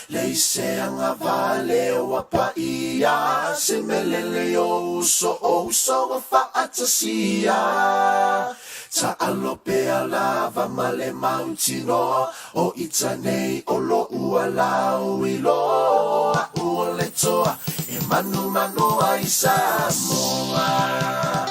lei se Agavale o Faiai se melele o uso fa atasia ta alope alava male mountaino o itanei o lo uala uilo o le toa e manu ai Samoa.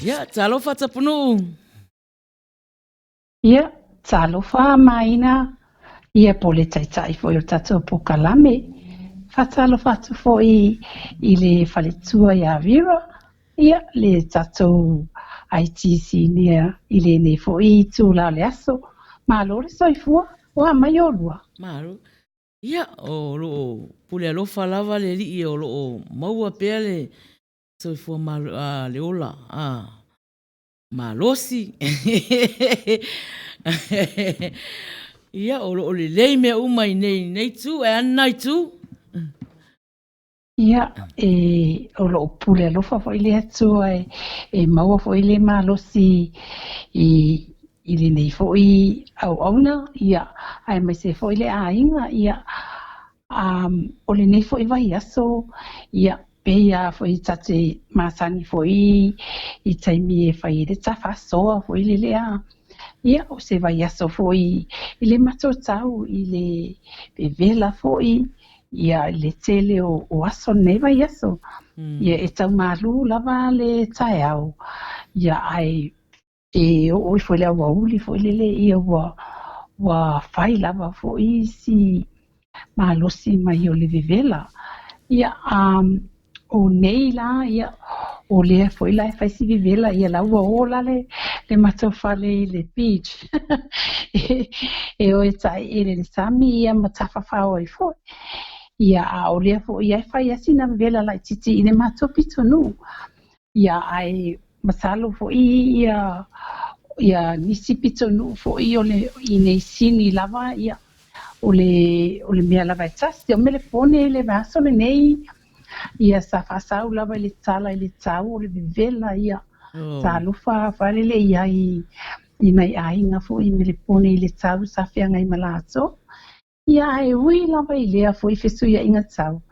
Ya, talofa Tapunu'u. Ia, talofa Maina. Ia po le taitai foi o tatou pokalame. Fatalofa atu foi i le faletua ia vira. Ia le tatou ITC nia i le ne foi tu la le aso. Ma lo le soifua, wa mai olua. Maru. Ia, o loo pule alofa lava le li o loo maua pea le soifua le ola. Malosi. Ia, o loo le lei mea umai nei tu, e anai tu. Ia, o loo pule alofa fo ile atua e maua fo ile malosi i le nei fo i au auna, ia, ai mai se fo ile ainga, ia, o le nei fo i vai aso, ia, peia fo i tate masani fo i taimi e fai le tafa soa fo ile lea, ia, o se vai aso fo i le matotau, i le vela fo ia le tele o aso nei vai aso, ia e tau malu lava le tae au, ia ai o foi le wa uli foi le ia wa fai lava foi si malosi mai o le vivela ia o nei la ia o le foi la fai si vivela ia la o la le mato fale le beach o tai le sami ia matafa fa o foi ia o le foi ia fai asina vivela la titi le mato pitonu ia ai masalo foi ia nisi pitonu foi o le i nei sini lava ia o le mea lava tasi o mele pone le vaso le nei ia sa fasau lava le tala i le tau o le vivela ia sa lufa fale le ia i mai ainga foi mele pone i le tau sa fianga i malato ia e ui lava i lea foi fesu ia inga tau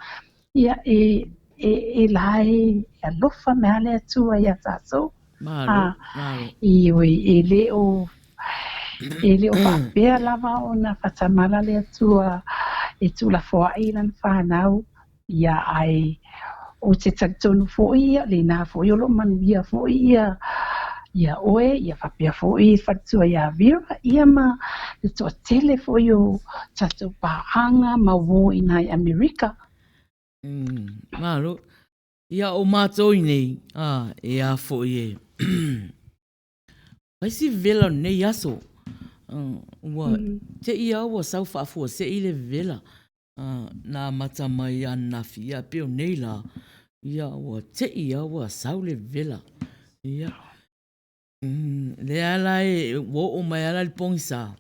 ia e lai e alofa mea le atua ia taso Malo. e le o whapea lava o na whatamala le atua e tula foa i lan whanau ia ai o te taktonu fo ia le nā fo i o lo manuia fo ia oe ia whapea fo i whatua ia vira ia ma le toa tele fo i o tatou pāanga ma wo i nai Amerika. Malo. Ia o mātou nei, e a fo i e. Paisi vela nei aso. Te ia ua sau whaafua se i le vela. Nā mata mai ana fia peo nei la. Ia ua te ia ua sau le vela. Ia. Le ala e wo o mai ala le pongisa.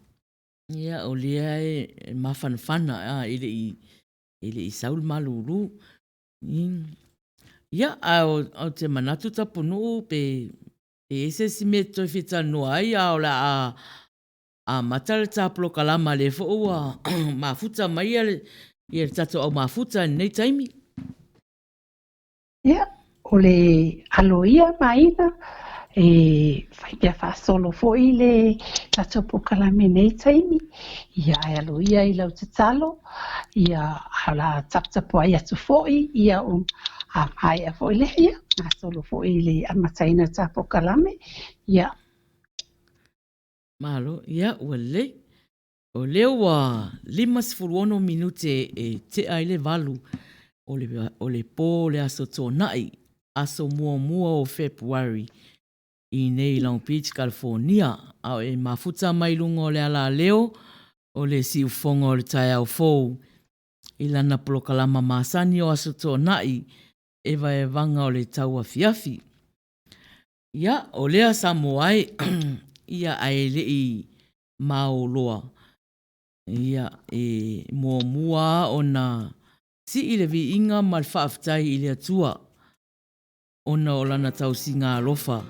Ia o lea e mawhanawhana ile i sau le malulu. Ia o te manatu Tapunu'u pe ese si me toi fita noa ai o la a matale taplo kalama le fo ua mafuta mai ia tato au mafuta nei taimi. Ia, o le aloia Maina fai pia whaasolo fo i le tato po kalame nei taimi ia e aloia i lau te talo ia ala taptapo ai atu fo ia a mai a fo i le ia a solo fo i le amataina tapo kalame ia. Malo, ia ua le. O leo wa 5 minute e te aile valu o le pō le aso tō nai aso mua o February i nei Long Beach, California. Au e mafuta mai lungo le ala leo o le si ufonga o le tai au fōu i lana polokalama masani o aso tō nai Evaevaga o le Tauafiafi. Ia, o lea Samoai ia aele i maoloa. Ia e mua o na si i le vi inga mal whaaftai i le atua. Ona o lana tausi ngā lofa.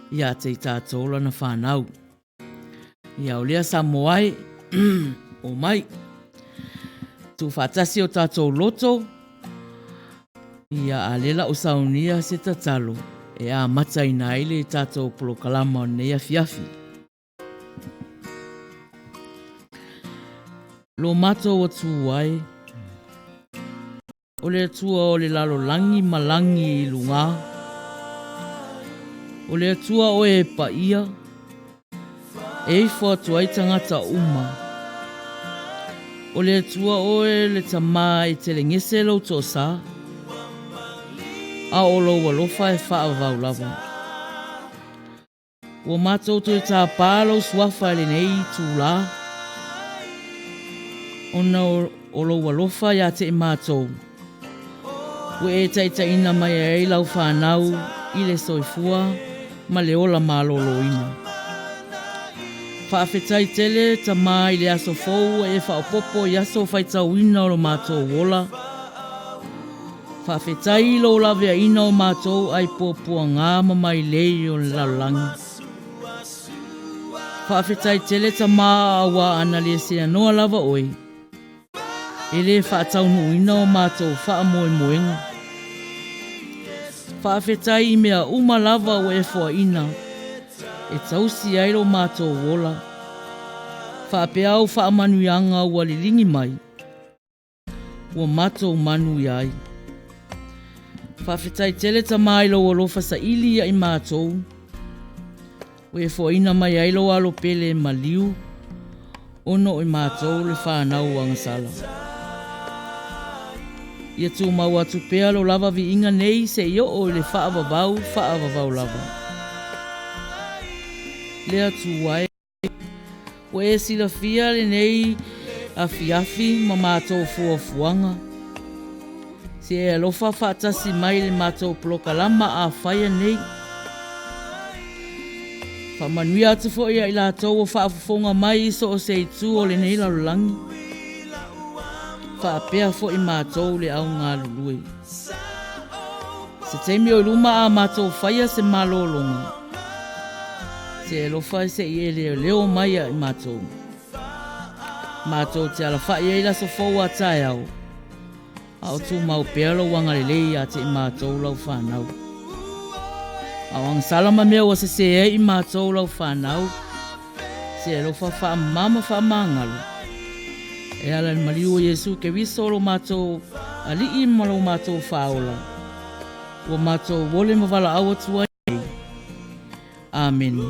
Ia te tātou lana whanau. Ia o lea Samoai o mai. Tu whatasi o tātou loto. Ia a lela o saunia se tatalo. E a mata ina ile tātou polokalama o nei afiafi. Lo mato o tuai. O le atua o le lalo langi malangi i lunga. O le atua o e paia. E ifo tuai tangata uma. O le atua o e le tama i te lengese lau tosa. A o lo walofa e wha avau lava. Ua mato to e tā pālo suafa le nei tū la. o lo walofa ya te mātou. Ue e taitaina mai e lau whanau i le soifua ma le ola malolo ina. Whaafetai tele ta mai le aso fou e whaopopo i aso whaitau ina o lo mātou wola. Whaafetai lo lawea ina o mātou ai pōpua ngā mamai lei o le laulangi. Whaafetai tele ta maa awa ana le sea noa lava oi. E le whaataunu ina o mātou wha moe moenga. Whaafetai i mea uma lava o e fua ina. E tausi ai lo mātou wola. Whaapeau whaamanuianga ua lilingi mai. Ua mātou manu iai. Whaafetai tele ta mai lo alofa sa ili i mātou. Ue fua ina mai ai lo alo pele maliu. Ono i mātou le whanau angasala. Ia tū mau atu pea lo lava vi inga nei se i o le whaavavau lava. Lea tū wai. Ue e sila fia le nei afiafi ma mātou fuafuanga. Se e alofa whaatasi mai le mātou plokalama a whaia nei. Whamanui atu fo ia i lātou o whaafufonga mai so o se i tū o le nei lalulangi. Whaapea fo i mātou le au ngā lulue. Se teimi o luma a mātou whaia se malolonga. Se e lofa se i e leo mai i mātou. Mātou te ala whaia i laso fau a tae au. Ao tū mau pealo wanga le lei a te i mātou lau whanau. Awang salama mea wa se e i mātou lau whanau. Se e lofa wha mama wha mangalu. E ala ni maliu o Yesu ke visolo mātou ali i malo mātou whaola. Wa mātou wole mawala awa tua ei. Amen.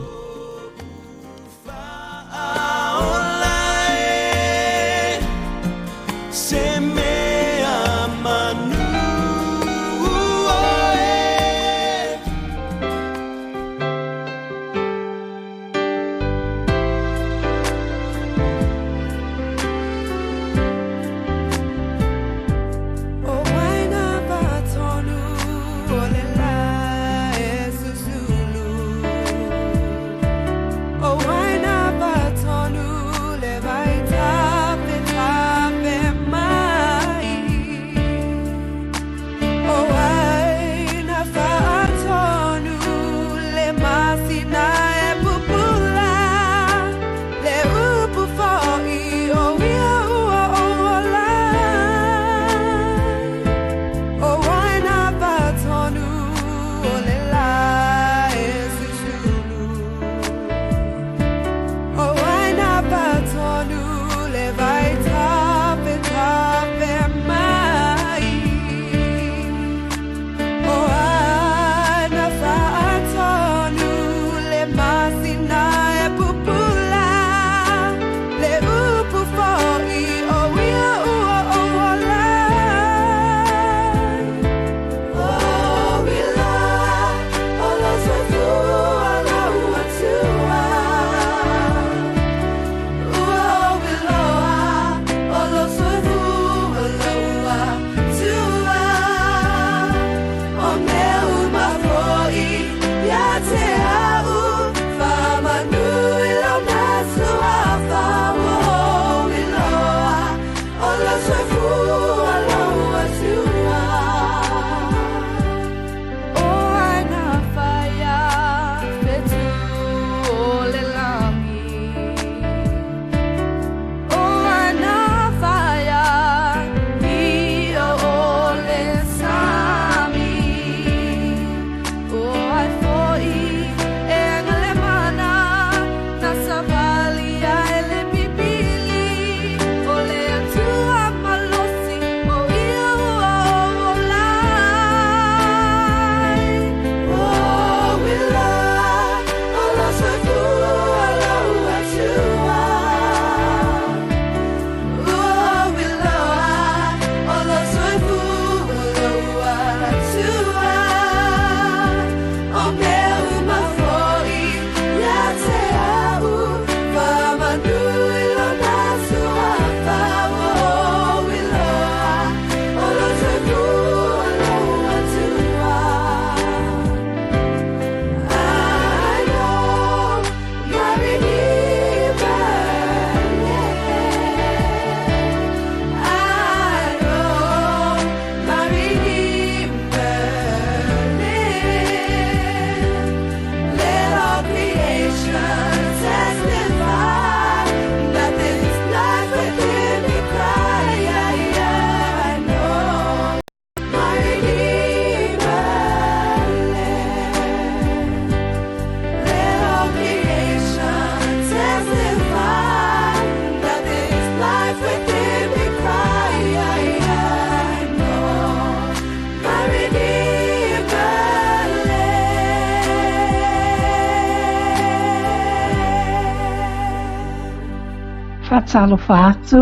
whaatalofa atu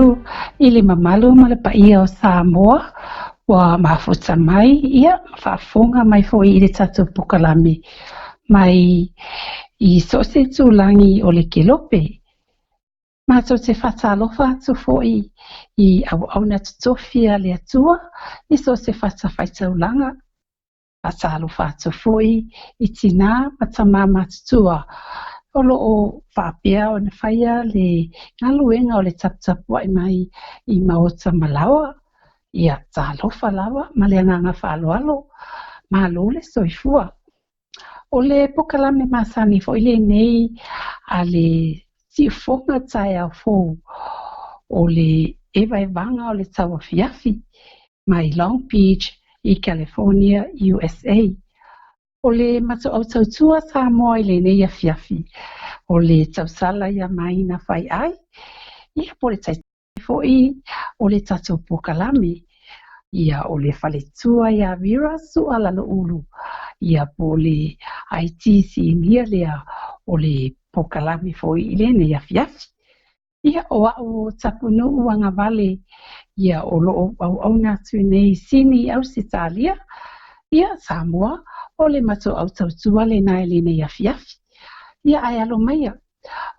i le mamalu ma le paia o Samoa ua mafuta mai ia whaafonga mai fo i le tatou pukalami mai i so se tūlangi o le kelope. Mātou te whatalofa atu fo i au na tutofia le atua i so se whatawhaitaulanga. Whatalofa atu fo i tina matamama tutua o loo whapea o na whaia le ngaluenga o le taputapua mai i maota malawa. Ia talofa lawa ma le anganga whaaloalo ma le soifua. O le pokalame masani fo i le nei a le tifonga tai au fo o le Evaevaga o le Tauafiafi mai Long Beach i California, USA. O le matautua Samoa i le nei afiafi o le tausala ia Maina Faiai. Ia po le taitai fo i o le tatou pokalame. Ia o le faletua ia vira su ala lo ulu. Ia po le ITC ingia lea o le pokalame fo i le nei afiafi. Ia o au Tapunu'u Agavale. Ia o loo au natu nei sini au sitalia. Ia Samoa o le mato au tautua le nai le nei afiafi. Ia ai alo maia.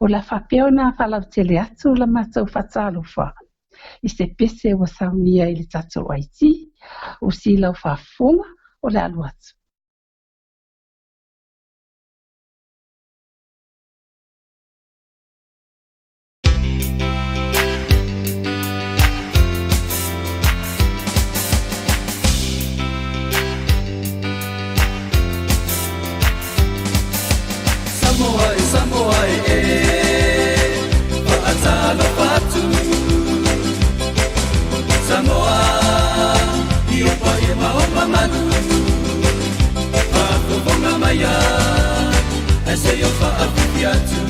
O la whapeo na whalau tele atu la mato whatalofa. I se pese o saunia i le tatou IT. O si lau whafunga o le alu atu. Samoa whaatalofa atu. Samoa i opa e maoma manu. Whaakoponga maia e se o whaapipi atu.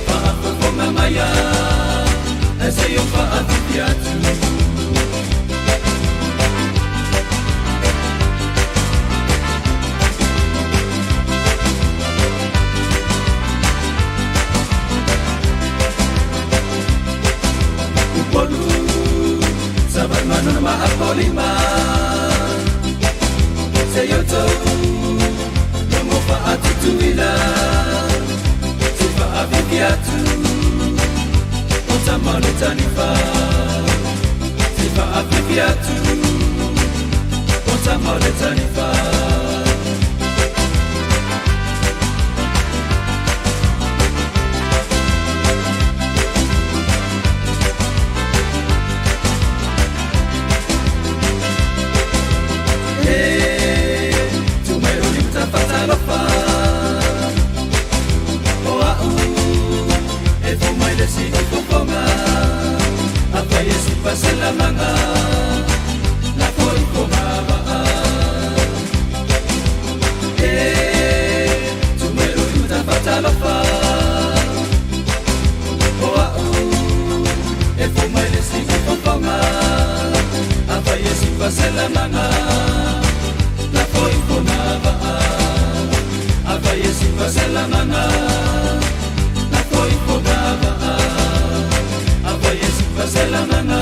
Whaakoponga maia e se o whaapipi atu. Sabar manun maapolima Seyoto Nomo faatutuila Sifa afikiatu Otamale tanifa Sifa afikiatu Otamale tanifa Pasela manga la koi komaba tu me lo yuta patala fa e fuma le sigi komaba afaye si pasela manga la koi komaba afaye si pasela manga la koi komaba afaye si pasela manga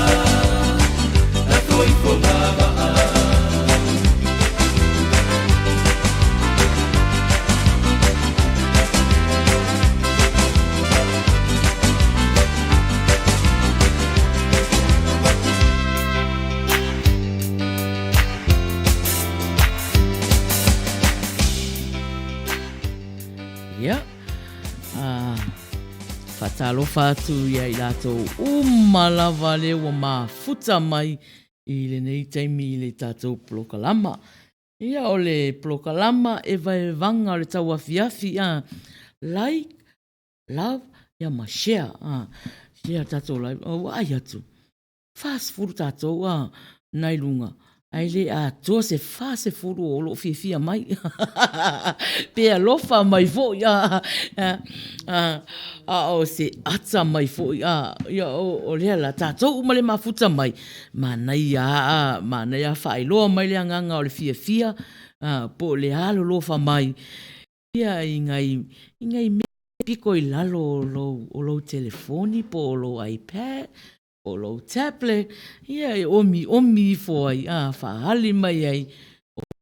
Ia. Whatalofa atu ia i latou umalawa le ua mafuta mai i le nei taimi i le tatou plokalama. Ia o le plokalama Evaevaga o le Tauafiafi like, love, ia ma share. Share tatou live. Ai atu. Fast food tatou nai lunga. Ai le toa se fa se furu o lo fia mai. Pea lofa mai fo ia. O se ata mai fo ia. O lea la tatou umale mafuta mai. Manai a whailoa mai le anganga o le fia. Po le alo lofa mai. Ia ingai me piko I lalo o lo telefoni po o lo iPad, o lo tablet, ia omi fo ai, whaali mai ai,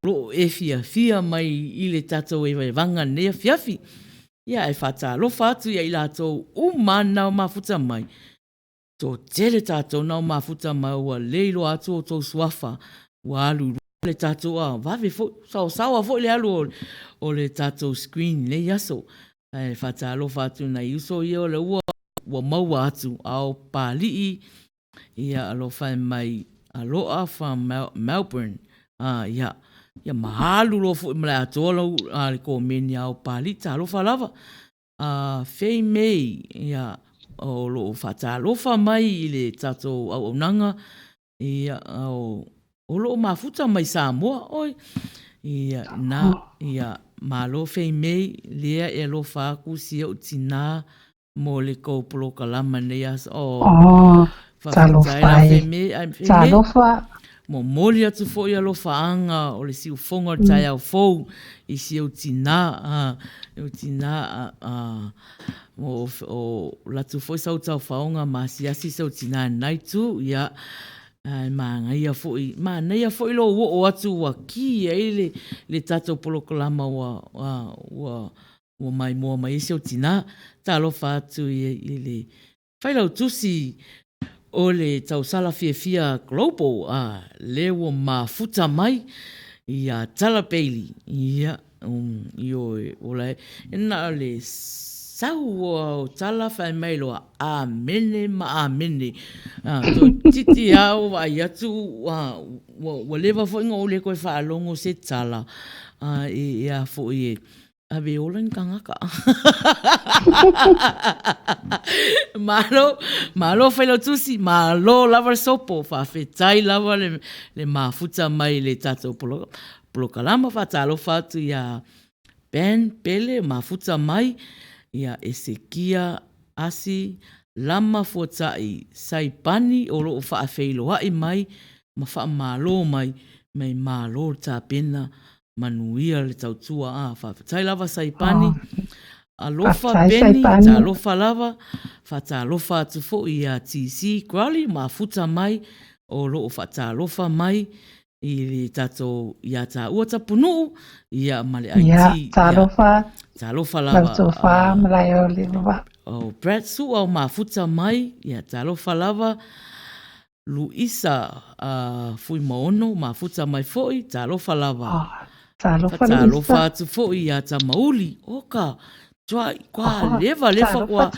lo e fia mai I le tatou Evaevaga nea fiafi. Ia e whatalofa atu ia I latou umana o mafuta mai. Tō tele tātou nao mafuta mai ua leilo atu o tō suafa. Ua alu le tātou vave fo, sawa fo le alu o le tātou screen le yaso. E whatalofa atu na iuso ia o le ua maua atu au pālii. Ia alofa mai aloa fa Melbourne. Ia mahalu lo fo mle atola le komeni au pālii ta alofa lava. Fei mei, ia o lo whatalofa mai I le tātou au nanga, ia o lo mafuta mai Samoa, oi. Ia malo fei mei, lea e lo whaku sia o tina mo le koupolo kalama neas. Talofa. Mo moli atu fo ia lo whaanga o le siu fonga tai au fou I si o tina, o latu fo sau tau whaonga ma siasi sau tina nai tu, ia Māngaia fo I lo o atu wa ki e le tatou polokalama wa mai moa mai isi o tina. Ta alofa atu I le whailau tusi o le tausala fia global le wa mafuta mai ia tala peili. Ia o le ena le sau o tala whai mai loa amene ma amene. To titi au ai atu wa lewa fo inga o le koe whaalongo se tala. Ia fo I ave ola ni kangaka. Malo whailo tusi, malo lava sopo, whawhetai lava le mafuta mai le tatou polokalama, whatalo whatu ia Ben Pele mafuta mai, ia Esekia asi lama fuatai saipani o loo whaafeilo hai mai, ma wha malo mai malo ta pena manuia le tautua whawhetai lava saipani, alofa beni, ta alofa lava, whata alofa atu fo ia TC Crowley, mafuta mai, o loo whata alofa mai, I le tato ia ta ua Tapunu'u, ia male IT. Ia, ta alofa lava. Lautofa, malai o le lava. O Brad Su au mafuta mai, ia ta alofa lava, Luisa fui maono, mafuta mai foi, ta alofa lava. Ta alofa Luisa. Ta alofa atu foi, ia ta mauli, oka. Tua kwa leva kwa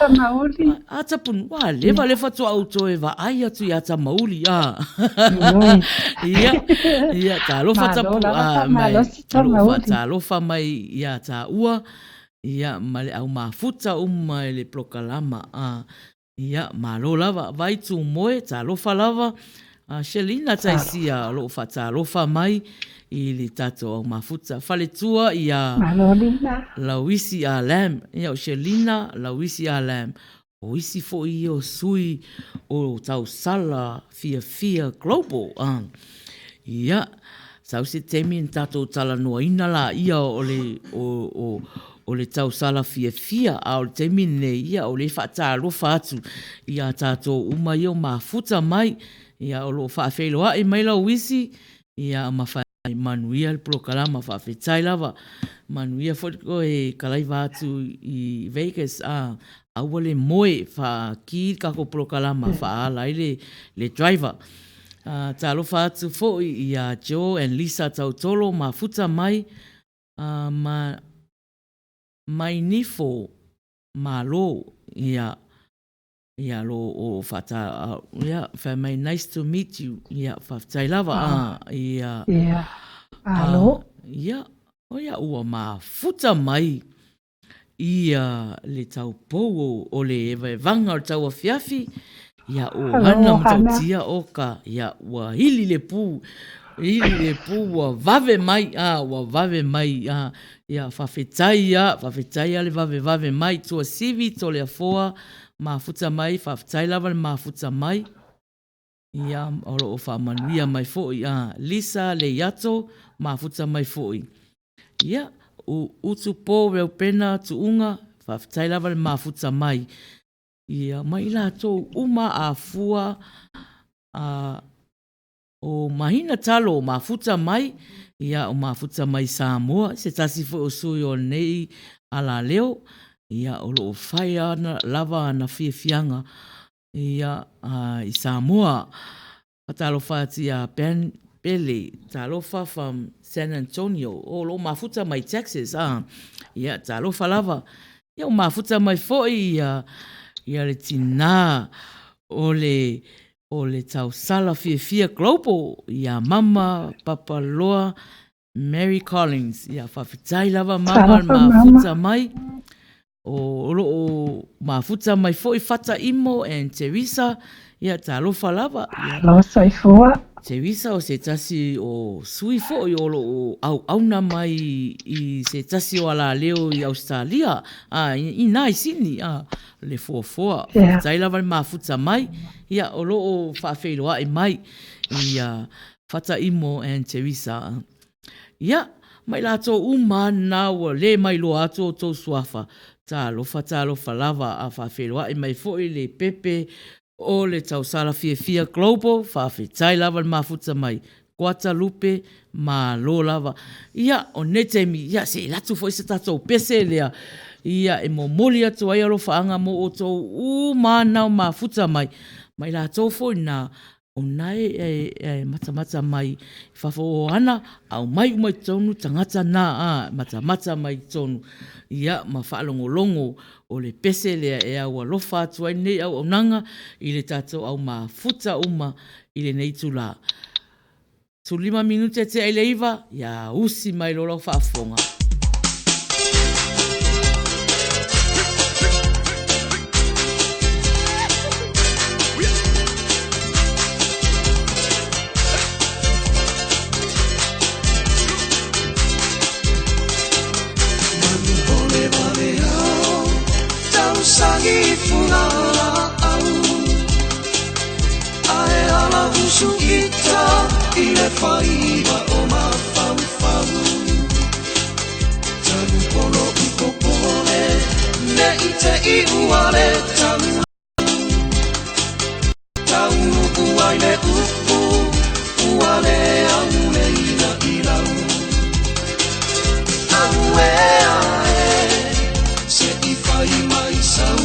Tapunu'u wa leva tua auto Evaevaga atu ia ta mauli ia ta lofa Tapunu'u ta lofa mai ia ta ua ia male au mafuta mai le plokalama ia malo lava vai tu moe ta lofa lava Shelina taisia lofa ta lofa mai I le tato au mafuta. Fale tua ia Lauisi Alam. Ia o Shelina Lauisi Alam. O isi fo I o sui o tau sala fia global. Ia. Sau se temi in tato tala noa ina la ia o le tau sala fia. A o le temi ne ia o le whata alofa atu. Ia tato uma i o mafuta mai. Ia o lo whaafeilo ai mai Lauisi. Ia mawha manuia le polokalama whawhetai lava. Manuia fotiko kalaiwa atu I Vegas aua le moe wha ki kako polokalama wha alai le driver. Ta alofa atu fo ia Joe and Lisa tautolo mafuta mai mai nifo malo ia lo o fata family nice to meet you ia whawhetai lava ia alo ia o ia ua mafuta mai ia le taupou o le Evaevaga o Tauafiafi ia o hana matautia oka ia ua hili le pū ua vave mai ia whawhetai le vave mai tua sivi to le afoa mafuta mai whawhetai lava le mafuta mai ia olo o whamanuia mai foi Lisa le yato mafuta mai foi ia utu po reo pena tuunga whawhitai lava le mafuta mai. Ia mai la tō uma a fua o mahina talo o mafuta mai. Ia o mafuta mai Samoa. Se tasi fo o sui o nei ala leo. Ia o lo whai ana lava na fianga. Ia i Samoa. Patalofa ti a Pele. Talofa from San Antonio. O lo mafuta mai Texas. Ia talofa lava. Ia o mafuta mai foi. Ia le tina. O le tau sala fia global. Ia mama papaloa Mary Collins. Ia whawhitai lava mama mafuta mai. O mafuta mai foi Fata Imo and Teresa. Ia talofa lava. Lo sai fua. Teresa o se tasi o sui fo o auna mai i se tasi o ala leo i Australia. I nai sini. Le fua. Tai lava mafuta mai. Ia o lo o whawhiroa e mai. Ia Fata Imo and Teresa. Ia mai lato umana o le mai lo ato tō suafa. Talofa lava a whawhiroa e mai fo i le pepe o le tausala fia global, whawhitai lava le mafuta mai. Guadalupe, ma lo lava. Ia, o netemi, ia, se latu fo i se tatou pese lea. Ia, e momoli atu ai alo whaanga mo o tō mana o mafuta mai. Mai la tō fo na o nai mata mai whawho o ana, au mai tonu tangata na, mata mai tonu. Ia, ma whaalongolongo o le pese lea e au alofa atu ai nei au nanga i le tatou au mafuta uma i le nei tula. Tu 5 minute te ai leiva, ia usi mai lolo whaafonga. Sangi funa au ae ala usu ita i le whaiwa o mawhau tanu polo uko pole ne i te i uale tanu Tapunu'u ai le upu uale au le ina i lau au ae se i whai mai sau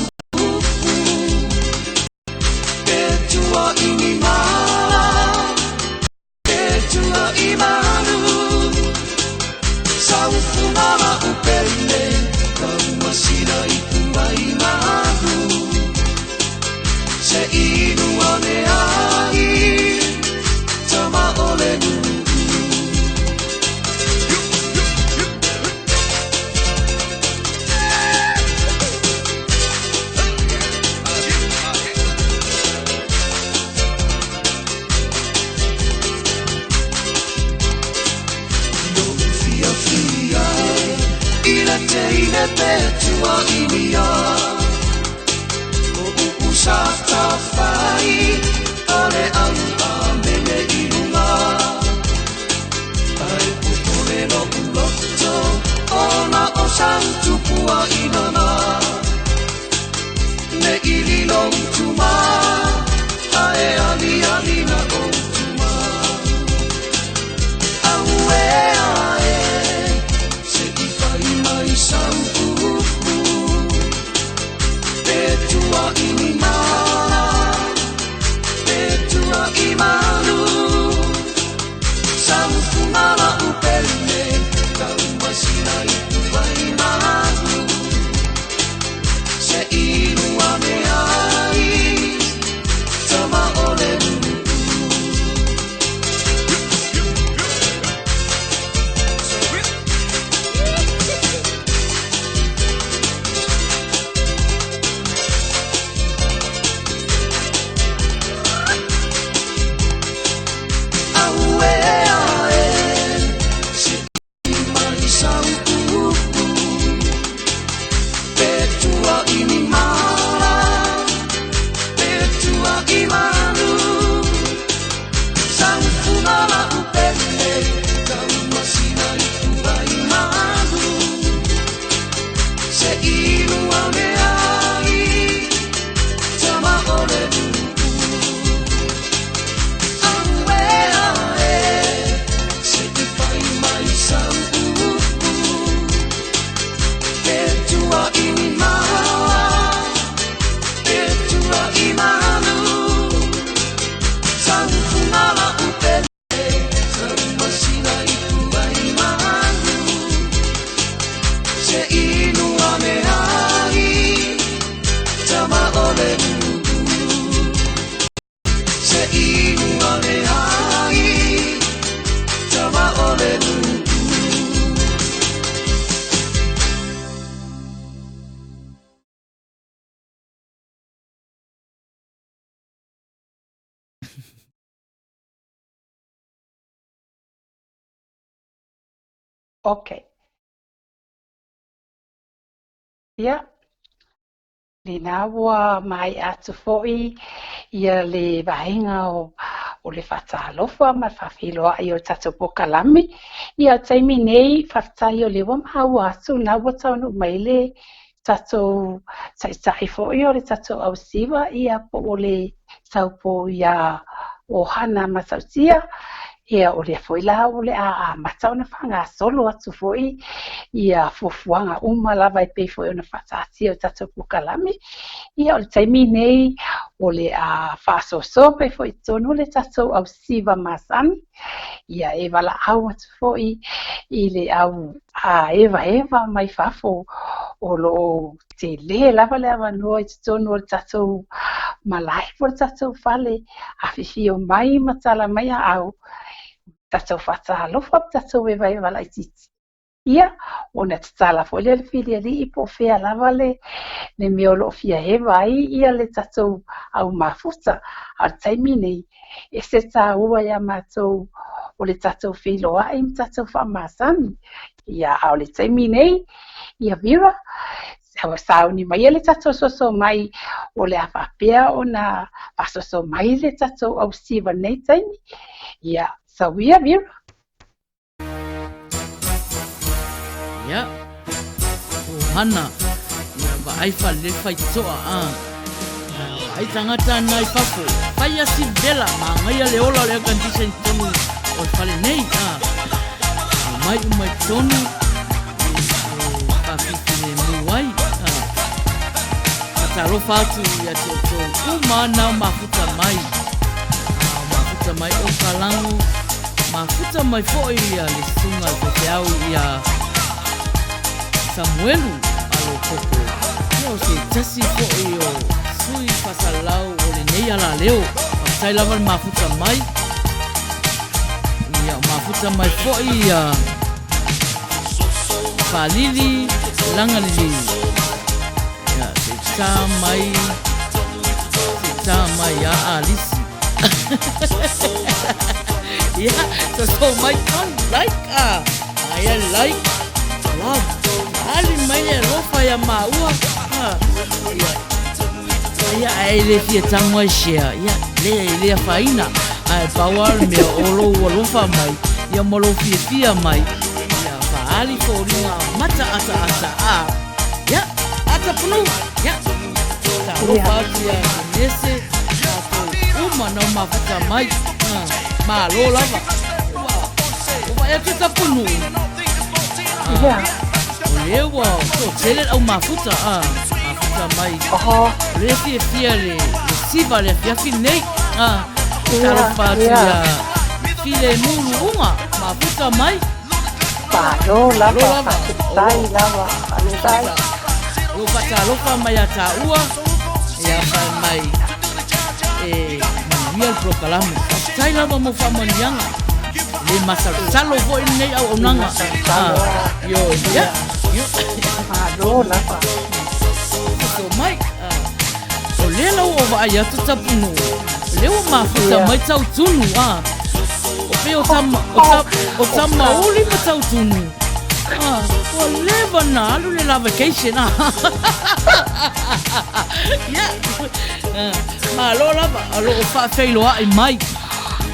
Okay. Ia, lina ua mai atu fo'i ia le vaenga o le whatalofa ma whawhiloa i o tatou pokalami. Ia taimi nei whaftai o le wa maua atu na ua taunu mai le tatou tai fo'i o le tatou au siwa ia po o le taupo ia o hana matautia. Ia o le foi la o le a matau na whanga solo atu fo'i ia fuafuanga uma lava e pei foi ona whatati o tatou pukalami. Ia o le taimi nei o le a whaasoso pei foi tonu le tatou au siva masani. Ia e wala au atu fo'i i le au a Evaeva mai whafo o lo te le lava le awanua i tonu o le tatou malai po le tatou whale a whiwhio mai matala mai a au. Tatou whatalofa tatou Evaeva lai titi. Ia, ona tatala foi le whiri ali i po whea lava le mea o lo fia hewa ai ia le tatou au mafuta ar taimi nei. E se tā ua ia mātou o le tatou whiloa i tatou whamasami. Ia au le taimi nei, ia vira, sauni mai le tatou soso mai o le awhapea o na asoso mai le tatou au siva nei taimi. Ia, sauia vira. Ia, o hana, ia wa aifa le whai toa ai tangata nai whafo, whai asi vela, ma ngai le ola le condition tonu o whale nei, mai umai tonu, kafifi le muai, tarofa atu ia tō umana mafuta mai o kalangu, mafuta mai fo'i ia le sunga te au ia Samuelu alo koko. Ia o se tasi fo'i o sui pasalau o le nei ala leo. Tai lava le mafuta mai. Ia mafuta mai fo'i ia palili langa lili. Ia se tā mai a alisi. Ia so mai tongue like I like love. Ali mai e rofa ya maua. Ia ai le fia tangwa share. Ia le faina. Ai power me olo rofa mai. Ia molo fia mai. Ia fa ali ko ringa mata asa. Ia Tapunu'u. Ia. Ta rofa ia nese. Uma na mafuta mai. Ma lo lava. Wa ia te Tapunu'u. Ia. Lewa, so tele au mafuta mai. Le fia le siva le fiafi nei. Tarofa ia file mulu unga mafuta mai. Lo lava. Tai lava. Lo patalofa mai a taua. Ia fa mai. Ia prokalame. Tai lava mo fa manianga. Le masalo foi nei au onanga. Yo, ya. Lo lava. So mai. O lelo o va ia tu Tapunu'u. Leo mafuta mai tau tunu O pe o tama oli ma tau tunu. O leva na alu le la vacation Ya. Ma lo lava, lo fa feilo ai mai.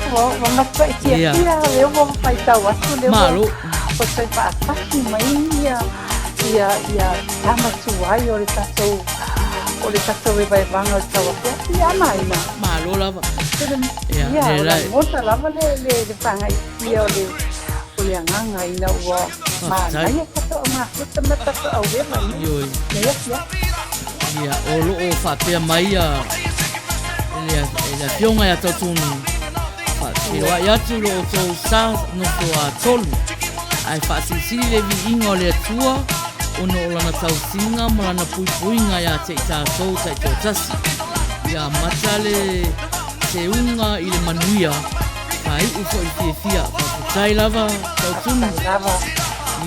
Vamos para tia, eu vou fazer o assunto. Malo. Você vai passar mai ia tama tuai o le tatou Evaevaga o Tauafiafi ia Maina. Malo lava. Ia, mota lava le whangai ia o le anganga ina ua mana ia kato mafuta matako au wewa ni. Ioi. Ia, o loo whapea mai ia fionga ia tautunu. Whapea ia tu loo tau sa no toa tolu. Ai whaasisiri le vi inga o le atua. Ono o lana tau singa, mo lana puipuinga ia te tātou tai tō tasi. Ia matale te unga i le manuia. Kai ufo i fia. Tai lava, tau tunu.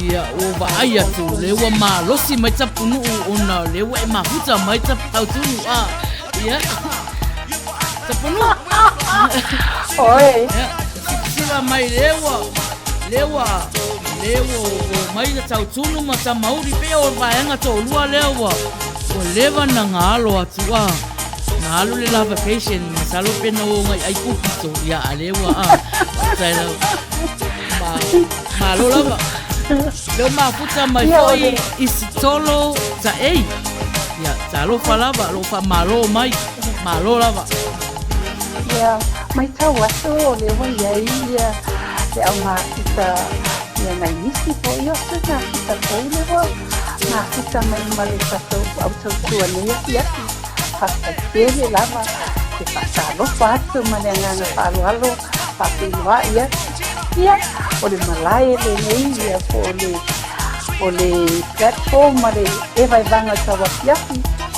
Ia o wa ai atu, lewa maa losi mai Tapunu'u ona lewa e mahuta mai tau tunu. Ia. Tapunu'u. Oi. Sila mai lewa. leo o mai na tau tunu ma ta mauri pe o vaenga to lua leo wa. O lewa na ngalo atua. Ngalo le la vacation ma salo pe no ngai ai kupito ya alewa a. Tai la ma lo lava. Leo mafuta mai foi isitolo ta ei. Ya, ta lo falava, lo fa malo mai. Malo lava. Ya, mai tau aso le wai ai le au kita ya nai nisi po yo sa kita po le wa na kita mai male pato au tau tua ne ya hasta tele lava ke pasalo pato mane ngana palo alo papi wa ya ole malai le nei ya ole platform mare Evaevaga Tauafiafi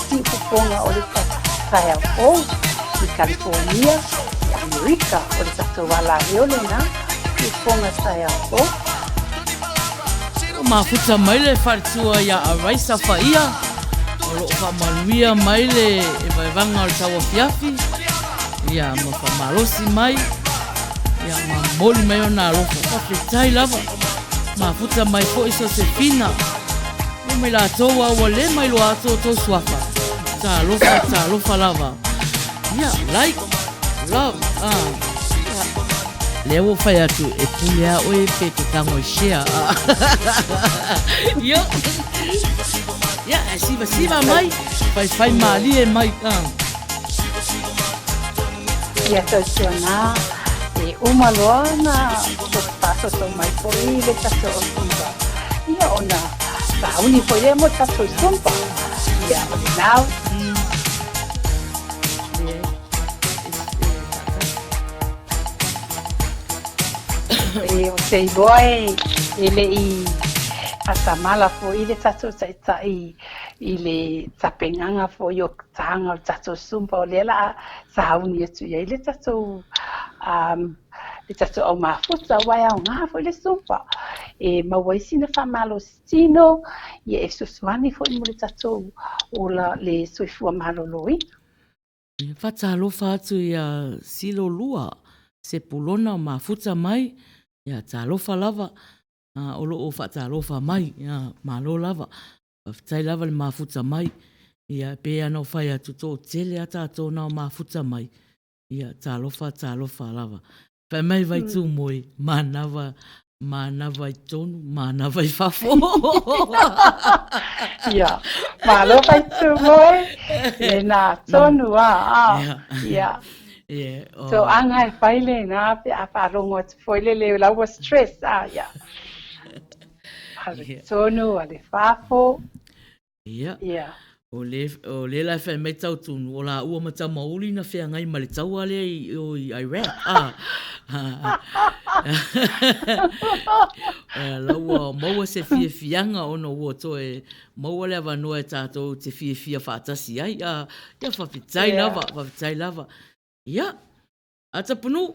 si kuponga ole Faiai di California di Amerika ole tato wala ole na kuponga Faiai mafuta mai le wharitua ia a raisa whaia o loo whamanuia mai le Evaevaga Tauafiafi ia ma whamalosi mai ia ma moli mai o nā lofa whawhetai lava mafuta mai po iso se fina o me la toa o le mai lo ato to suafa ta lofa lava ia like love leo fai atu e pulea oe pe te tango i share yo ya siva mai fai mali e mai ya tosiona e uma loana to paso to mai foi le tato sumpa ya ona sa uni foi mo tato sumpa ya now e o sei boy ele i asamala foi le tato sai ile tapenganga foi o tanga tato sumpa le la sa uni tu ia le tato le tato o mafuta wai au nga foi le sumpa e mawai sina famalo sino ia e susuani foi mo le tato o la le soifua maloloi Whatalofa atu ia silo lua se pulona o mafuta mai ia talofa lava o loo whatalofa mai ia malo lava whtai lava le mafuta mai ia pe ana o whai atu tō tele ata tōna o mafuta mai ia talofa lava whai mai vai tū moi manawa i tonu manawa i whafo ia malo vai tū moi e nā tonu ia so anga e whaile nā pe a wharongo atu whaile leo laua stress ia ale tonu ale whafo ia o le la whai mai tau tunu o la ua mata mauli na whea ngai ma le tau ale i Iraq laua maua se fianga ono ua toe maua le avanua e tātou te fia whaatasi ai ia whawhitai lava ia a Tapunu'u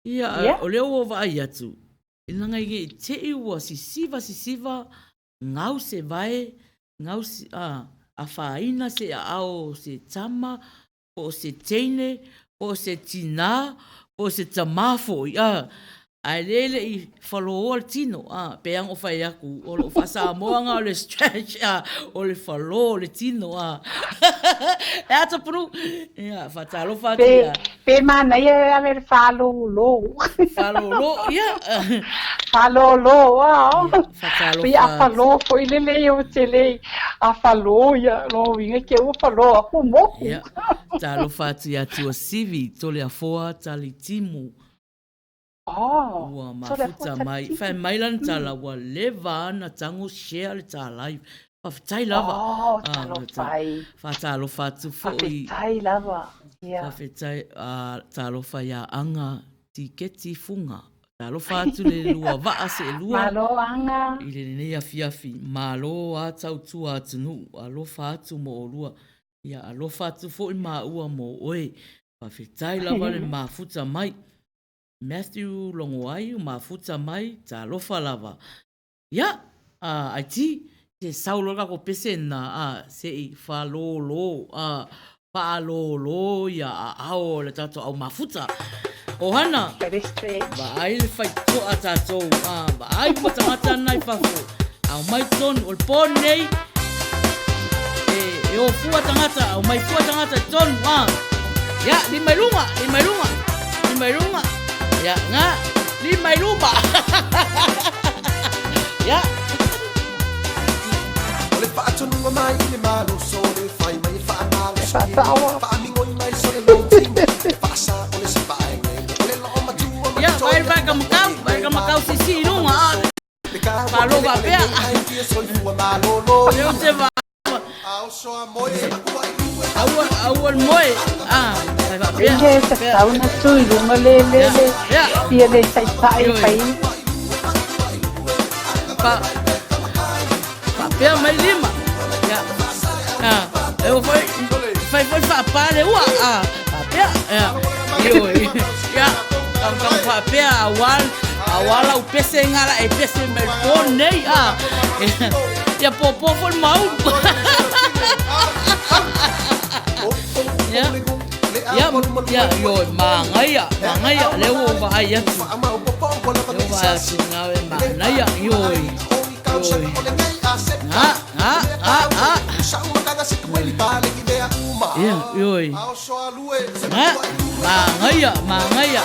ia o leo o vai atu i nanga i te iua sisiva ngau se vai ngau a whaina se a ao se tama o se teine o se tina o se tamafo ia ai lele i whaloa le tino peang o whai aku o lo whasa moanga o le stretch o le whaloa le tino e ata puru ia whatalo whatia pe mana ia ave whalolo ia whalolo pe a whalo foi lele o tele a whalo ia lo inga ke o whalo a moku ia talo whatia tua sivi tole a foa tali timu ua mafuta mai whai mailan tala ua lewa ana tango share le tā live whawhitai lava whatalo whatu fōi whawhitai lava whawhitai talo whai a anga tiketi funga talo whatu le lua waa se lua malo anga i le nei afiafi malo a tau tua atunu alo whatu mo o lua ia alo whatu fōi maa ua mo oe whawhitai lava le mafuta mai Matthew Longoai, mafuta mai, ta lofa lava. Ia, ai ti, te sauloga ko pese na se i whalolo, ia ao le tato au mafuta. Ohana. Perestre. Vai le fai to atato. Vai mo tangata nai fafo. Au mai ton ol ponei. E o fua tangata, au mai fua tangata ton. Ya, di mai lunga. Ya, nga, di mai lunga. Ya. Ole whaatonunga mai I le malo so le whai mai whaanalo so le Whaatawa. whaamingoi mai so le lonting whaasa ole se whaenga ole loo matua Ya, vai kamau sisi lunga. Malo ba pea. Eu te va. Awal moe. Vai ba pea. Ele se tau na tui lunga le. Ia le sai pai pai. Pa pea mai lima. Ya. Eu foi fa pa le ua. Pa pea. Yo. Ya. Kam pa pea awal au pese ngala e pese mai ponei ya popo foi mau. Ya yo mangaya lewo ba ya tu lewo ba singawe mangaya yo mangaya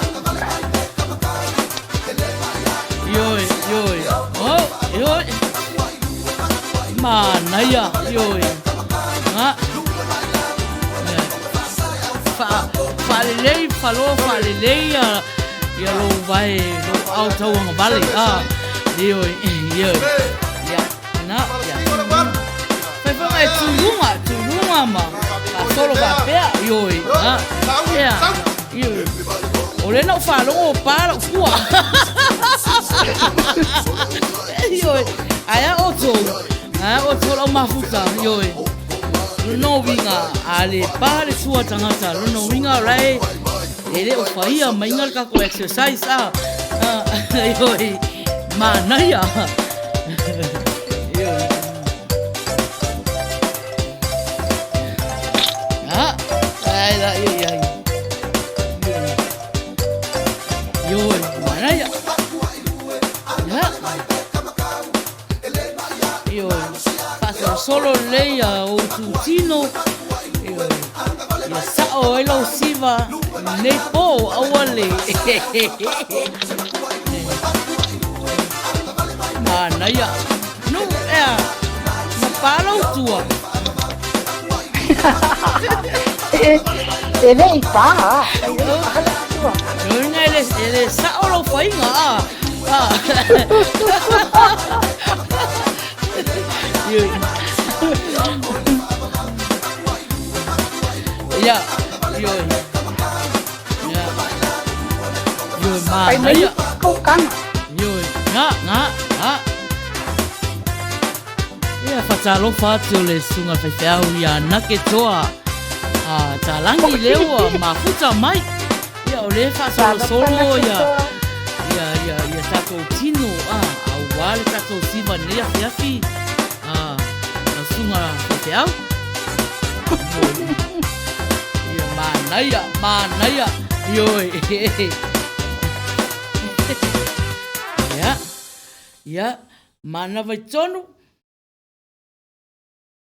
yo manaya yo falelei ya lo vai lo au Tauafiafi yo ya na ya fai tulunga ma solo va pea yo ya yo ole no falo para fua yo aya otro lo mafuta yo no winga ale pare sua tangata no winga rai ele o faia Maina ka ko exercise yo mana ya yo mana ya yo paso solo leia o tutino ya sao elo siva nei po awale mana ya no na palo tua Ele e pá. no ele sao lo fainga Ya, yo mana ya, Bukan. yo nga, ya fatalo fatio le sunga Faiai ya nake toa, talangi lewa mafuta mai, ya ole solo ya tato tino, awal tato siva ne Tauafiafi, na sunga Faiai. Mana ya yo ya mana vai tonu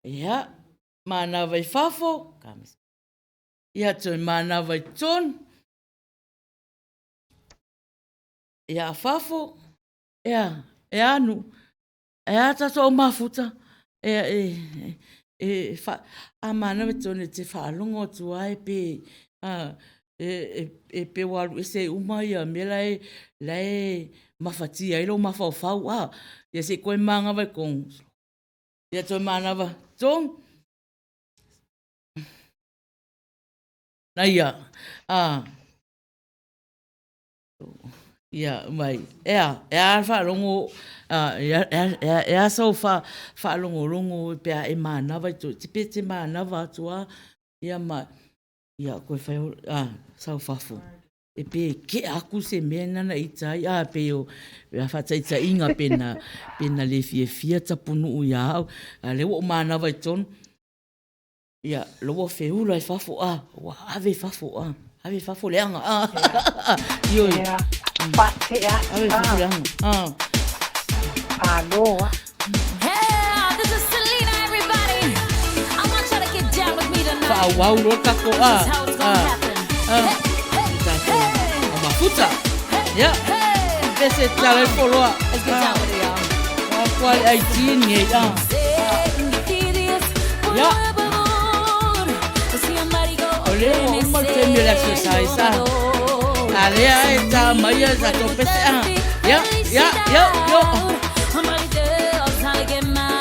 ya mana vai fafo ya tu mana vai tonu ya fafo ya anu ya tato mafuta mana tonu te whaalongo tu ai pe pe walu se umai me lai mafatia ilo mafau ya se koe manga vai kong ya to mana va tong na ya ya mai whaalongo ya so whaalongo pe e mana vai to te mana va tua ya mai ya koe whai sau whafu. E pe ke aku se mena na itai pe o whataita inga pena le fia Tapunu'u iau. Le o mana vai ton. Ya lo o wheula e whafu wa ave whafu Ave fafoleanga. Yo. Ia, patea. Ave fafoleanga. Aloha. Hey, this is Selena, everybody. I want y'all to get down with me tonight. Wow, look at This is how it's gonna happen. Mafuta. Yeah. Bese tala follow. Let's get down with it, y'all. Qual ai tinha. Yeah. Olha, uma time exercise. Alea eta Maia za topese. Yeah. Yo.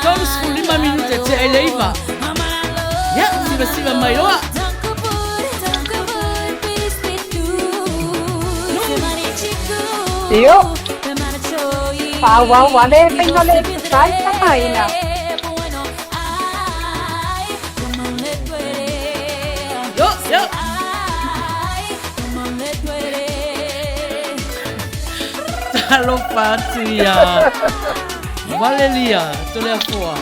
Todos 5 minutos te eleva. Yeah, siva maior. Io, Paua wale penole sai Maina. Yo. Talo patia. Valeria, tu le fua.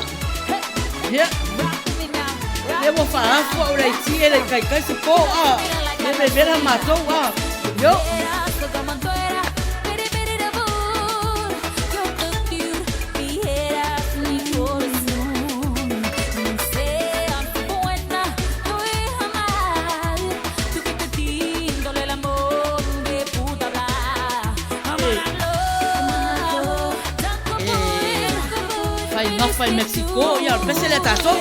Yeah. Devo falar fua ora tia ele kai se po a. Deve ver a matou a. Yo. Fai Mexico, ya, pese le tato,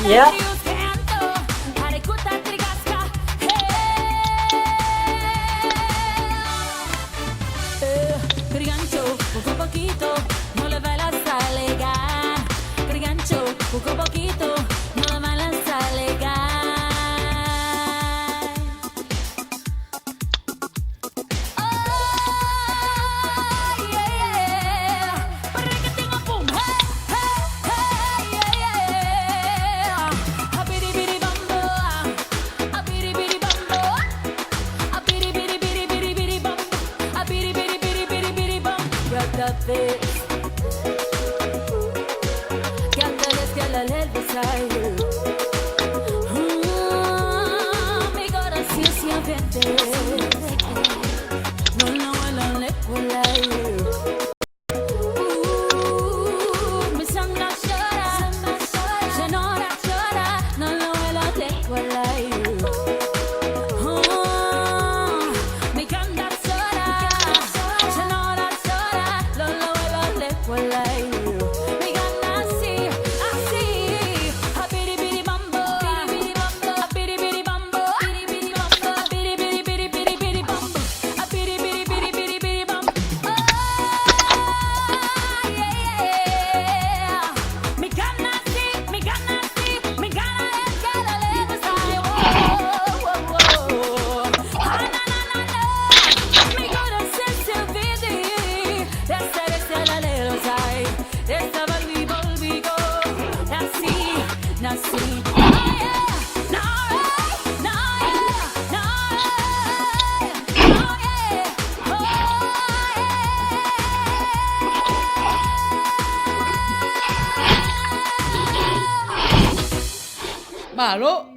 Yeah.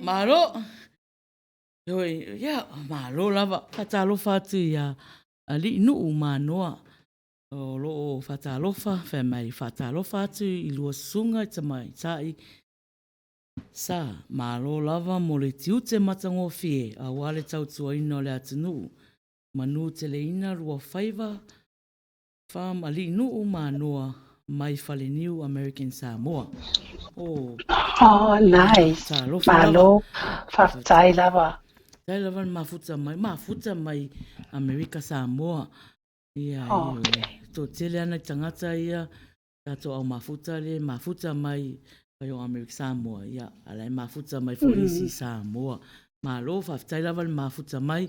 Malo. Yoi, ya, malo lava. Fatalo fatu ya ali nuu manoa. O lo fatalofa, mai fatalofa atu I lua sunga tamai tai. Sa, malo lava mo le tiute matango fie, a wale tautua ino le atu nuu. Manu te le ina rua faiva, Whamali nuu manoa mai whaleniu American Samoa. Oh, Nice. ta lofa lava. Malo, whaftai lava. Tai lava mafuta mai America Samoa. Ia, to tele ana tangata ia, tato au mafuta mai o America Samoa. Ia, alai mafuta mai foisi Samoa. Malo whaftai lava mafuta mai.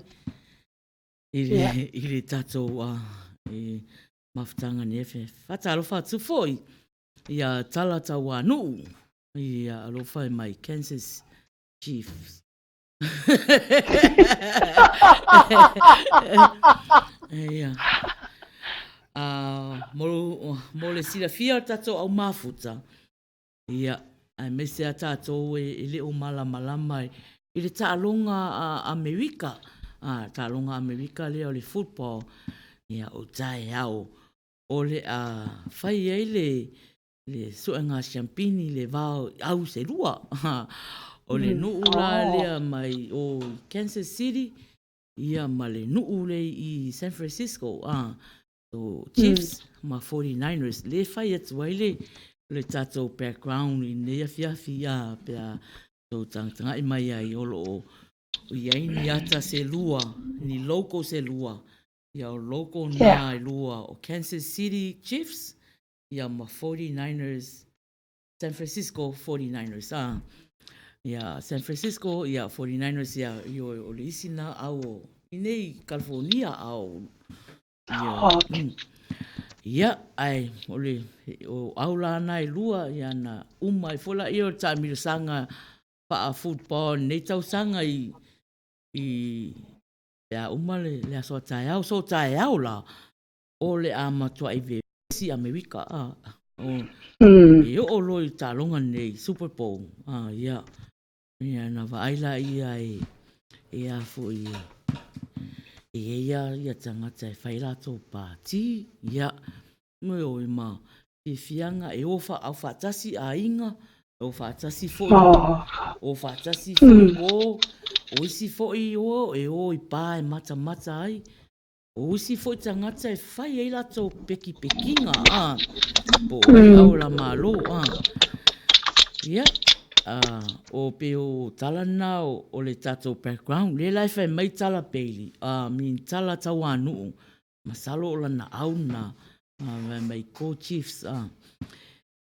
Ile tato mafutanga nefe. Fata alofa tu foi. Ia tala Tauanu'u. Ia alofa mai Kansas Chiefs. Ia. Mo le sila fia tato au mafuta. Ia. Ai mese a tato e le o malama i le ta'alonga Amerika. Ta'alonga Amerika le o le football. Ia o tae au. O le Faiai le suenga champini le vao au se rua. O le nuula lea mai o Kansas City. Ia ma le nuule i San Francisco. So Chiefs ma 49ers. Le fai atu waile le tato background i nea fiafi ia pia so tanga i mai ai olo o iaini ata se lua. Ni loco se lua. Ia o loco na i lua o Kansas City Chiefs. Ia ma 49ers. San Francisco 49ers. Ia San Francisco, ia 49ers, ia o le isina au i nei California au. Ia, ai, o aula ana i lua, ia na uma i fola i o ta mirisanga pa a football, nei tau sanga i ia uma le aso tae au, so tae au la, o le amatua i vesi Amerika, i o loi ta longa nei Super Bowl, ia, ia na vaila ia e a fo ia. Ia tangata e whailato pāti, ia, me o i ma, e fianga e ofa au whatasi a inga, o whatasi fo o isi fo i o, e o i pā e mata ai, o isi fo i tangata e whai e lato pekinga, po e au la malo, ia, o pe o talana o le tato background le lai fai mai tala peili min tala Tauanu'u masalo o lana au na mai ko Chiefs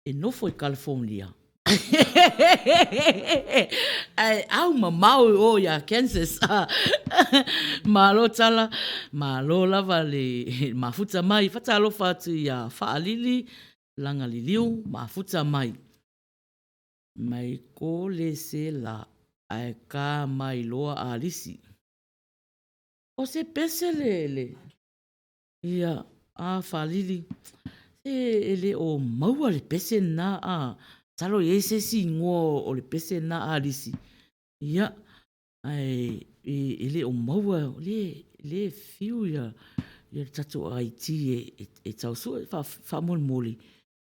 e nofo i California ai au mamau o ya Kansas malo tala malo lava le mafuta mai fatalo fatu ya faalili langa liliu mafuta mai mai ko le se la ai ka mai loa a lisi. O se pese le. Ia a falili. Ele o maua le pese na talo ye se si ngo o le pese na a lisi. Ia ai ele o maua le fiu ia tato Haiti e tau su fa moli.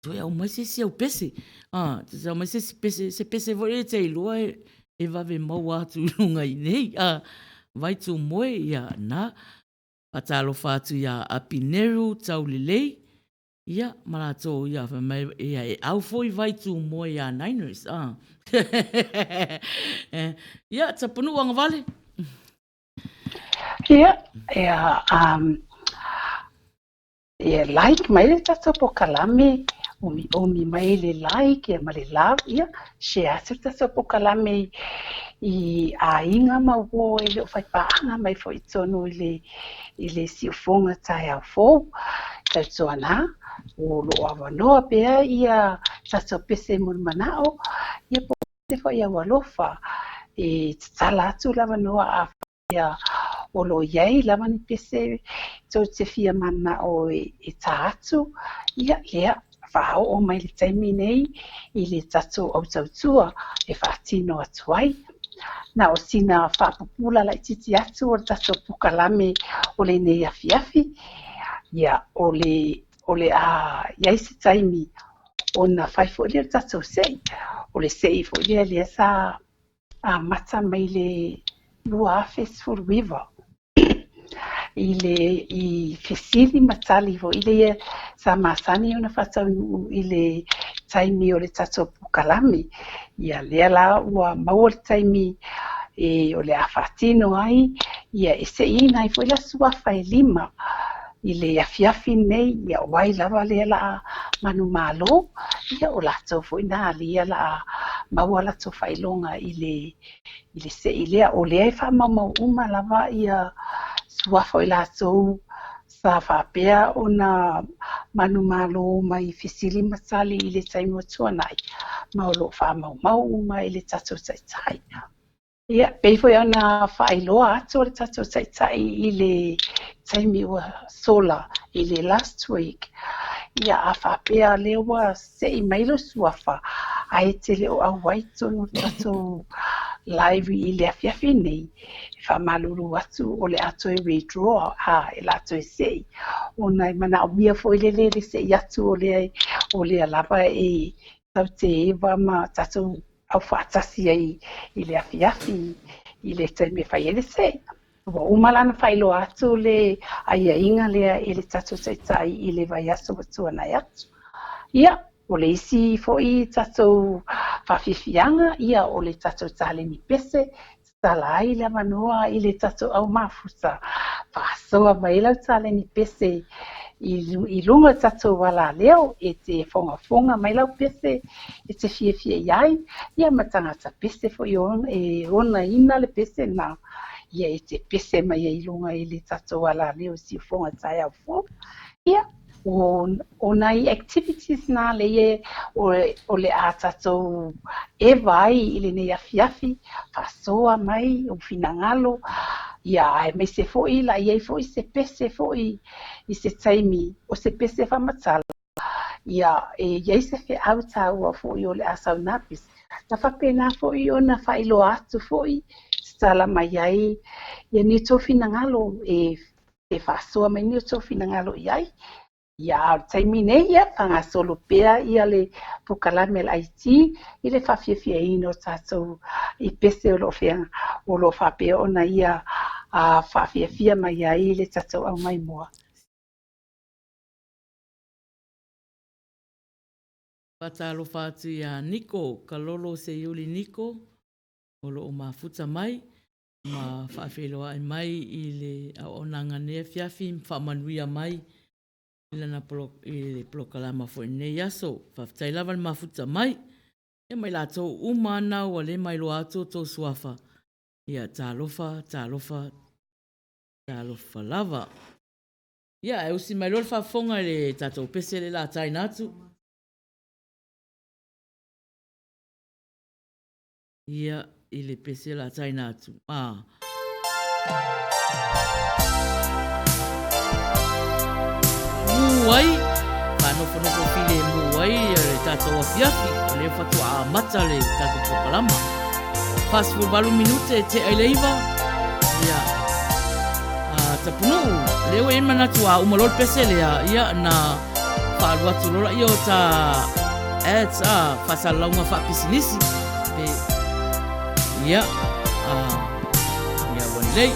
Tu é uma se o pese tu é uma se pese voi te loa e va ve mau atu lunga i nei vai tu moe ia na patalo fatu ia apineru tau lelei ia malato ia fa mai ia e au foi vai tu moe ia Niners ia Tapunu'u Agavale ia like mai tato po kalame Omi mai le like e ma le love ia share tato po kalame i inga ma wo ele fai paanga mai fo itonu ile siufonga tai au fo tato ana o lo avanoa pea ia tato pese mulmanao ia po te fo ia walofa e tsala atu lava noa a ia o lo iai lava ni pese to te fia mana o e taatu ia whao o mai le taimi nei i le tato au tautua e whaatino atuai. Na o sina whapupula la titi atu o le tato pukalame o le nei afiafi. Ia o le iai se taimi o na whaifo le tato sei. O le sei fo le sa mata mai le lua festival river. i fesili matali vo i le sa masani ona whatau i le taimi o le tatou pukalame. Ia lea la ua mau o le taimi o le awhatino ai, ia e se ina i fo ila suafa e 5 i le afiafi nei, ia wai lava lea la manu malo, ia o latou fo ina alia la maua latou whailonga i le se ilea o lea e whamau uma lava ia suafa i latou sa whapea o na manu malo mai fesili matali i le taimi o tuanai, ma o lo whamau uma i le tatou taitai. Ia, pei foi ana whailoa atu o le tatou taitai i le taimi ua sola i le last week. Ia a whapea lewa se i mailo suafa a e te leo au waitonu tatou live i le afiafi nei. Whamaluru atu o le ato e redraw e la ato e sei. O nai mana o mia foi le se i atu o le alapa e tau te ewa ma tatou au whaatasi ai i le afiafi i le taimi whai ele sei. Wa umalana whailo atu le aia inga lea i le tatou taitai i le vai aso watua nai atu. Ia, o le isi fo i tatou whawhiwhianga, ia o le tatou tale ni pese, tala ai le manoa i le tatou au mafuta. Whasoa mai lau tale ni pese i lunga tatou wala leo e te fonga mai lau pese e te fie iai, ia matangata pese fo i ona ina le pese na ia e te pese mai i lunga i le tatou wala leo si fonga tai au fo. Ia, o nai activities na le e o le a tatou e vai i le nei afiafi, whasoa mai o finangalo, ia e me se foi la ia foi se pese foi i se taimi o se pese whamatala. Ia ia se fe auta ua foi o le asau napis. Na whapena foi o na whailo atu foi, stala mai ai, ia ni tō finangalo e whasoa mai ni tō finangalo iai. Ia taimi nei ia whanga solo pea ia le pukalame la IT i le whawhiawhia ino tātou i pese o lo whapea ona ia a whawhiawhia mai ai le tātou au mai mua. Patalo whātu ia Niko, ka lolo se iuli Niko, o lo o mafuta mai, ma whawhiloa ai mai i le aonanga nea whiawhi, whamanuia mai, ilana i plokalama fo nei aso, whaftai lava le mafuta mai, e mai lātou umana ua le mai lo ato tō suafa. Ia tālofa lava. Ia, e usi mai lo le whafonga le tātou pese le la tai nātu. Ia, i le pese la tai nātu. Muai, ka nofo file muai le Tauafiafi, o le whatua a mata le tātou pokalama. Fast for 8 minute te Evaevaga. Ia, Tapunu'u, leo e manatu a umalol pese lea, ia na whaalua tulola i o ta ads whasalaunga whapisinisi. Ia, ia wanilei.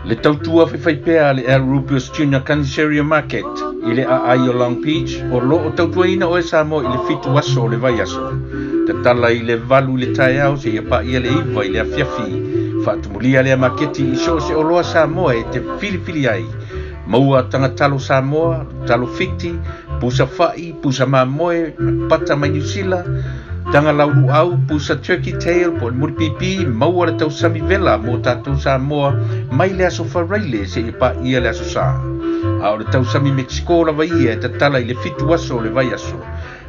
Le tautua whaiwhaipea le El Rupios Junior Canceria Market i le a o Long Beach o lo o tautua ina o e Samoa i le fitu aso o le vai aso. Te tala i le valu le tai au se ia pa ia le iwa i le Afiafi. Whaatumulia le maketi i so se o loa Samoa e te filifili ai. Maua tangatalo Samoa, talo fiti, pusa fai, pusa mamoe, pata mai New Zealand, tanga lauru au, pusa turkey tail, po muri pipi, maua le tau sami vela, mo tātou Samoa, mai le aso wharaile se i pa ia le aso sa. A o le tau sami Mexico la vai ia, te tala i le fitu aso le vai aso.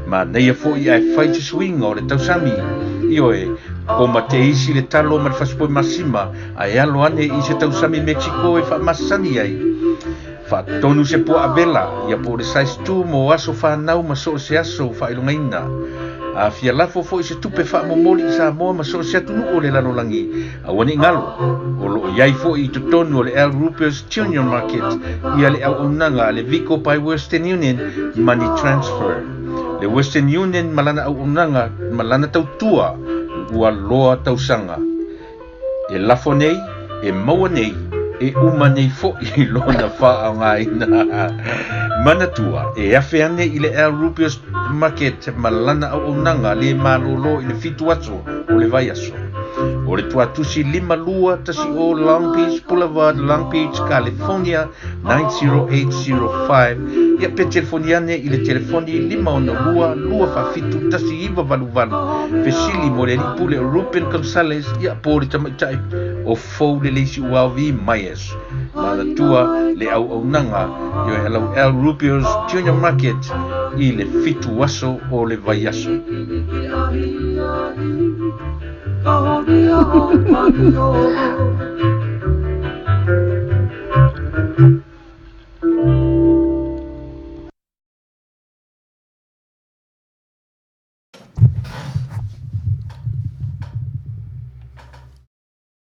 Ma nei a fo ia e whai te swinga o le tau sami, i oe, ko ma te isi le talo ma le whaspoi masima, a e alo ane i se tau sami Mexico e wha masani ai. Tonu se po avela ia po le size 2 mo aso whanau ma so se aso whailungaina. A fia lafo fo i se tupe wha momoli i Samoa ma so se Tapunu'u o le lanolangi. A wani ngalo, o lo iai fo i tutonu o le El Rupios Junior Market ia le au unanga le Vico by Western Union Money Transfer. Le Western Union malana au unanga malana tautua ua loa tausanga. E lafo nei, e maua nei, e uma nei fo i lona wha au ngaina. Manatua, e afe ane i le El Rupios Market malana au unanga le malolo i le fitu aso o le vai aso. O O le tuatusi 52 Long Beach Boulevard, Long Beach, California 90805. Ia pe telefoniane i le telefoni 512-252-valuvalu. Fesili mo le lipule o Ruben Gonzalez ia po le tamaitai o fou le leisi uawi Myers. Malatua le au nanga yo El Rubio's Junior Market i le fitu waso o le vaiaso.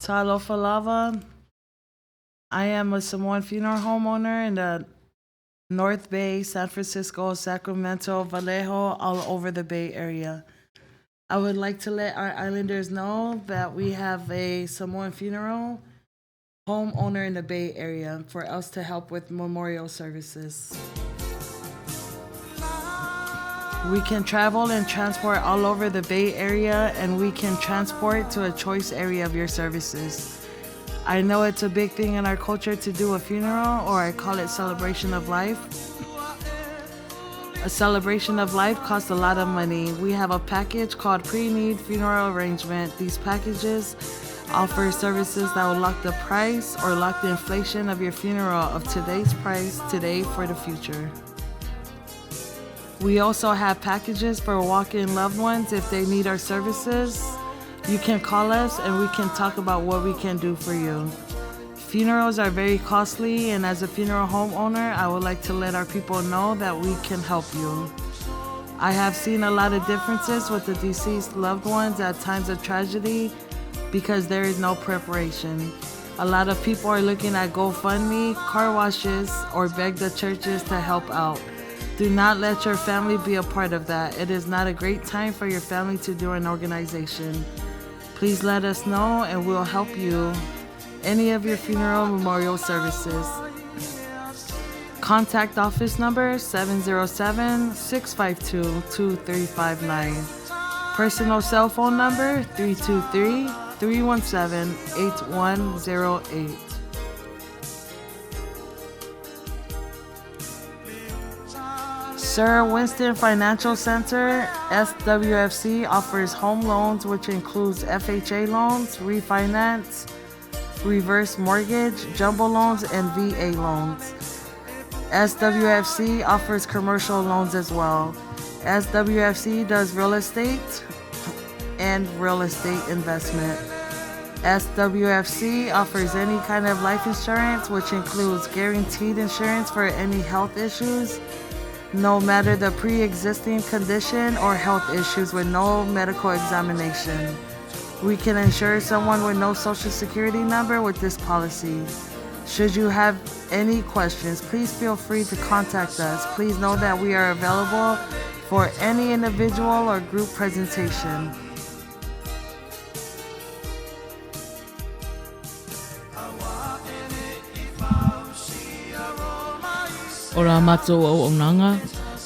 Talofa Lava. I am a Samoan funeral homeowner in the North Bay, San Francisco, Sacramento, Vallejo, all over the Bay Area. I would like to let our islanders know that we have a Samoan funeral homeowner in the Bay Area for us to help with memorial services. We can travel and transport all over the Bay Area, and we can transport to a choice area of your services. I know it's a big thing in our culture to do a funeral, or I call it celebration of life. A celebration of life costs a lot of money. We have a package called Pre-Need Funeral Arrangement. These packages offer services that will lock the price or lock the inflation of your funeral of today's price today for the future. We also have packages for walk-in loved ones if they need our services. You can call us and we can talk about what we can do for you. Funerals are very costly, and as a funeral homeowner, I would like to let our people know that we can help you. I have seen a lot of differences with the deceased loved ones at times of tragedy because there is no preparation. A lot of people are looking at GoFundMe, car washes, or beg the churches to help out. Do not let your family be a part of that. It is not a great time for your family to do an organization. Please let us know and we'll help you. Any of your funeral memorial services. Contact office number 707-652-2359. Personal cell phone number 323-317-8108. Sir Winston Financial Center, SWFC, offers home loans, which includes FHA loans, refinance, reverse mortgage, jumbo loans, and VA loans. SWFC offers commercial loans as well. SWFC does real estate and real estate investment. SWFC offers any kind of life insurance, which includes guaranteed insurance for any health issues, no matter the pre-existing condition or health issues with no medical examination. We can insure someone with no social security number with this policy. Should you have any questions, please feel free to contact us. Please know that we are available for any individual or group presentation. Ora mātou au nanga,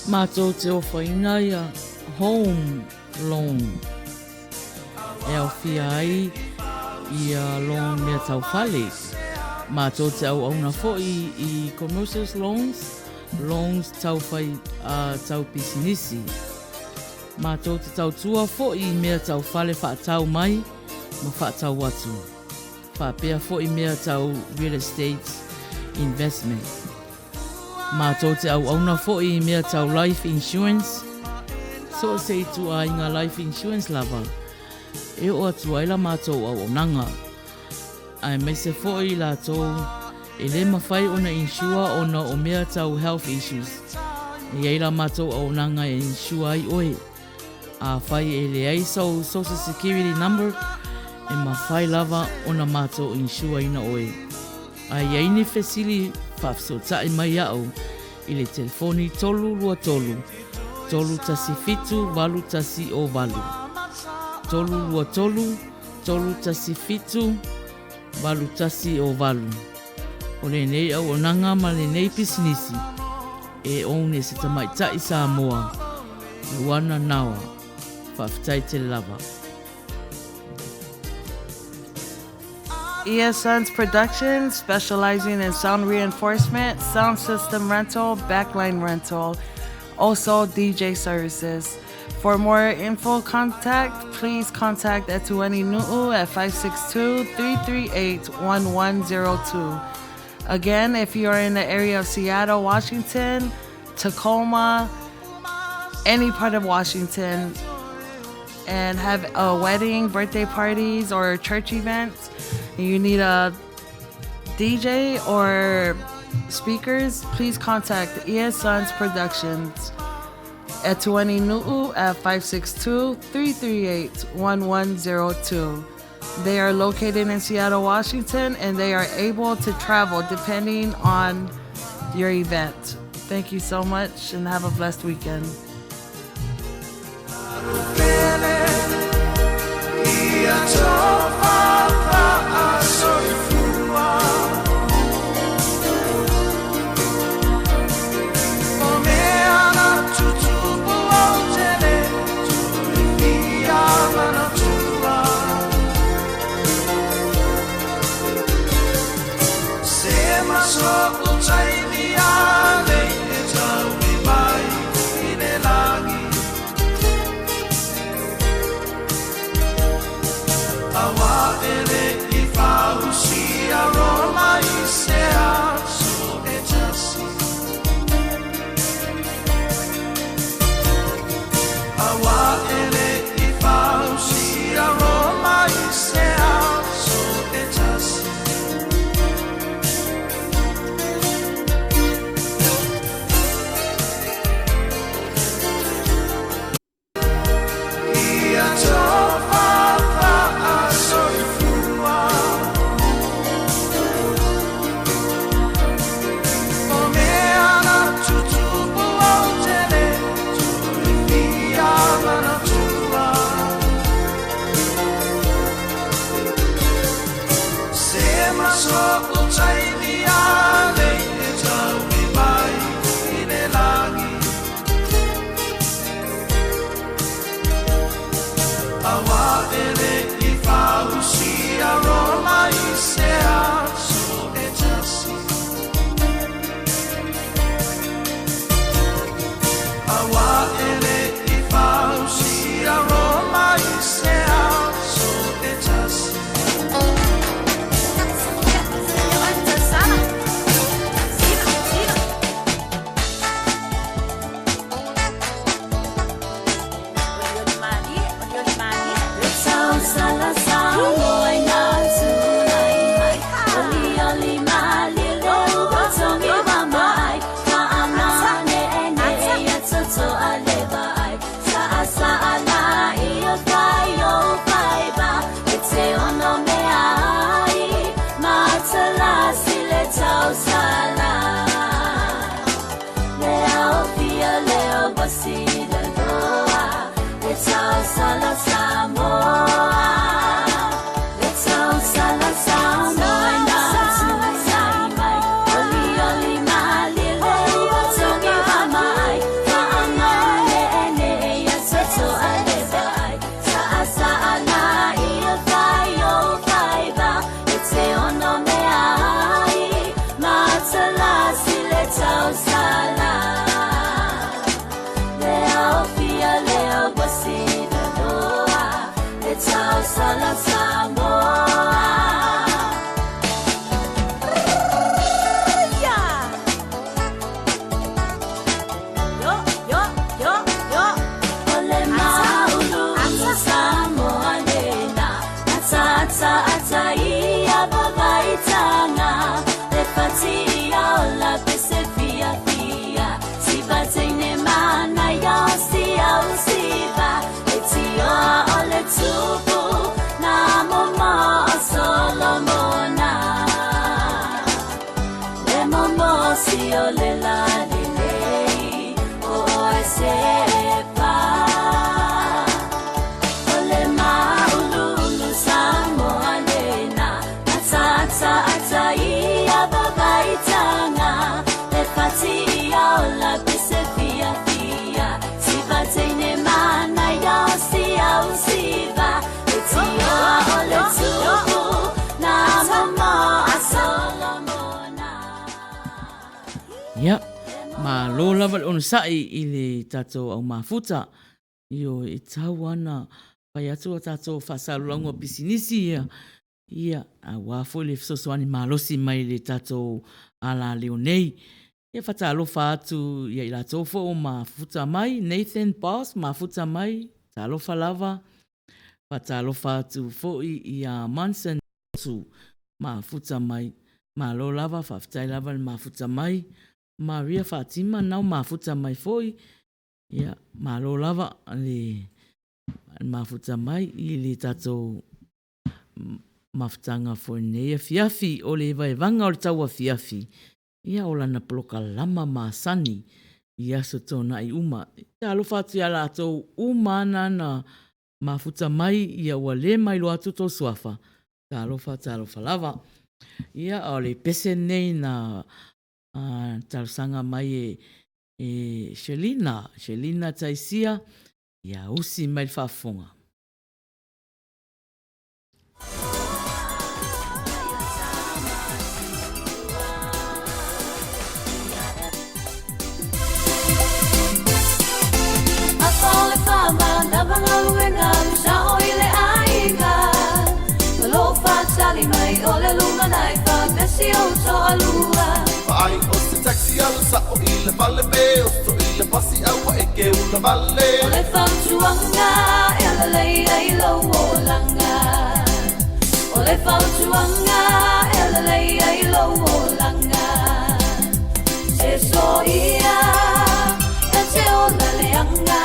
mātou te o whaina ia home loan. E au Faiai ia loan mea Taupale. Mātou te au na fo'i i commercial loans tauwhai a tau pisinisi. Mātou te tautua fo'i mea Taupale whaatau mai, ma whaatau watu. Whaapea fo'i mea tau real estate investment. Mātou te au na fo'i mea tau life insurance. So se tu a inga life insurance lava. E o atu aila mātou au nanga. Ai mai se fo'i la tō e le mawhai ona insure ona o mea tau health issues. E aila mātou au nanga e insure ai oe. A whai e le ai sau social security number e mawhai lava ona mātou insure ina oe. Ai aini fesili whafso tae mai au i le telefoni tolu lua tolu. Tolu tasi fitu, valu tasi o valu. Tolu lua tolu, tolu tasi fitu, valu tasi o valu. O le nei au onanga ma le nei pisinisi. E one se tamaitai sa moa. Luana nawa. Whaftai te lava. ES Sons Productions, specializing in sound reinforcement, sound system rental, backline rental, also DJ services. For more info contact, please contact Tapunu'u at 562-338-1102. Again, if you are in the area of Seattle, Washington, Tacoma, any part of Washington, and have a wedding, birthday parties, or church events, and you need a DJ or speakers, please contact ES Sons Productions at Tapunu'u at 562-338-1102. They are located in Seattle, Washington, and they are able to travel depending on your event. Thank you so much, and have a blessed weekend. It's your Ia, ma lo lava le ona sai i le tatou au mafuta. Io e tau ana, pai atu a tatou whasalulango pisinisi ia. Ia, a wafo le fisosoani malosi mai le tatou ala leo nei. Ia whatalofa atu ia i la tofo o mafuta mai, Nathan Boss, mafuta mai, talofa lava. Whatalofa atu foi i a Manson tu mafuta mai. Malo lava, whaftai lava le mafuta mai. Maria Fatima nau mafuta mai foi. Ia, malo lava le mafuta mai i le tatou mafutanga foi nei. Fiafi o le Evaevaga o le Tauafiafi. Ia o lana poloka lama masani i aso tōna i uma. Ia alofa atu ia lātou uma ana na mafuta mai ia ua le mai lo atu tō suafa. Ta alofa lava. Ia o le pese nei na talusanga mai e Shelina taisia. Ia usi mai le whafonga. Faiai o se taxi ala sa o i le vale me o so i le pasi aua e ke una vale. O le whautuanga e ala lei ai lau o langa. O le whautuanga e ala lei ai lau o langa. Se so ia e te o la leanga.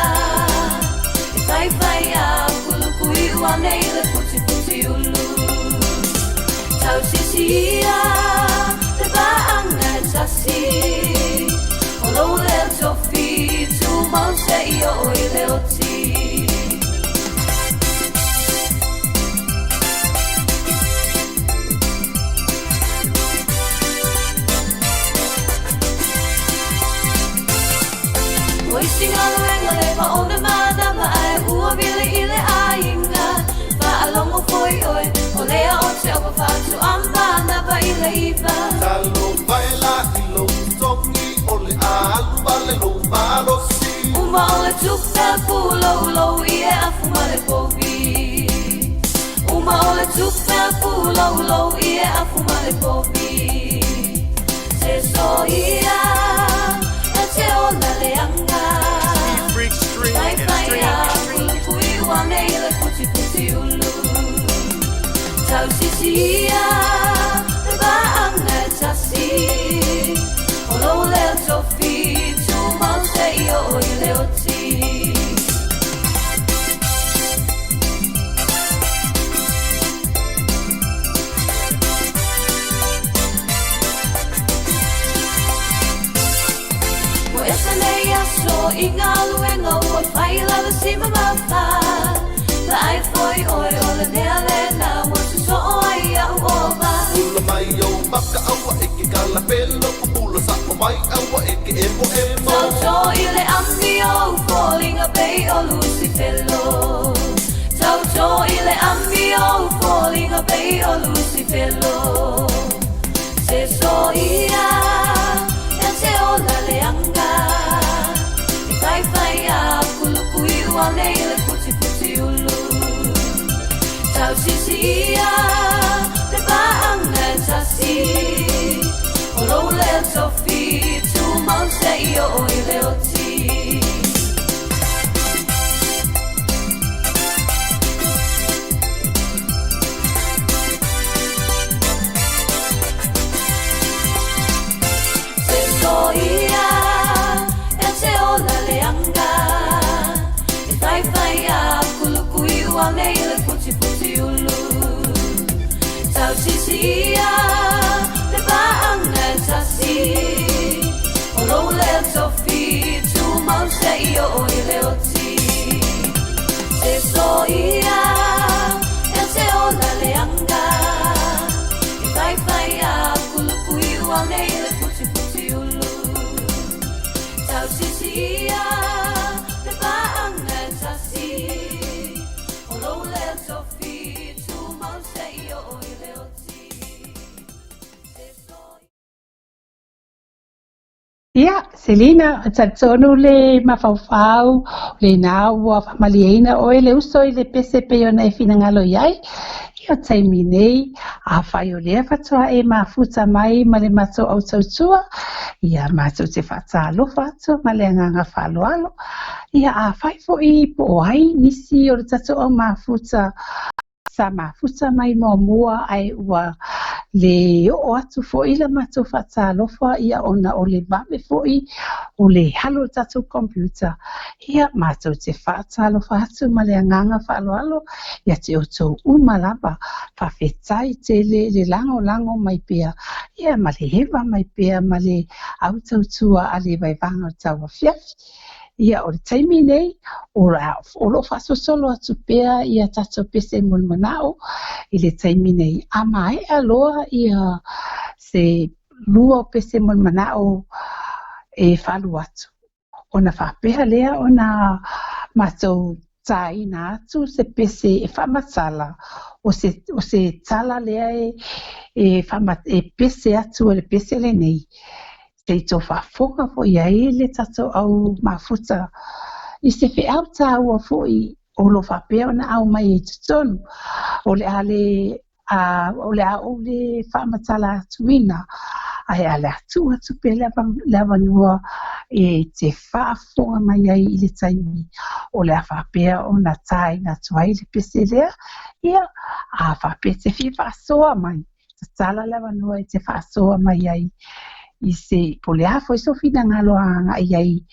E whai a kulukui ua nei le puti ulu. Tau sisia te baanga e tasi. O lo le tofi tu mau se io i le oti. Oisinga luenga le pa ona madama ai ua vile i le ainga. Pa alongo foi oi o lea o te apa fatu ambana pa i le iwa. Talo baila i lo tongi o le alu vale lo malosi. Uma o le tuka pulo lo i e afu ma le povi. Uma o le tuka pulo lo i e afu ma le povi. Se so ia e te o la leanga. Kulukui ua nei le puti ulu. Tau sisia te baanga e tasi. O lo le tofi tu mau se io i le oti. Mo esa nei aso i ngā luenga ua whai lava si mamawha. La ai foi oi o le nea lena ua se so o ai au oba. Ula mai o maka aua e ke kala pelo. Ula sa o mai aua e ke emo. Tauto i le ami o falling a bay o Lucifelo. Tauto i le ami o falling a bay o Lucifelo. Se so ia e te o la leanga. I whai a kulukui ua nei le puti ulu. Tau sisia te baanga e tasi. O lo le tofi tu mau se io i le oti. Se so ia e te o la leanga. E whai a kulukui ua nei le puti ulu. Tau sisia te baanga e tasi. O lo le tofi tu mau se io i le oti. Se so ia e te o la leanga. I whai a kulukui ua nei le puti ulu. Tau sisia te baanga e tasi. O lo le tofi tu mau se io i le oti. Ia, Selina, tatonu le mafaufau, le nā ua whamaliaina oe le uso i le pese pe ona e finangalo iai. Ia taimi nei, a whai o lea whatoa e mafuta mai ma le mato au tautua. Ia mato te whata alofa atu ma le anganga whaloalo. Ia a whai fo i po ai nisi o le tato au mafuta. Sa mafuta mai mua ai ua le o atu fo i la mato whata alofa ia ona o le mame fo i o le halo tato computer. Ia mato te whata alofa atu ma le anganga whaloalo ia te o tau umalaba whawhetai te le lango mai pia. Ia ma le hewa mai pia ma le autautua a le Evaevaga o Tauafiafi. Ia o le taimi nei, o lo whasosolo atu pea ia tato pese mulmanao i le taimi nei. A mai aloha ia se lua o pese mulmanao e whalu atu. Ona whapeha lea ona matou taina atu se pese e whamatala o se tala lea e pese atu o le pese le nei. Te to whafonga fo iai le tato au mafuta. I se whi au tā ua fo i o lo whapea ona au mai e tutonu. O le a le whamatala atuina. Ai a le atu pe lava nua e te whafonga mai ai i le taimi. O le a whapea ona tainga tuai le pese lea. Ia a whapea te whi whasoa mai. Tala lava nua e te whasoa mai ai. I se polea foi so fina ngalo anga ai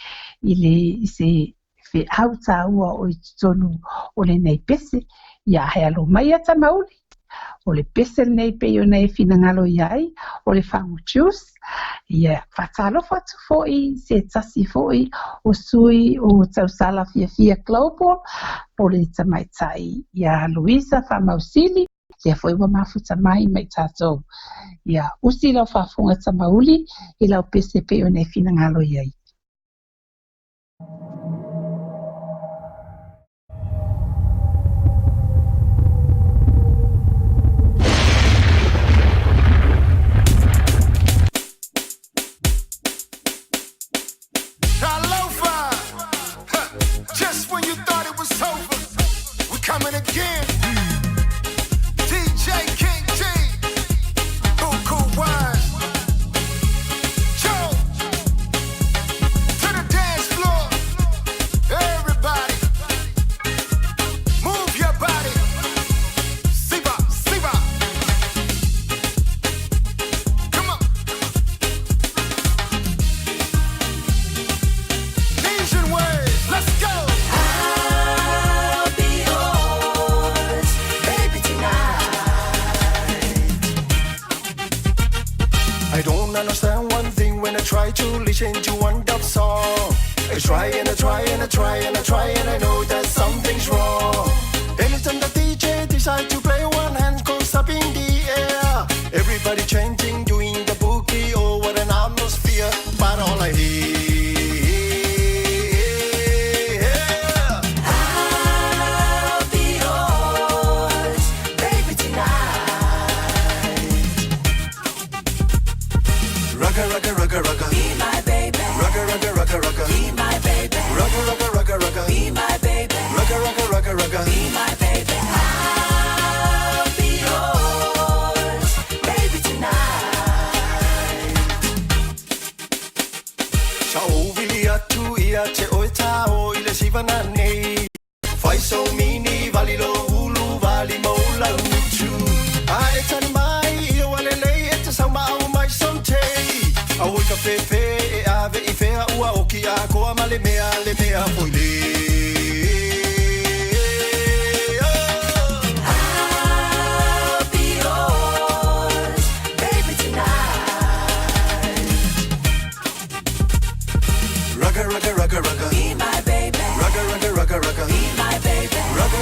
i se fe auta ua o tonu o le nei pese ia he alo mai ata mauli o le pese nei pe yo nei fina ngalo iai o le fangu juice ia fatalo fatu foi se tasi foi o sui o tausala fia global po le tamai tai ia Luisa Famausili ia foi wa mafuta mai mai tatou. Ia usi lau whafunga tamauli i lau PCP o nei fina ngalo iai. Just when you thought it was over, we're coming again. DJ King G, cool wine. Joe, to the dance floor. Everybody, move your body. Siva. Come on. Asian ways, let's go. I'll be yours, baby, tonight. I don't understand one thing when I try to listen to one dub song. I try and I know that something's wrong. Anytime the DJ decides to play, one hand goes up in the air. Everybody chanting, doing the boogie, oh what an atmosphere. But all I hear, I'll be yours, baby, tonight. Rugga, be my baby. Rugga, be my baby. Rugga, be my baby. Rugga, be my baby. I'll be yours, baby, tonight. Ciao, vilia tu ia te oita o ile sivana nei. Fai so mini valilo hulu vali mola uchu. Ai tani mai o wale lei e te sauma au mai sontei. Au ka pepe e ave I fea ua o ki a koa ma le mea foi le. I'll be yours, baby, tonight. Rugga, be my baby. Rugga, be my baby. Rugga,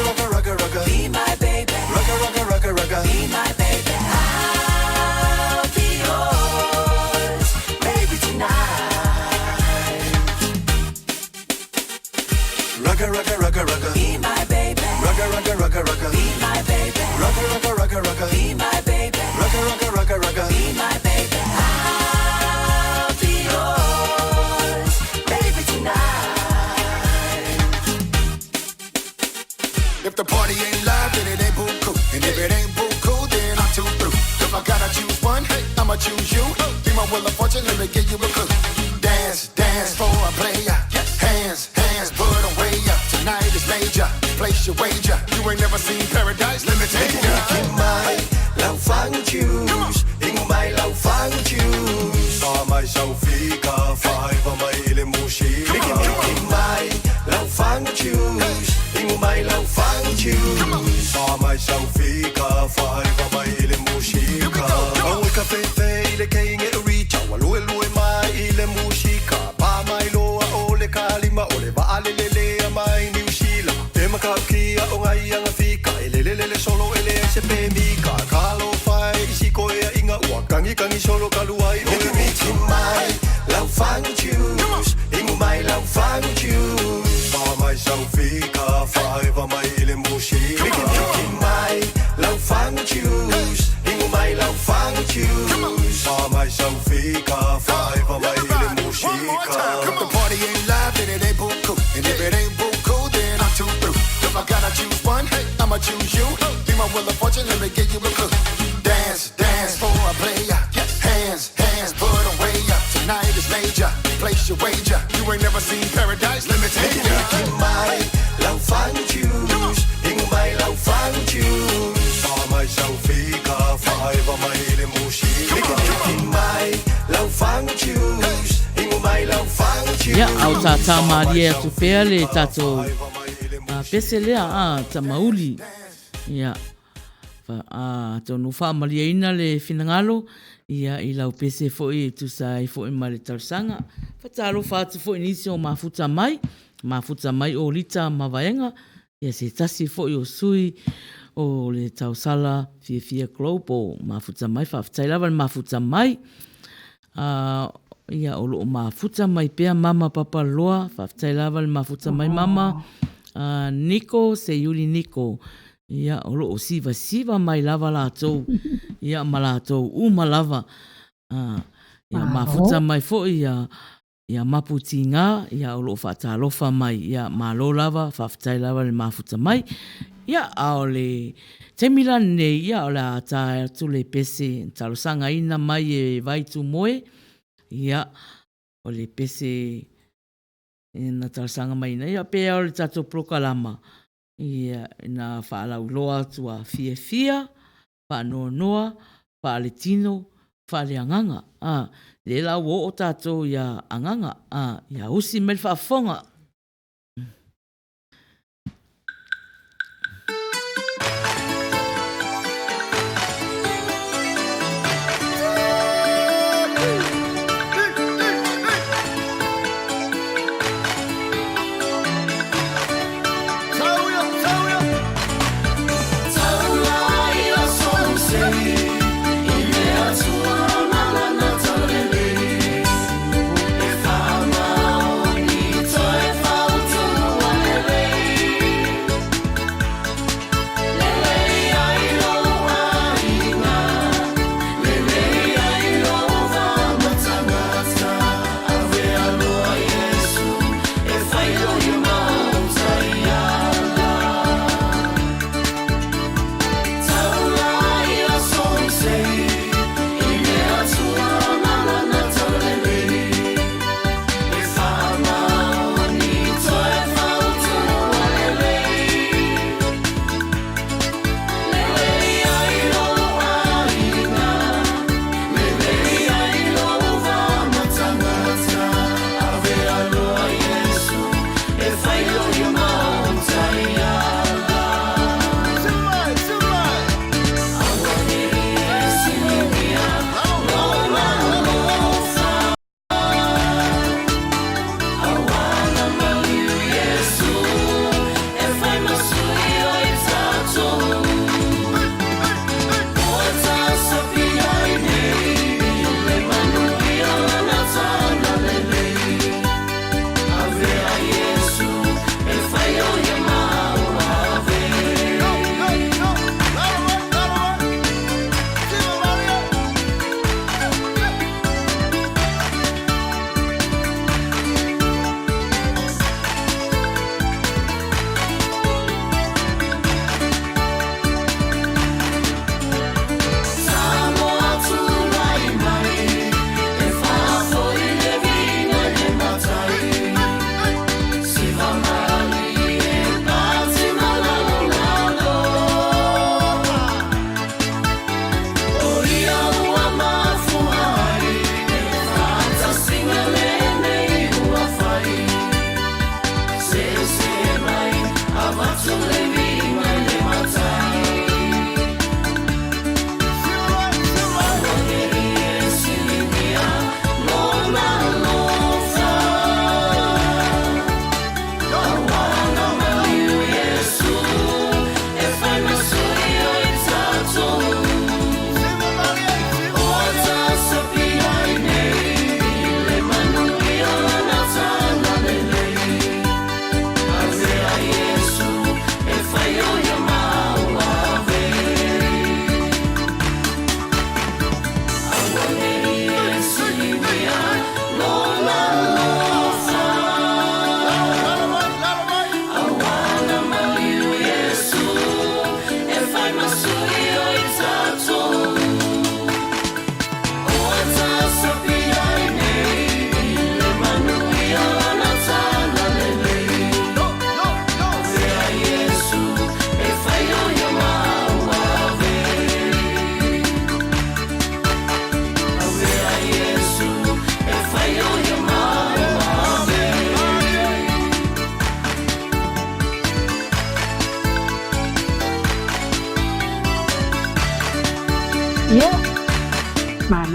be my baby. Rugga, be my baby. I'll be yours, baby, tonight. Rugga, be my baby. Rugga, be my baby. Rugga, be my baby. Rugga, be my baby. I'll be yours. se pe mi ka kalo fai isi ko e inga ua kangi solo kaluai o e mi ki mai lau fangu choose ingu mai lau fangu choose pa mai sau fika whaewa mai ile mushi ki mai lau fangu choose ingu mai lau fangu choose pa mai sau fika whaewa mai ile mushi if the party ain't live then it ain't buku and if it ain't buku then I'm too through if I gotta choose one I'ma choose you be my wheel of fortune let me give you a clue dance for a player hands put away tonight is major place your wager you ain't never seen paradise let me take you in my love find choose in my love find choose for myself fika forever my ile mushi in my love find choose in my love find choose Ya au tata Maria tu pele tato pese lea ta mauli ya tonu wha Maria ina le finangalo ia I lau pese foi tu sai foi male tarsanga fatalo fatu foi nisi o mafuta mai o lita mavaenga ia se tasi foi o sui o le tausala fia global mafuta mai fafutai lava le mafuta mai ia o lo mafuta mai pea mama papa loa fafutai lava le mafuta mai mama Nico se yuli Nico ia o lo siva mai lava lātou ia malātou malava ia mafuta mai fo ia maputi ngā ia o lo whatalofa mai ia malo lava whaftai lava le mafuta mai ia ao le temila nei ia o le ata tu le pese talosanga ina mai e vaitu moe ia o le pese na talosanga mai na ia pea o le tato prokalama ia na whaalau loa tua fia whanoa whaaletino whaaleanganga le la wo o tato ia anganga ia usi mel whaafonga Toy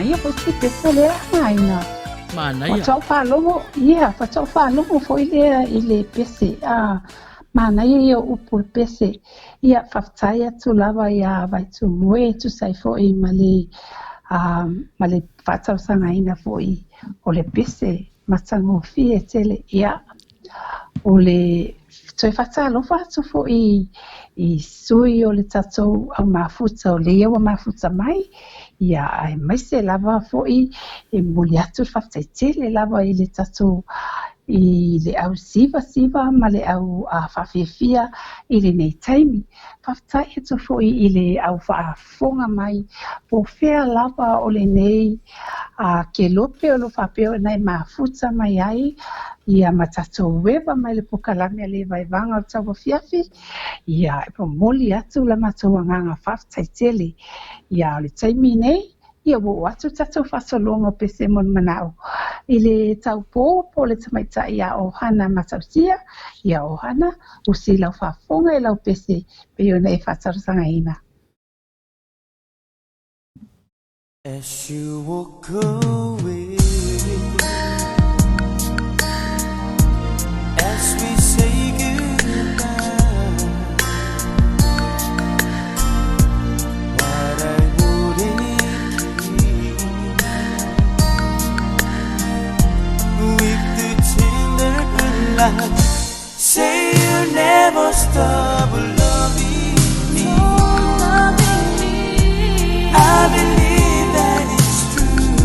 ia po si pesa le Maina. Mana O ia. tau whālongo, ia, fa tau whālongo fo i le pese. Mana ia upu pese. Ia whaftai atu lava ia vai tu mue tu sai fo i ma le whatau sanga ina fo i o le pese. Matango fie tele ia. O le toi whatalofa atu fo i sui o le tatou au mafuta o le iau mafuta mai. Ia ai mai se lava fo i muli atu whaftaitele lava i le tatou i le au siva ma le au whawhiawhia i le nei taimi. Whaftai atu fo i le au whaafonga mai po whea lava o le nei ke lope o lo whapeo nei mafuta mai ai. Ia matatou wewa mai le pokalame a le Evaevaga o Tauafiafi. Ia e po moli atu la matou anganga whaftaitele. Ia o le taimi nei, ia wo atu tatou whasolonga o pese mon manao. I le taupo po le tamaitai a ohana matausia, ia ohana usi lau whafonga e lau pese pe o nei whatarasanga ina. As you walk away, as we say goodbye, what I wouldn't keep with the tender light. Say you never stop loving me. I believe that it's true.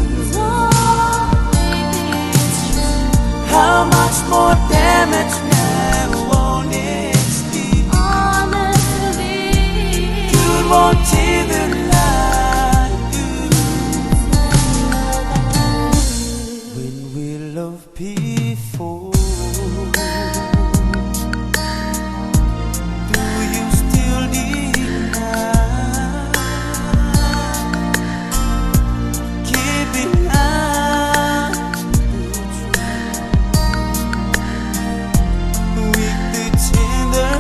How much more damage now, honestly? Good won't take the light. When we loved before, do you still deny? Keeping on with the tender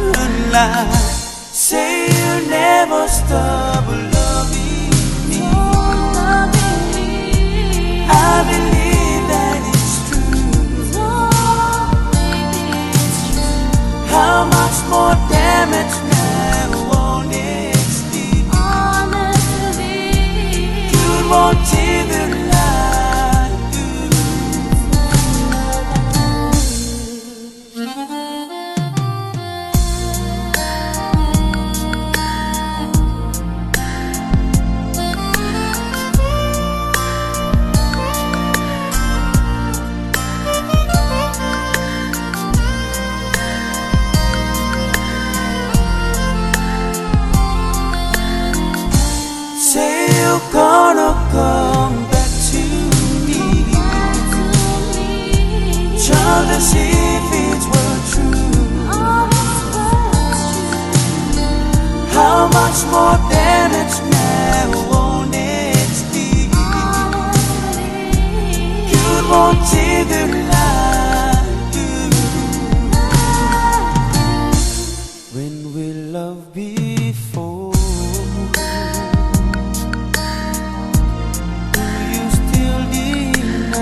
light. Say you never stop loving me. I believe that it's true. How much more damage now, honestly? Good won't take the light. Say you're gonna come back to me, child, as if it were true. How much more damage now, honestly? Good won't take the light. When we loved before, do you still deny?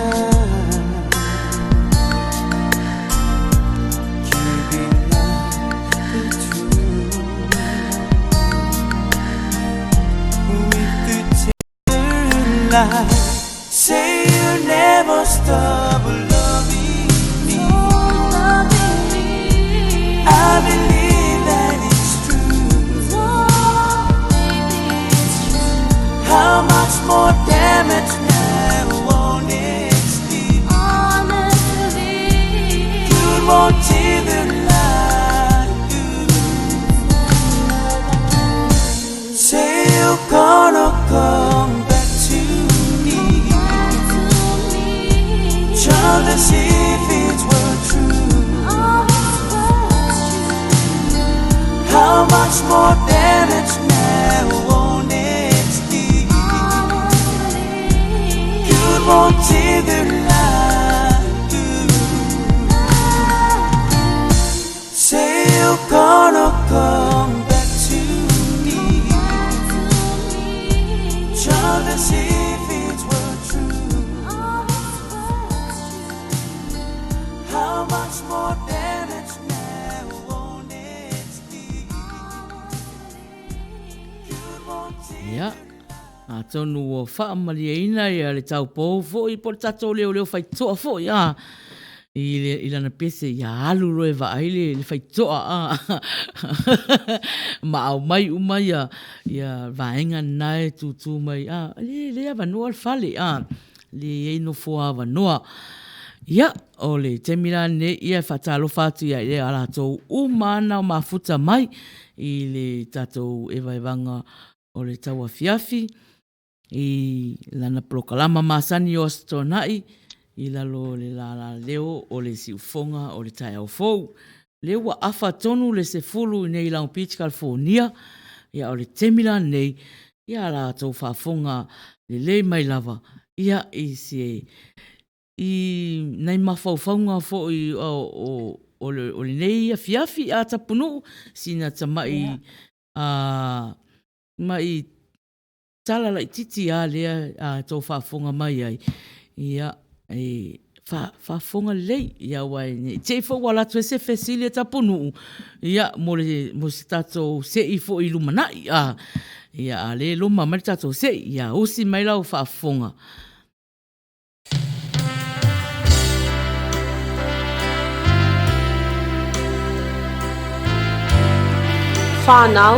Ia. A tonu o whaamaliaina ia le tau pou fōi po le tatou leo whai toa fōi I lana pese ia alu roe vaaile le whai toa ma au mai umai ia vaenga nae tutu mai le avanua al fale le eino fōa avanua ia o le temira ne ia whatalo whatu ia le ala tau umana o mafuta mai I le tatou Evaevaga o le Tauafiafi I lana prokalama masani o astonai I lalo le la leo o le siufonga o le tai au fou. Le ua afa tonu le se fulu nei Long Beach, California. Ia o le temila nei. Ia la tau whafonga le mai lava. Ia I se nei mawhauwhaunga fo o le nei fiafi a Tapunu'u. Sina tamai mai tala lai titi lea tau whafonga mai ai. Ia whafonga lei ia wai ne. Te fo wala tue se fesile Tapunu'u. Ia mo se tatou se I fo I lumanai. Ia le luma mai tatou se. Ia usi mai lau whafonga. Whanau,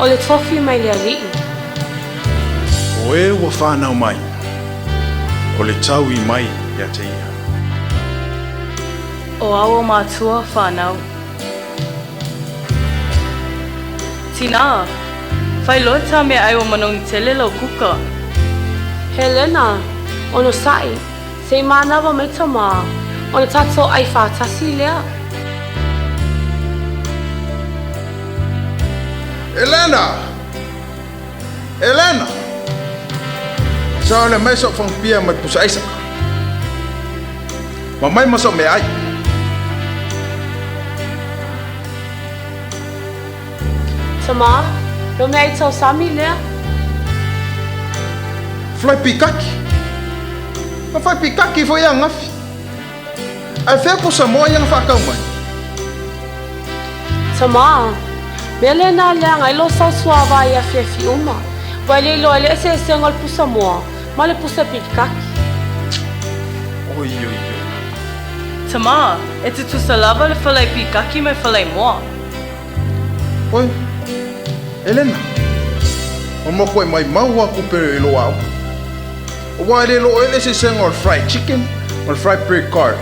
o le tofi mai le ali'i. O ua whanau mai, o le tau I mai ia te ia. O awa mātua whanau. Tina, whai lota me ai o manongi tele lau kuka. Helena, ono sai, sei manawa mai tama, ono tato ai whātasi lea. Elena! Sao le mai sok fang pia mat pusa isa. Ma mai masok me ai. Tama, lo me ai tau sami lea. Floi pikaki. Ma fai pikaki fo ia ngafi. Ai fe pusa mo ia ngafakau mai. Tama, mele na lea ngai lo sau suawa ia fiafi uma. Wai le lo ele se ngol pusa moa, ma le pusa pikaki. Oi. Tama, e te tusalava le whalai pikaki mai whalai moa. Oi, Elena. O moko mai mau aku pere I lo au. O wai le lo ele se ngol fried chicken, or fried bread card.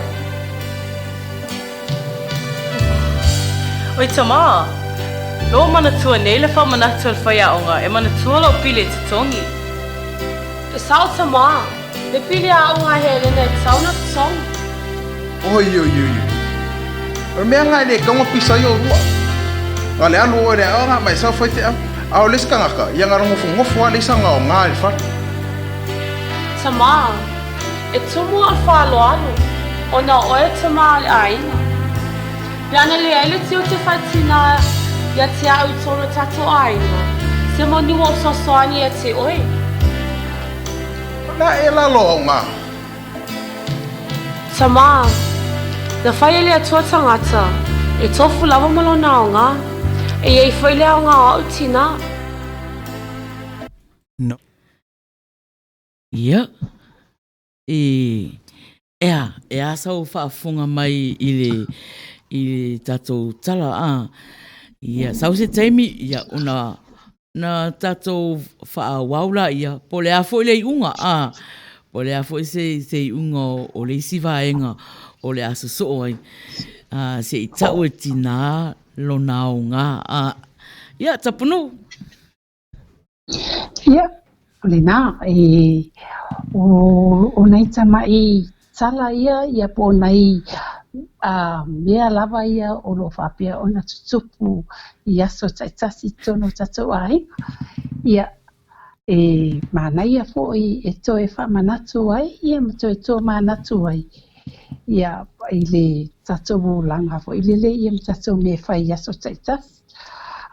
Oi Tama, lo manatua nei le whamanatua le whaiaonga e manatua lo pile te tongi. E sao tama, le pili a unga Helena e tau na tongi. Oi. O mea ngai le kaunga pisa yo rua. Nga le anu o le aonga mai sao whai te au. Ao les kangaka, ia ngā rongo fungofu a lisa ngā o ngā le whai. Tama, e tumu al whaloalo, o na oe tama le aina. Lana le aile teo te whaitina ia te au tono tato aina. Se mo niwa o sosoani e te oe. Na e lalo o ngā. Tama, na whai ele atua tangata, e tofu lava malona o ngā, e ei whaile o ngā au tina. No. Ia. E asau whaafonga mai I le tatou tala Ia, sau se taimi, ia, na tatou whaawaula, ia, po le afo I le iunga, po le afo I se iunga o le isi vaenga, o le aso soo ai, se I tau e tina lo nao ngā, ia, Tapunu'u. Ia, o le nā, o nei tamai tala ia po nei mea lava ia o lo whapia o na tutupu I aso taitasi tono tatou ai. Ia, mana ia fo e toe whamanatu ai, ia ma toe tō manatu ai. Ia, I le tatou langa fo I le ia ma tatou me whai aso taitasi.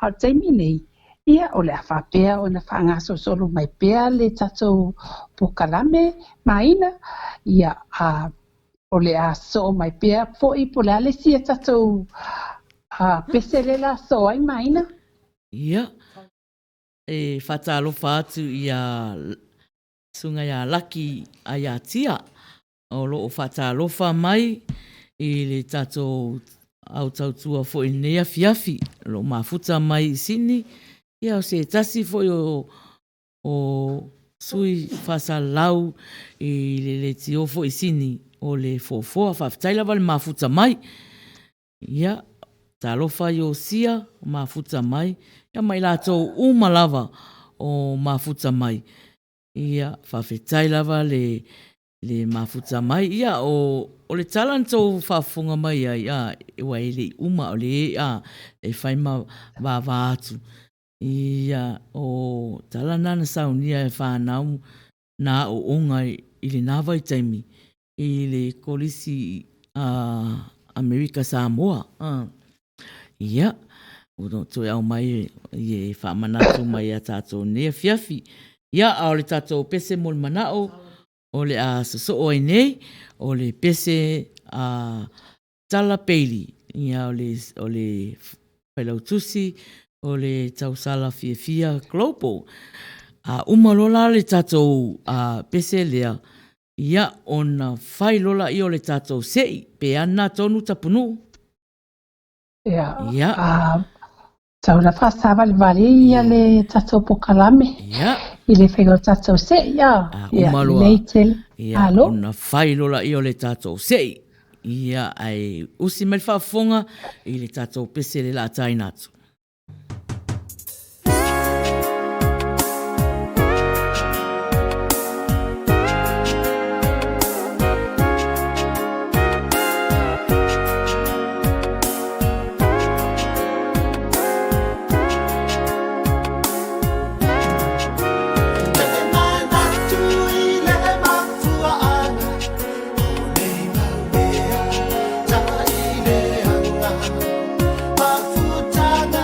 Au taimi nei, ia o le whapea o na whangaso solo mai pea le tatou pokalame Maina. Ia, o le aso mai pea fo I po le alesi e tatou pesele la so ai Maina. Ia. e whatalofa atu i a sunga ia laki a ia tia. O lo o whatalofa mai i le tatou au tautua fo i nea fiafi. Lo mafuta mai i sini. Ia o se tasi fo o sui whasalau i le tio fo i sini o le fofoa whaftaila wale mafuta mai. Ia, talofa i o sia mafuta mai. Ia mai lātou umalawa o mafuta mai. Ia, whawhetaila wale le mafuta mai. Ia, o le talantou whafunga mai ia, ewa ele uma o le e whaima wawa atu. Ia, o talanana saunia e whanau na o onga i le nawa i taimi. I le kolisi Amerika Samoa. Ia, o toi au mai i e whamanatu mai a tātou nea fiafi. Ia, o le tātou pese mol manao, o le a soso o nei, o le pese a tala peili. Ia, o le whailautusi, o le tausala fia global. Umalola le tātou pese lea. Ia, ona whailola i o le tātou sei, pe ana tonu tapunu'u. Ia. Taura whasawa le wale ia le tatou pokalame. Ia. I le whengo tatou se, ia. Umaloa. Ia, Alo. ona whailola i o le tātou sei. Ia, ai usi mai whafonga i le tātou pese le la tainatu. Tana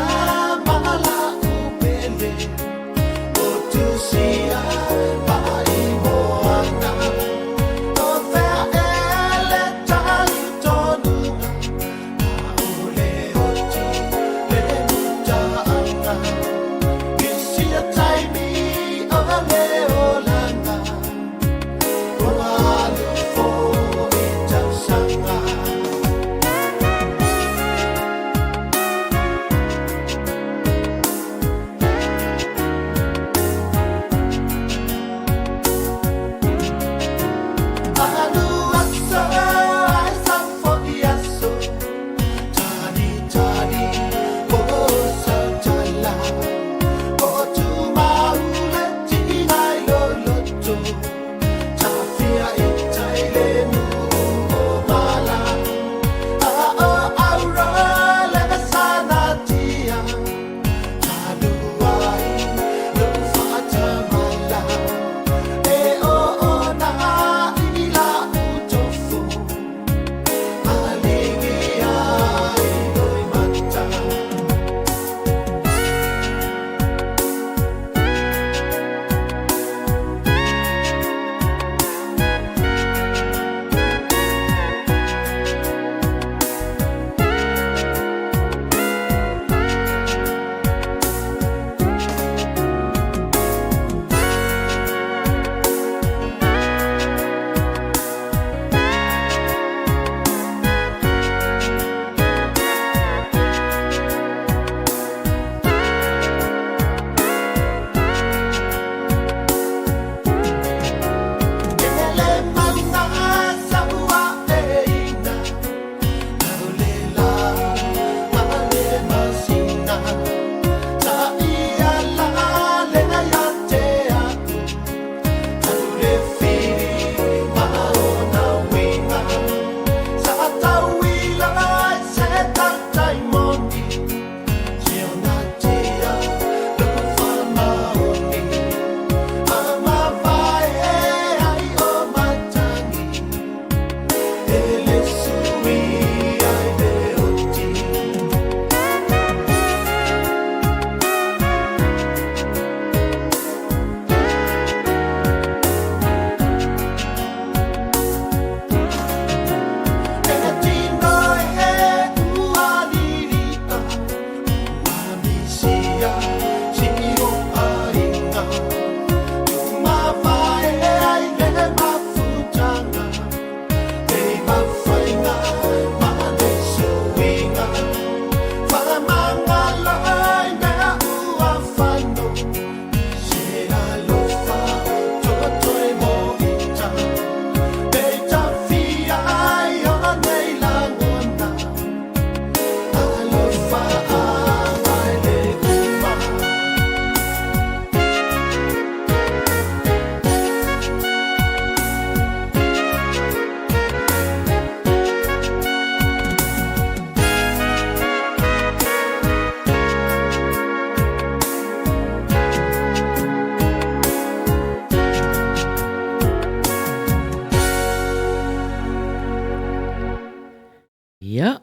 Ia,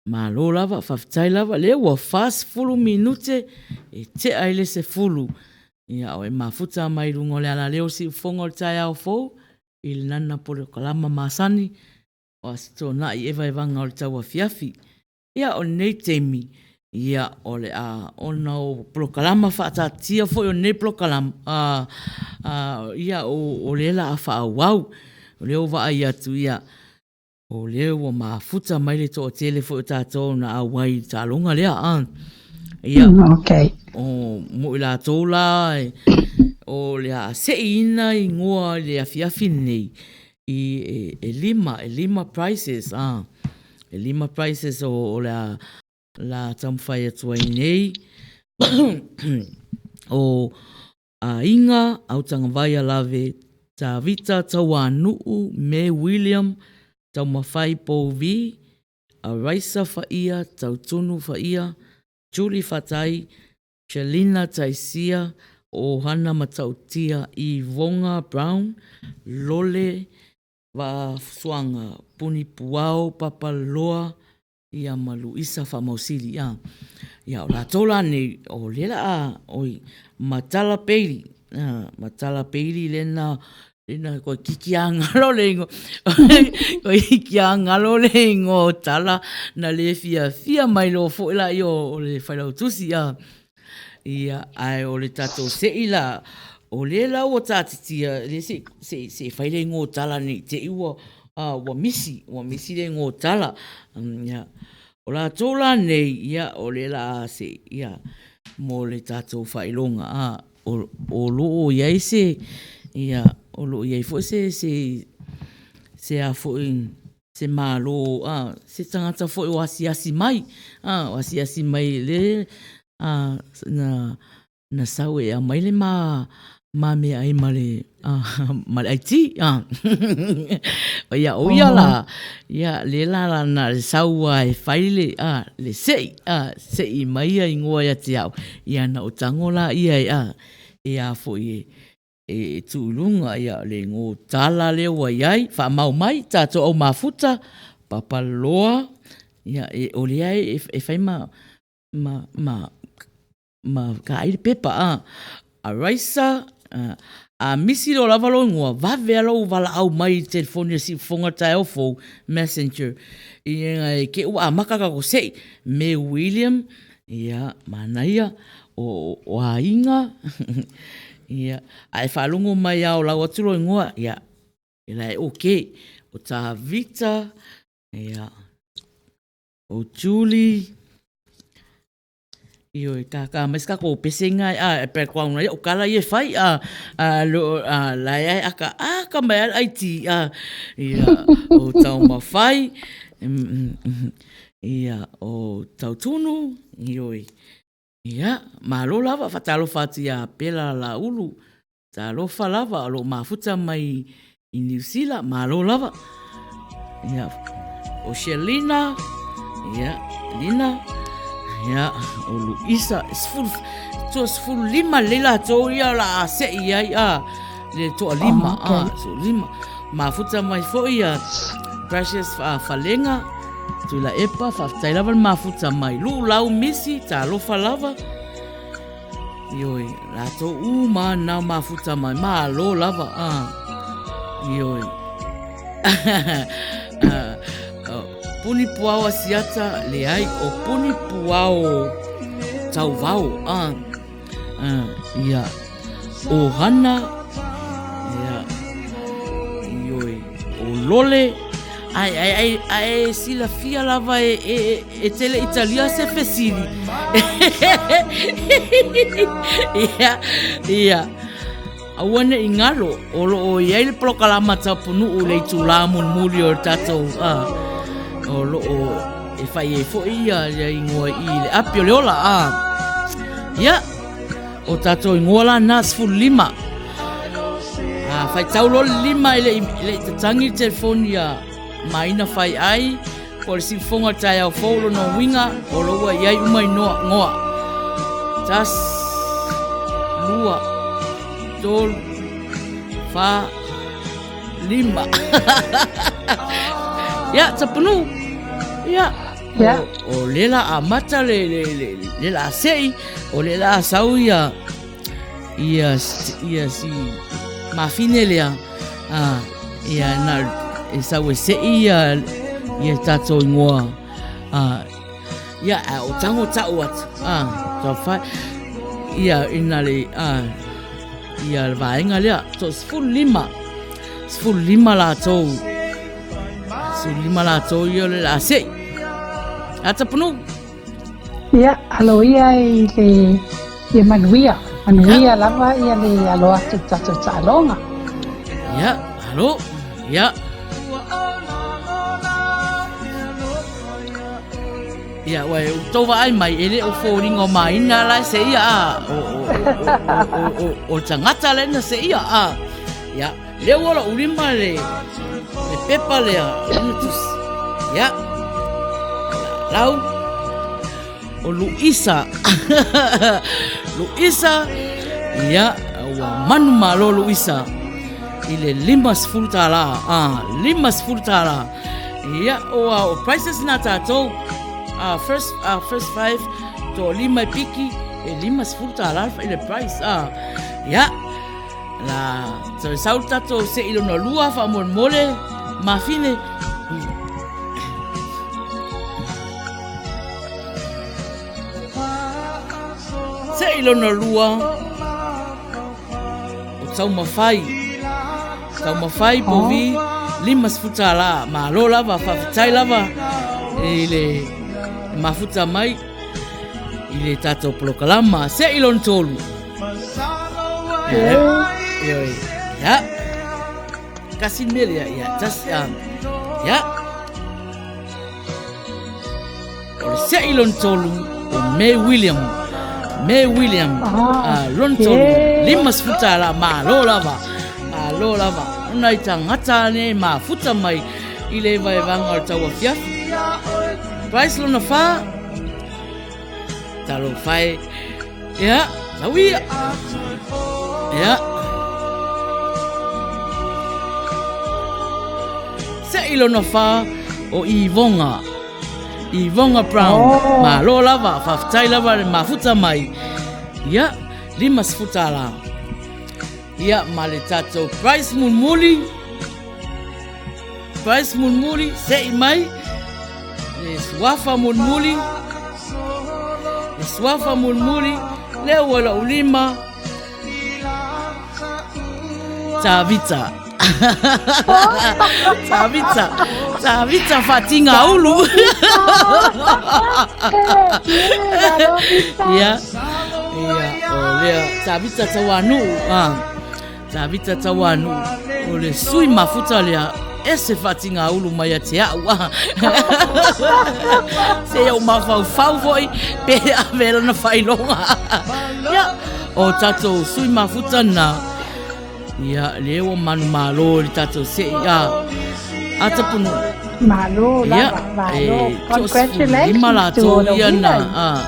malo lava, whawhitai lava, lea ua fast 10 minute e te aile se fulu. Ia, o e mafuta mai rungo le ala leo si ufonga o tai au fou, i le nana pole o kalama masani, o asito na i Evaevaga o le Tauafiafi. Ia, o nei teimi, ia, o le ona o prokalama whaatatia foi o nei prokalama. Ia, o le la a whaawau, o leo wa ai atu, ia, o leo o mafuta mai le to o tele foi o tātou na awai tālonga lea, Ia, Okay. o mo ila tola o le a seina i ngoa le afiafi nei i lima prices e lima prices o la tamwhai atua i nei o a inga au tangawai a lave ta vita Tapunu'u me William tau mawhai Povi a Raisa whaia tau tunu whaia Julie Fatai, Shalina Taisia, o Hana Matautia i Vonga Brown, Lole wa Swanga, Puni Puao, Papaloa, i a Maluisa Whamausiri. Ia, o la tola ni o lela oi, Matala Peiri, lena koe kiki a ngalo le ingo, koe kiki a ngalo le ingo tala na le fia mai lo fo ila i o le whailau tusi ia ai o le tato se ila o le la o tatitia le se whaile ingo tala ni te iwa wa misi le ingo tala ia o la tola nei ia o le la se ia mo le tato whailonga o loo iai se ia o lo iai fo se a fo se malo se tangata fo o asi mai asi mai le na sawe a mai le ma me ai male male aiti o ia la ia le la na le sawa e faile le sei mai ai ngoa ia te au ia na o tangola ia ia fo e tūlunga ia le ngō tala leo wa iai, wha mau mai, tātou au mafuta, papaloa, ia e ole ai e whai ka aire pepa, a raisa, a misi lo lava lo ngua, vave alo wala au mai telefoni si fonga tai au fo messenger, ia e ke ua makaka ko sei, me William, ia manaia, o a inga, ia, ai whalungo mai au lau aturo ingoa, ia, ila e oke, o tā Vita, ia, o Julie, io e kaka, mas kako o pesenga, e pe kwauna, o kala i e whai, lai ai aka, ka mai ai ti, ia, o tau mawhai, ia, o tau tunu, ioi, ia, malo lava, whatalo whati a pela la ulu, ta lofa lava, lo mafuta mai i New Zealand, malo lava, ia, o Shalina, ia, Lina, ia, o Luisa, sfulu lima lela tō ia la se ia, le toa lima, so lima, mafuta mai fo ia, Precious Falenga, tu la epa, whaftai lava mafuta mai. Lu lau misi, ta lofa lava. Ioi, lato nau mafuta mai. Ma lo lava, Ioi. Puni puao asiata le ai, o puni puao tau vau, ia. O hana, ia. Ioi, o lole, ai sila fia lava e tele Italia se fesili. Ia. Awane ingalo o iai le prokalama Tapunu'u le tula muli o tatou o lo e Faiai fo ia ingoa i le apio le ola ia o tatou ingoa la na 5 fai tau lo 5 le tatangi telefonia Maina Faiai, ko le sifonga tai au folo no winga, o loa iai umai noa ngoa. Tas, lua, tol, fa, 5. Ya, Tapunu'u. Ia. O lela a mata le la sei o lela sau ia si mafine lea ia na sau sei ia tato ngoa ia o tango tau at so fa ia inale ia vaenga lea to full lima la to ia le la sei Tapunu'u. Ia, alo ia le manuia lava ia le alo atu tato ta'alonga. Ia, alo, ia. Ia, wai, towa ai mai ele o fōringo Maina lai se ia o tangata lena se ia ia, leo wala urima le pepa lea, ia. Lau o Luisa ia wa manu malo Luisa ile 50 tala ia o prices na tato first 5 to 5 piki 50 tala ile price ia la so sauta to se ilo no lua fa mole mafine se ilo na lua o Taumafai po vi 5 la malo lava fafitai lava ile mafuta mai ile tato polokalama se ilo ntolu ya kasi mele ya just ya o se ilo ntolu o May William lontolo 5 la malo lava unai tangata ne mafuta mai ile Evaevaga o Tauafiafi price lona fa talo fai ya sawia ya se ilona fa o Ivonga Brown malo lava fafitai lava mafuta mai ia 5 la ia male tato price mulmuli sei mai le swafa mulmuli leo wala ulima Tavita fatinga ulu. Ya. Oleh Tavita tawanu. Oleh sui mafuta lea ese fatinga ulu maya te au. Se eu mafau foi pe avela na failonga. Ya. O tato sui mafuta na ya leo manu malo li tato se ya atapunu malo ya congratulations imalato ya na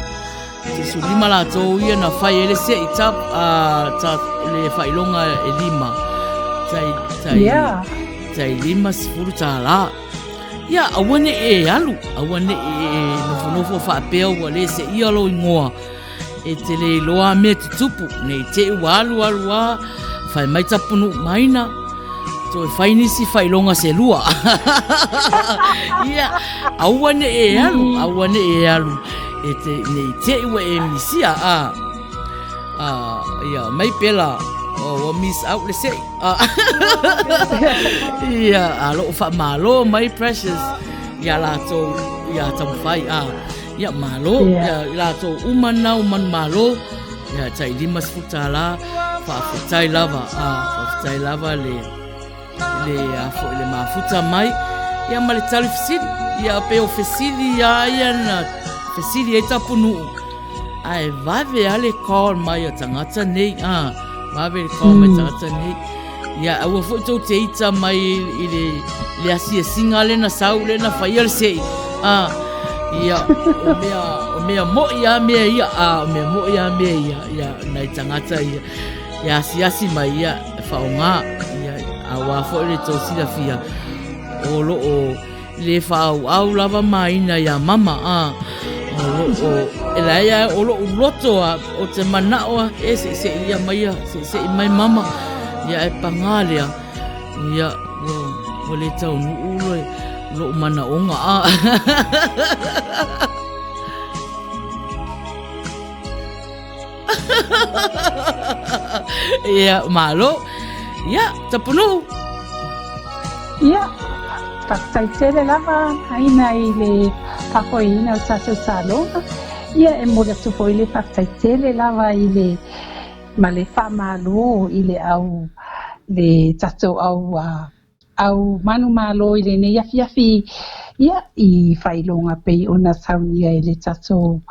su imalato ya na Faiai se itap ta le failonga elima tai lima sifuru tala ya awane nofo fa peo wale se ialo ngoa etele loa me tupu nei te walu fai mai Tapunu'u Maina to fai nisi fai longa se lua ia awane e alu ete nei te iwa e misia ia mai pela o miss out le se ia alo fa malo mai precious ia la to ia Taumafai ia malo ia la to uman malo ia tai 5 la fafitai lava le mafuta mai ia male tali fesili ia pe o fesili ia na fesili e Tapunu'u ai vave ale call mai tangata nei ia au foto te ita mai le asia singa le na sau le na Faiai sei ia o mea mo ia nai tangata ia ya siasi mai ia faunga ia awa fo le to sila fia o le whaau lava Maina ia mama e la ia o lo loto o te manaoa e se ia mai se mai mama ia e pangalea ia o le Taunu'u lo manaonga ia malo ia Tapunu'u ia whaktaitele lava haina I le whakoina o tātou tālonga. Ia e mora tupo I le whaktaitele lava I le ma le whamalo I le au le tātou au manu malo I le ne iafiafi. Ia I whailonga pei ona saunia I le tātou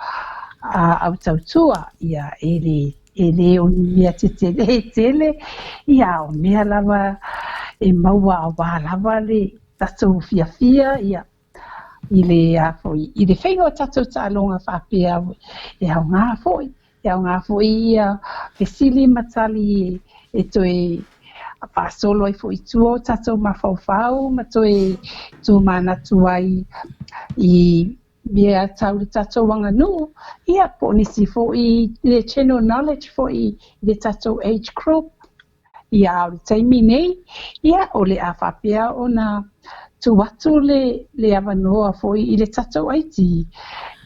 au tautua. Ia e le o mea te tele. Ia o mea lava e maua a wā lava le tātou fiafia ia I le I le whaingo tātou tālonga whapea e au ngā foi ia pesili matali e toe whasolo I foi tuo tātou mawhauwhau ma toe tū manatu ai I mea tau le tātou wanganu ia po nisi foi le general knowledge foi le tātou age group ia au le taimi nei ia o le a whapea o na tuatu le avanoa foi I le tātou aiti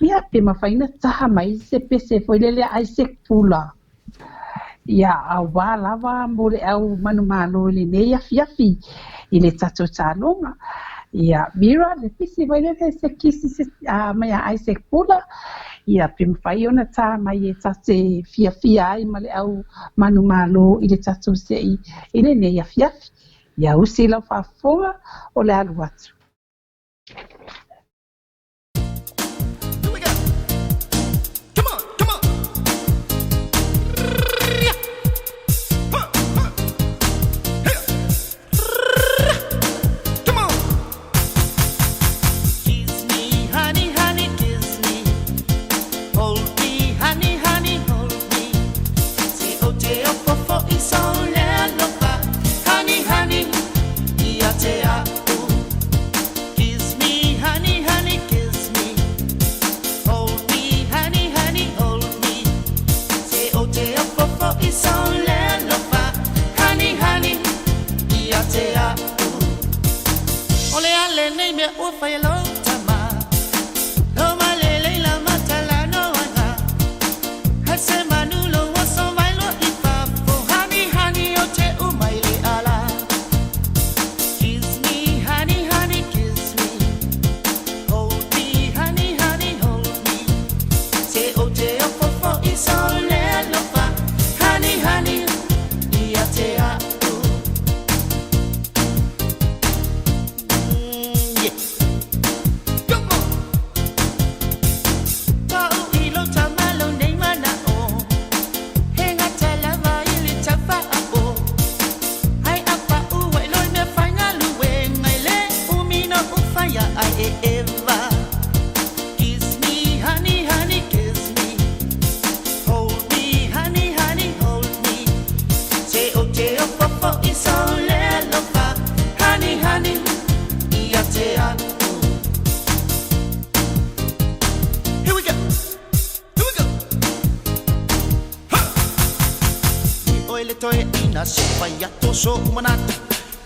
ia pe mawhaina taha mai se pese foi le Isaac Pula ia au wā lava mo le au manumalo le nei afiafi I le tātou tālonga ia mira le pisi vai le se kisi mai a Isaac Pula ia pe mawhai ona tā mai e tate fiafia ai ma le au manumalo I le tātou sei I le nei afiafi ia usi lau whafonga o le alu atu.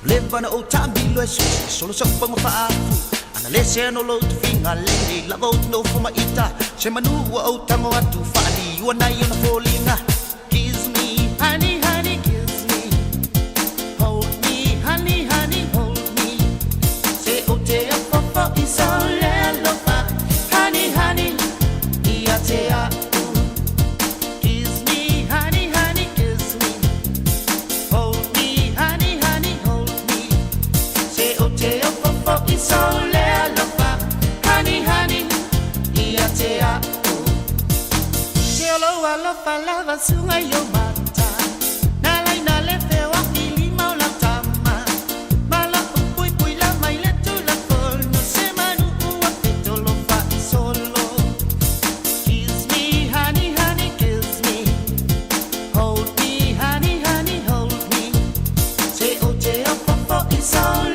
Levana o tambi lo e solo sa pang faafu ana lese no lo tu finga leni la vote no for ita se manu o tango atu fali you na you na folinga kiss me honey honey kiss me hold me honey honey hold me say o te papa is all love honey honey ia te a Palava sunga yo mata nalai nale fewa ili maula tama mala pui pui la mai le tu la por no se manu ua peto lo fa solo kiss me honey honey kiss me hold me honey honey hold me say o te o popo is all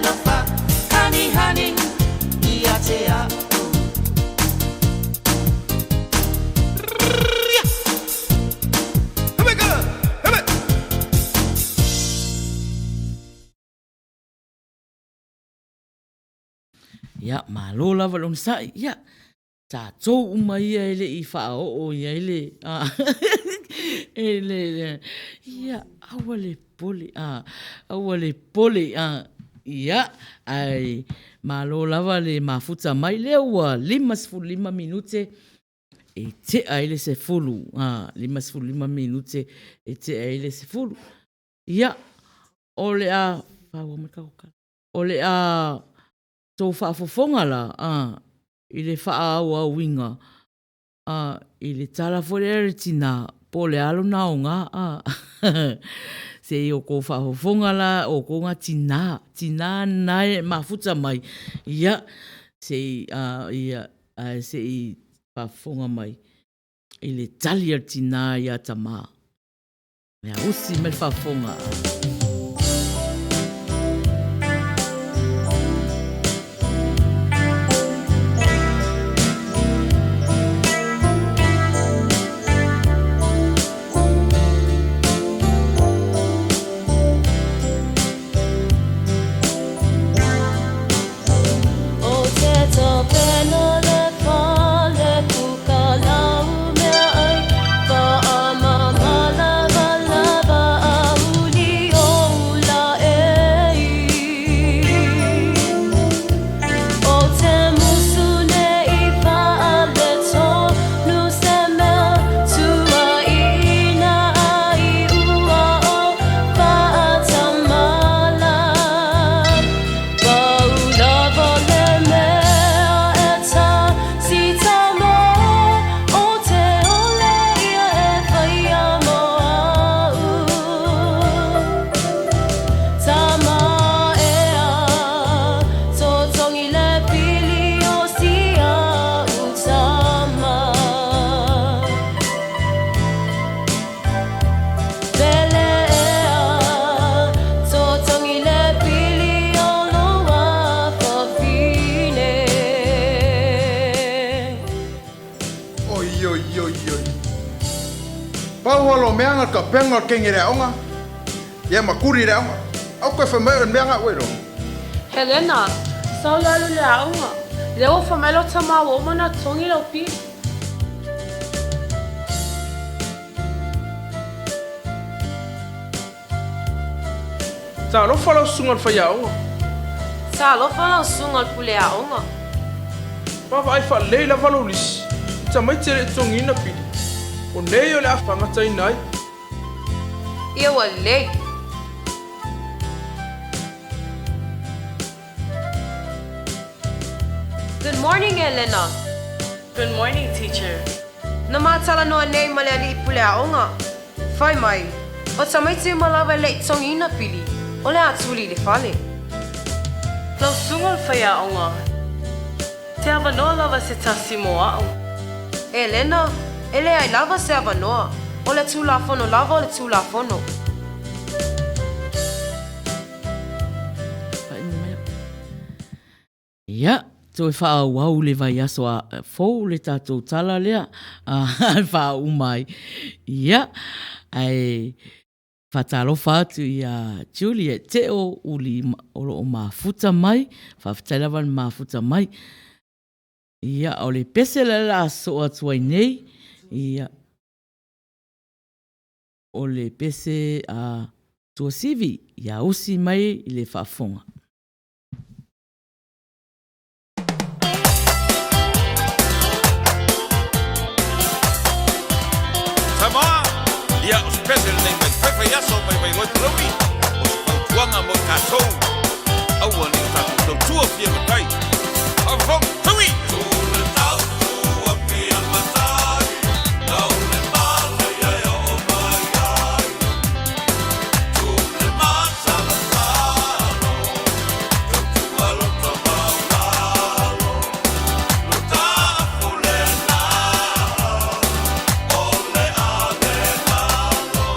lo fa honey honey Ia, malo lava lona sai, ia. Tātou uma ia ele I whaao ia ele. Ele, ia, aua le pole, aua le pole, ia, ai, malo lava le mafuta mai lea ua 5 minute e te aile se fulu, 5 minute e te aile se fulu. Ia, ole a, ole a, tō whaafofonga la, I le whaau au winga, I le tala fore tina, po le alo nao ngā, se I o ko whahofonga la, o ko ngā tina nai mafuta mai, ia, se I whafonga mai, I le talia tina ia tama, mea usi me whafonga. Ka penga kengi re onga. Ia makuri re onga. Au koe whamai on meanga uero. Helena, sau lalu le aunga. Leo whamelo tama o mana tongi lau pi. Sa lofa lau sungal whai aunga. Sa lofa lau sungal pule aunga. Papa ai wha leila walau lisi. Ta mai tere tongi na pili. O nei o le awhangata I nai. Ia wa lei. Good morning, Elena. Good morning, teacher. Na mātala noa nei ma le ali pule aonga. Whai mai, o tamai te malawa lei tongi ina pili, o le atuli le whale. Lau sungal whai aonga. Te awa noa lava se tasi mo au. Elena, ele ai lava se awa noa. O le tūlafono lava o le tūlafono. Ia, tō whaau au le vai aso a fōu le tātou tala lea, whaau mai. Ia, ai whatalo whātu I a Juliet te o uli o mafuta mai, whawhtailawan mafuta mai. Ia, o le pesela la so atuai nei, ia, o le pese a tua sivi, ia usi mai I le whafonga. Samoa, ia o special nei mai Faiai mai mai ngoi tulawi, o se pautuanga mo tātou, aua ni tātou Tauafiafi matai. Awhong, tawi! Tūle tau Tauafiafi matai, nau le māla iai o mai ai. Tūle māsa matalo, tautua lota maulalo, lota apule nao, ole ale malo.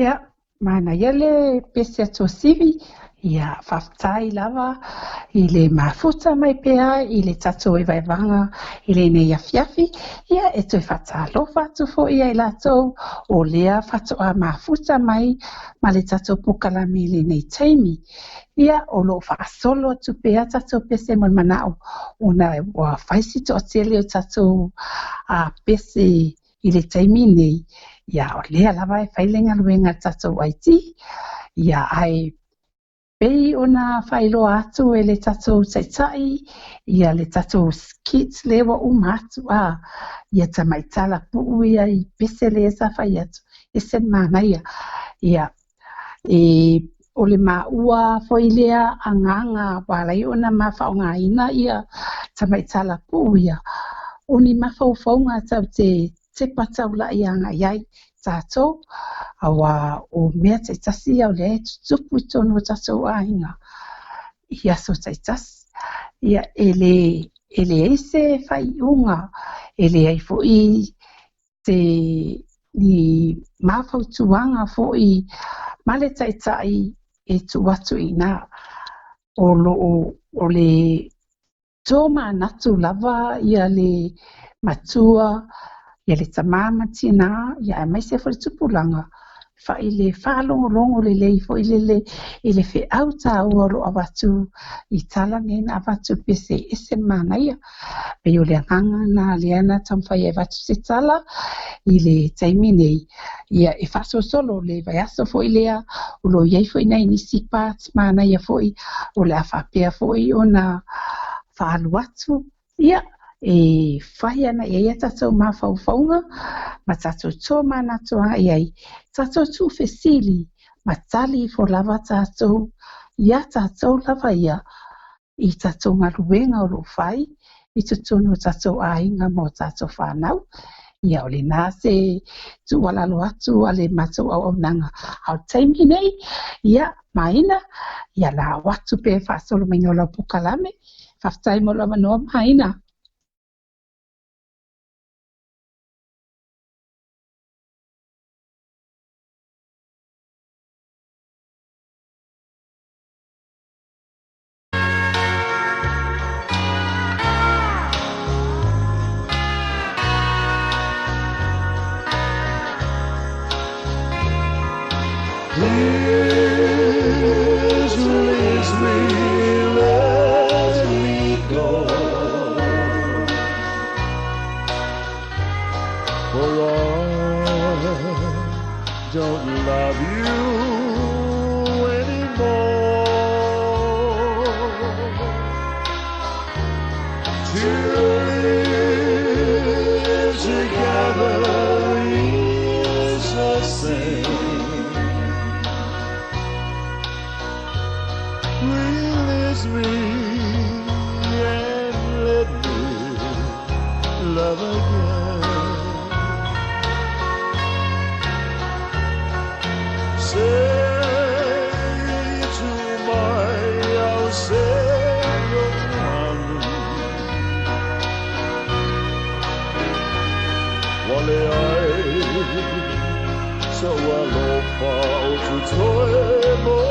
Ia, mana ia le pese atua sivi, ia whaftai lava i le mafuta mai pea, i le tatou Evaevaga, i le nei afiafi, ia e toi whatalofa atu fo ia i latou o lea whatoa mafuta mai, ma le tatou pukalami le nei taimi. Ia o lo whaasolo atu pea tatou pese mon manao, ona ua whaisito o tele o tatou pese i le taimi nei. Ia o lea lava e whailenga luenga tatou aiti, ia ai pei ona whailoa atu e le tatou taitai, ia le tatou skits lewa umatu ia tamaitala puu ia i pese le sa whai atu, e sen manaia, ia o le maua foi lea anganga walai ona mawhaonga ina ia tamaitala puu ia, o ni mawhauwhaunga tau te pataula i anga iai tātou, awa o mea taitasi au lea tutupu i tonu o tātou ainga i aso taitasi. Ia ele eise whai unga, ele ai fo i te ni mawhautuanga fo i male taitai e tu watu i nā. O le tōma natu lava ia le matua, ia le tamama tina, ia mai se fo le tupulanga, fa i le whalongolongo le lei fo i le fe au tā ua ro awatu i tala nena awatu pese esen manaia. Pe o le anganga na leana tam Faiai watu se tala i le taimi nei. Ia e whaso solo le vaiaso fo i lea o lo iei fo i nei nisi pāts manaia fo i o le awhapea fo i o na whaalu atu. Ia e whai ana e ia tatou mawhauwhaunga, ma tatou tō mana toa iai, tatou tū fesili, ma tali fo lava tatou, ia tatou lava ia, i tatou ngaruenga o lo whai, i tutunu tatou ainga mo tatou whanau, ia o le nase tu walalo atu a le matou au nanga au taimi nei, ia Maina, ia la watu pe whasolo maingola pukalame, whaftai mo la manoa Maina. Please release me, let me go. For I don't love you anymore. To live together is a sin. Release me and let me love again. Say to my Auxiliary one, wale ai so alofa o tu toe moe.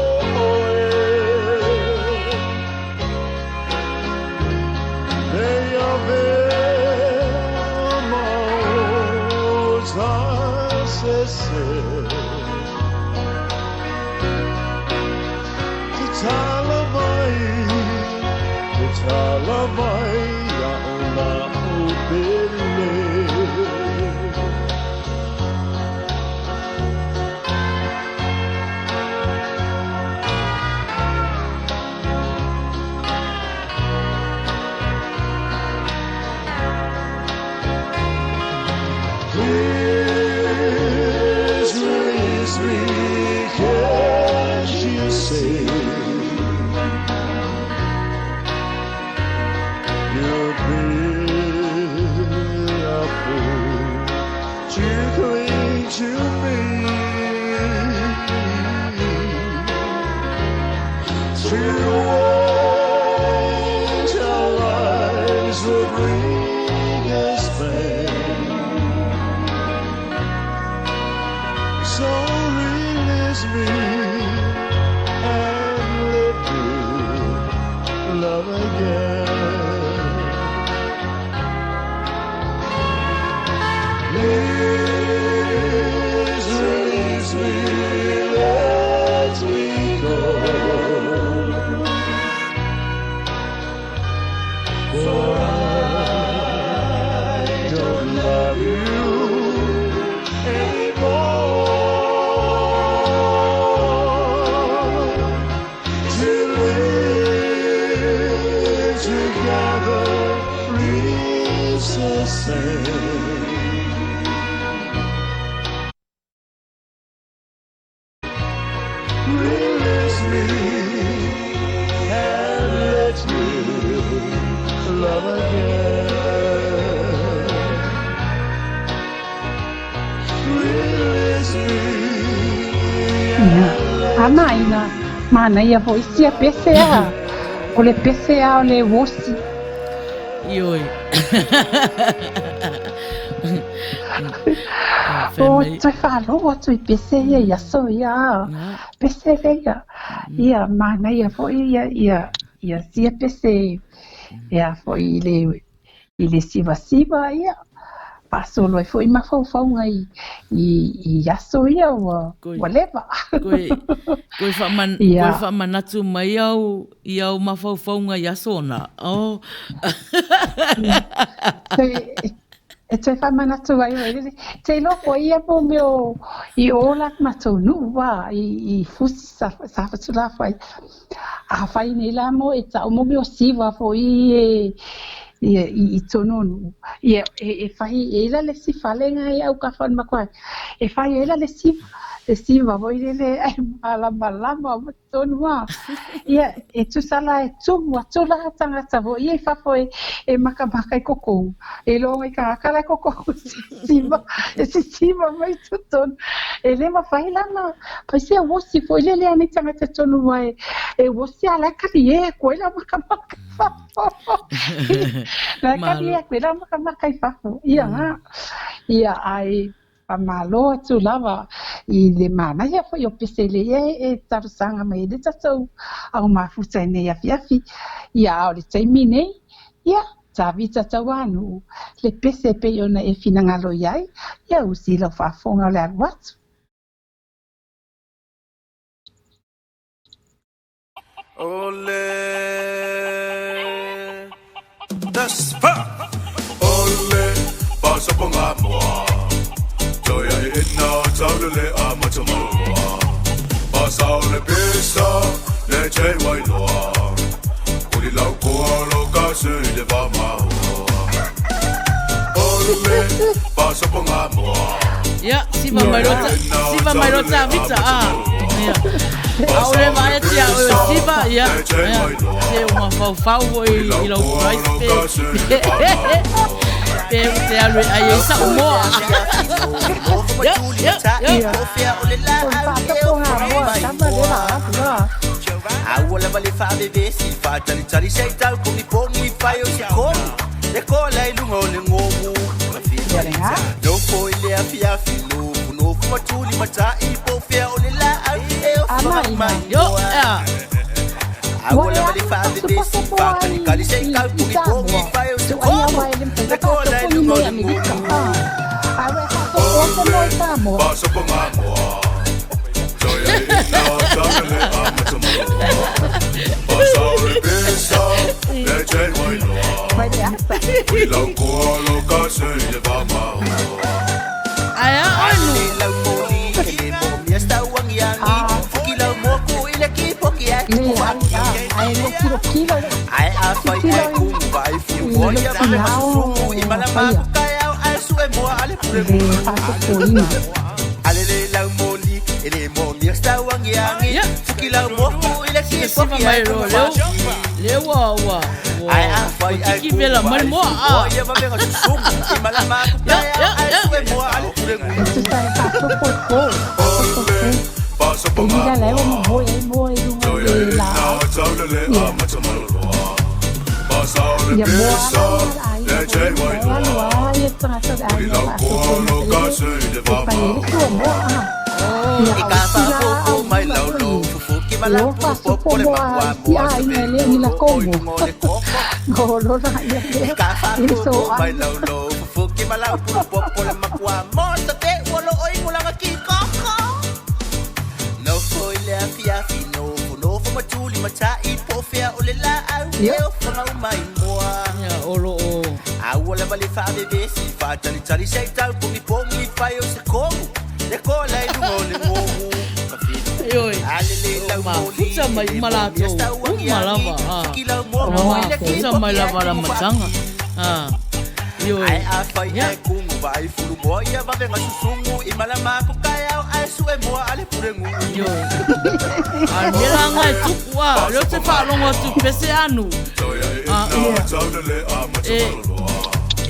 Talamai ya ona upele. Please release me, can't you see? You'd be a fool to cling to me, to want our lives will bring us back. So release Release me, let me go. For I don't love you anymore. To live together is the same. Release me and let me love again. Release me and let Maina, mana ia vo isia pesea. O le pesea o le wosi. Ioi. O toi whaloa toi pesea ia so ia. Pesea ia. Ia mana ia vo ia sia pesea. Ia vo i le siva ia. Pasolo e foi ma faufaunga i aso ia wa leva. Koe whamanatu mai au i au mawhauwhaunga i asona. Oh. E toi whamanatu ai o te loko ia po meo i ola matou wa i fusi sa fatula fai. A fai nei la mo e tau mo meo siva fo i tononu e fai ela le sifalenga e au ka fan makwa e fai ela le siva voi le malama tonua e tu sala e tu la tanga tavo e fa foi e makabaka e koko e lo e ka kala koko siva mai ton e le ma fai lana pa se o si foi le ani tanga tonua e o si ala ka e ko ela makabaka na kalia kwela maka I fafo ia ai pamalo tu lava I le mana ia foi o pesele e tarusanga mai de tatou au mafuta nei afiafi ia o le taimi nei ia tavita tawanu le pese pe ona e finangalo iai ia usi lo fafonga le aguatu. Ole Daspa Ole Pasa ponga moa Toya ina taule a matamoa Pasa ole pesa le chei wai loa Kuri lau koa lo kasi le vama Ole Pasa ponga moa Ja, siva mairota vita Aure vai tia o siva ia se uma fau I lo rice pe te alu ai sa moa Awala vale fa bebe si fa tali sei tal come poni fai o si con le cola I lungo le ngomu no foi le afiafi no fuma tuli mata I po fia o le la e o fuma yo Awala vale fa bebe si fa tali sei tal come poni fai o si con le cola I lungo le ngomu Pasa por amor Joya ina taule a matamoa Pasa ole pesa le chei wai loa Kuri lau koa lo kasi le vama Aya anu la moli le mo mi sta wangiangi fuki la mo ku ile ki poki ai ai a fai ai ku vai fu mo ya ba ma su I mala ma ku kai ai su e mo ale pure ale la moli le mo mi sta wangiangi fuki la mo ku ile ki poki ai le wa ai a fai ai ki vela mai mo ya ba me su I mala ma ku kai ai su e mo ale pure Pasa por amor Joya ina taule a matamoa Pasa ole pesa le chei wai loa Kuri lau koa lo kasi le vama I ka fa po mai lau lo fu Lo faso como a ya en el en la como. Golo na ya. Eso Mai lau lo fuki malau puru popo le makua mo sa te wolo oi mula ngaki koko. No foi le afiafi no fo matuli matai po fea o le la au eu fa mai moa. Ya olo o. Au le vale fa bebe si fa tali sei tal pongi fai o se komu. Le kola i mo le momu. Oi. Ma futa mai malato. Malava. Futa mai lava la matanga. Oi. Ai a faiai kungu vai furu moia va venga susungu i malama ko kaya ai su e moa ale purengu. Oi. Al melanga tukua, lo te fa longo tu pese anu.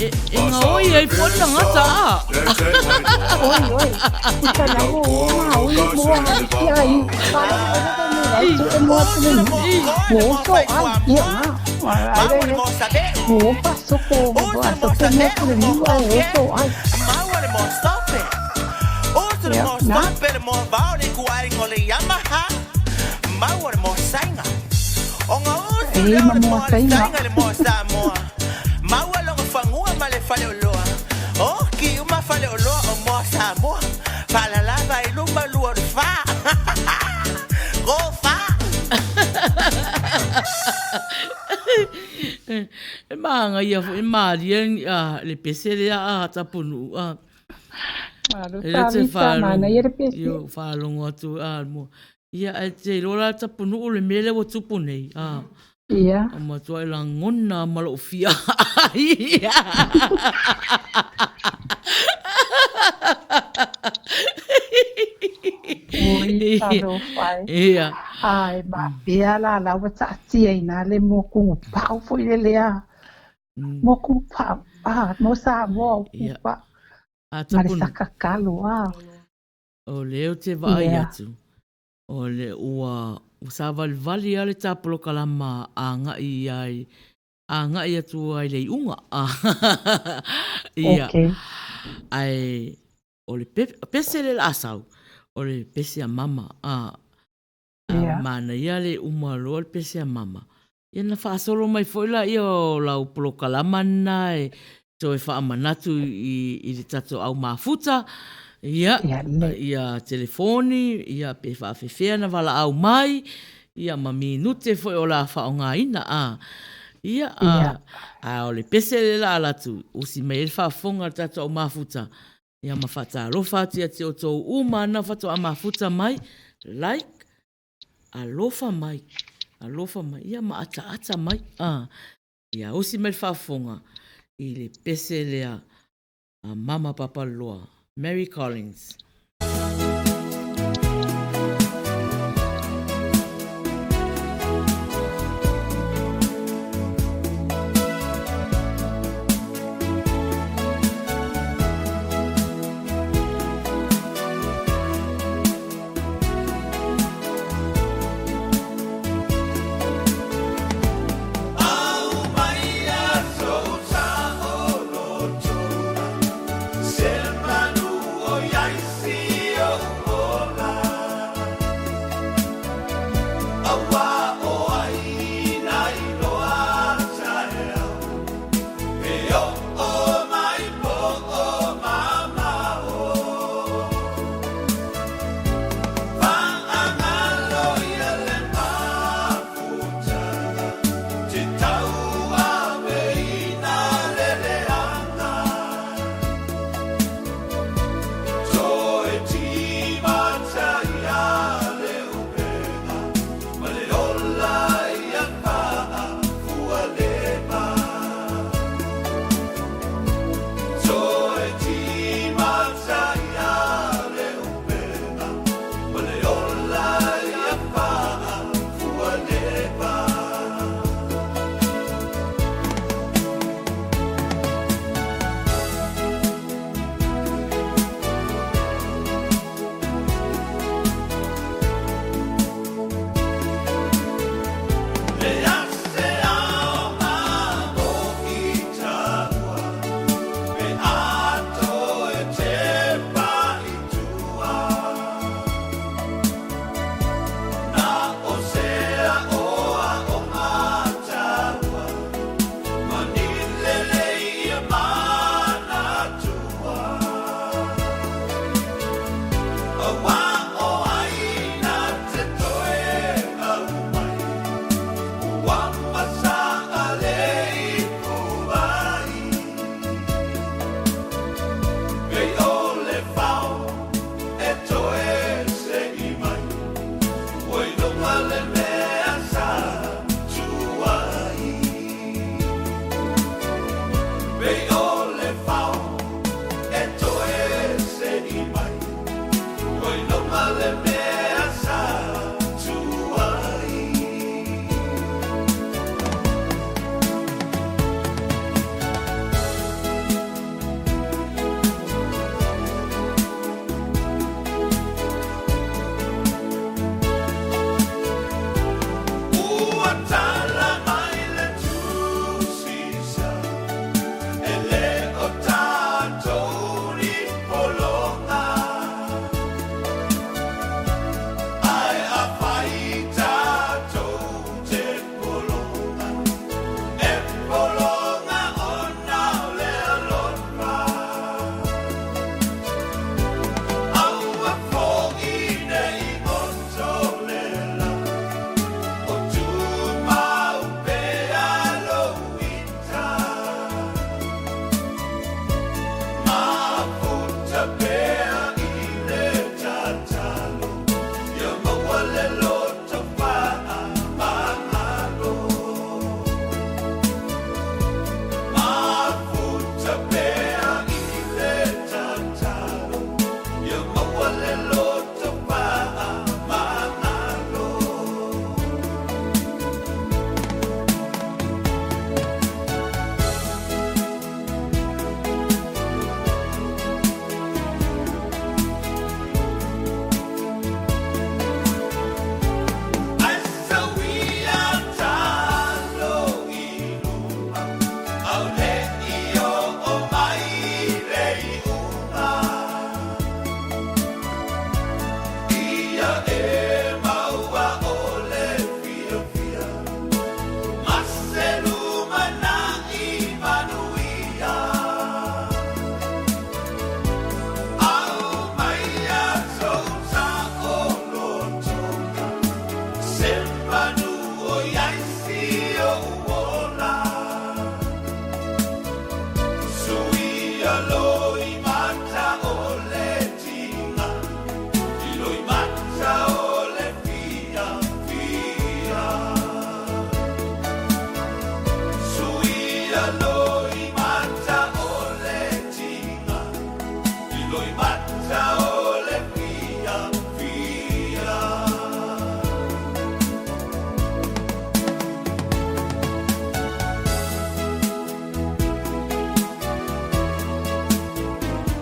Nga oi ai pona ngata. Oi. Kita na mo. Oi mo ya ai. Itu mo tu ni. Mo so ai ya. Mo paso como mo tu ni so ai. Mawale mo stop it. Oto mo stop it mo vaole ku ai ngole Yamaha. Mawale mo sainga. Onga oto mo sainga le mo sa mo. Mawale ngo fangua male fale oloa. Oh ki uma fale oloa o mo sa mo. Fala la vai lumba lua de fa. Go fa. Manga ia fo mari le pese le Tapunu'u Ele te fa mana ia le pese. Yo fa longo atu mo. Ia te lola Tapunu'u le mele o tupu nei. Ia. Ma tua la ngona malo fia. Ia. Oi, taro fai. Ia. Ai, ma pia la wata tia ina le mo ku pau foi le lea. Mo ku pa. Mo sa mo ku pa. Tapunu'u. Marisa kakalo O leo te vai atu. O le ua usava vali ale tapolo kalama anga i ai. Anga i atu ai le unga. Ia. Okay. Ai o le pese le asau. O le pese a mama. Mana ia le umalo le pese a mama. Ia na whaasolo mai foila ia o lau polo kalama nai. So e wha manatu i le tato au mafuta. Ia telefoni, ia pe whaafewhea na wala au mai, ia ma minute foi o la wha o ngā ina. Ia o le pese le la alatu, usi mai ele whaafonga tato au mafuta. Ia ma whata alofa tia te o tau umana whato a mafuta mai, like, alofa mai, ia ma ata mai. Ia usi mai whaafonga, i le pese lea mama papa loa. Mary Collins. Selmanu o yaisi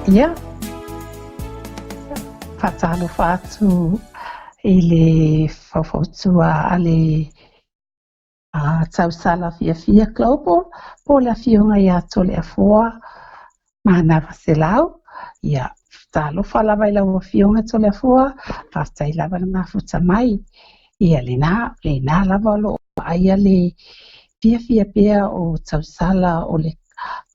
Ia, whatalofa atu i le whawhautua a le Tauafiafi Global po le awhiunga ia tole afoa mana vaselau. Ia, talofa lava i lau awhiunga tole afoa, whaftai lava na mafuta mai. Ia le nā lava lo aia le fia pea o tausala o le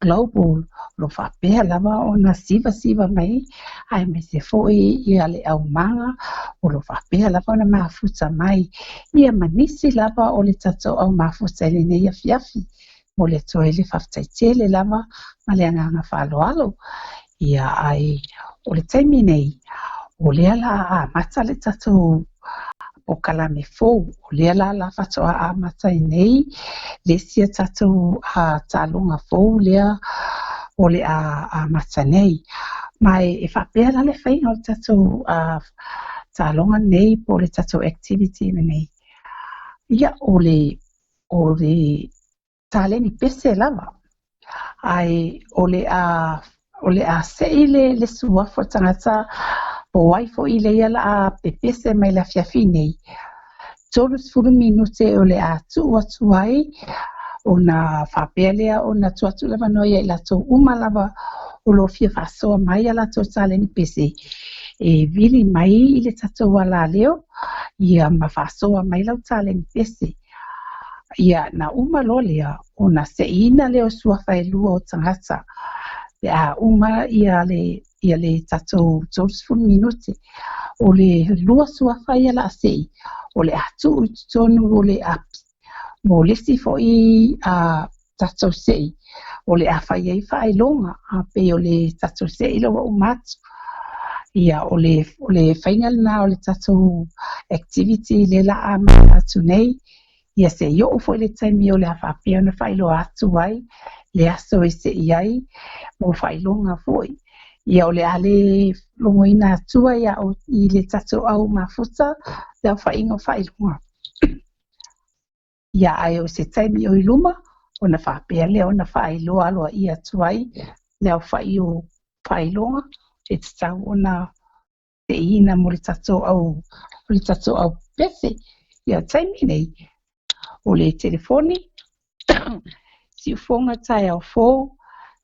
Global lo whapea lava o na siva mai ai me se foi ia le au manga o lo whapea lava o na mafuta mai ia manisi lava o le tato au mafuta le nei afiafi mo le toe le whaftaitele lava ma le anganga whaloalo ia ai o le taimi nei o le ala a mata le tato o kalame fou o le ala la fatoa a mata nei le sia tato a talunga fou lea o le a mata nei mai e whapea la le whainga o le tato a talunga nei po le tato activity nei ia o le taleni pese lava ai o le a seile le suafo tangata o waifo i le ia la a pepese mai la fiafi nei. Tolu sfuru minute o le a atu ai o na whapea lea o na tuatu lava noia i la tō uma lava o lo fia whasoa mai a la tō taleni pese. E vili mai i le tato wala leo ia ma whasoa mai lau taleni pese. Ia na uma lo lea o na seina leo suafa e lua o tangata. A uma ia le tato 12 minute o le lua suafa ia la sei o le atu tonu o le api mo lesi fo i a tato sei o le a Faiai whaelonga a pe o le tato sei lo o matu ia o le whaingal na o le tato activity le la a matu nei ia se yo fo le taimi o le a whapea na whaelo atu ai le aso e se iai mo whailonga foi. Ia o le ale longoina atua ia o i le tato au mafuta lea whainga whailonga. Ia ai o se taimi o iluma o na whapea lea o na whailoa aloa i atuai lea whaio whailonga e tau o na te ina mo le tato au pese. Ia taimi nei o le telefoni si ufonga tai au fōu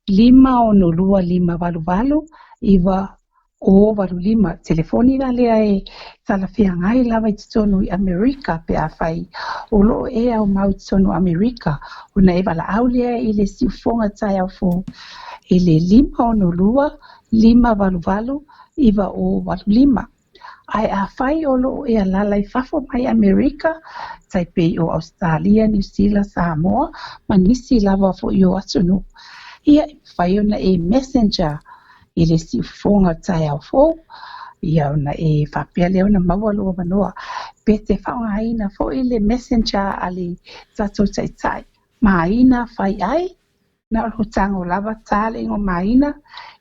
5 iwa o 85 telefoni na lea e talafia ngai lava i tonu i Amerika pe a whai o lo e au mau tonu Amerika o na e wala au lea i le si ufonga tai au fōu e le 5 iwa o 85 ai a whai o lo e a lala i whafo mai Amerika Taipei o Australia, New Zealand, Samoa, manisi lava fo i o atunu. Ia whai ona e messenger i le si fonga tai au fōu. Ia ona e whapea leo na maua lua manoa. Pe te whaunga aina fo i le messenger a le tato tai. Maina Faiai, na o tango lava tale ingo Maina.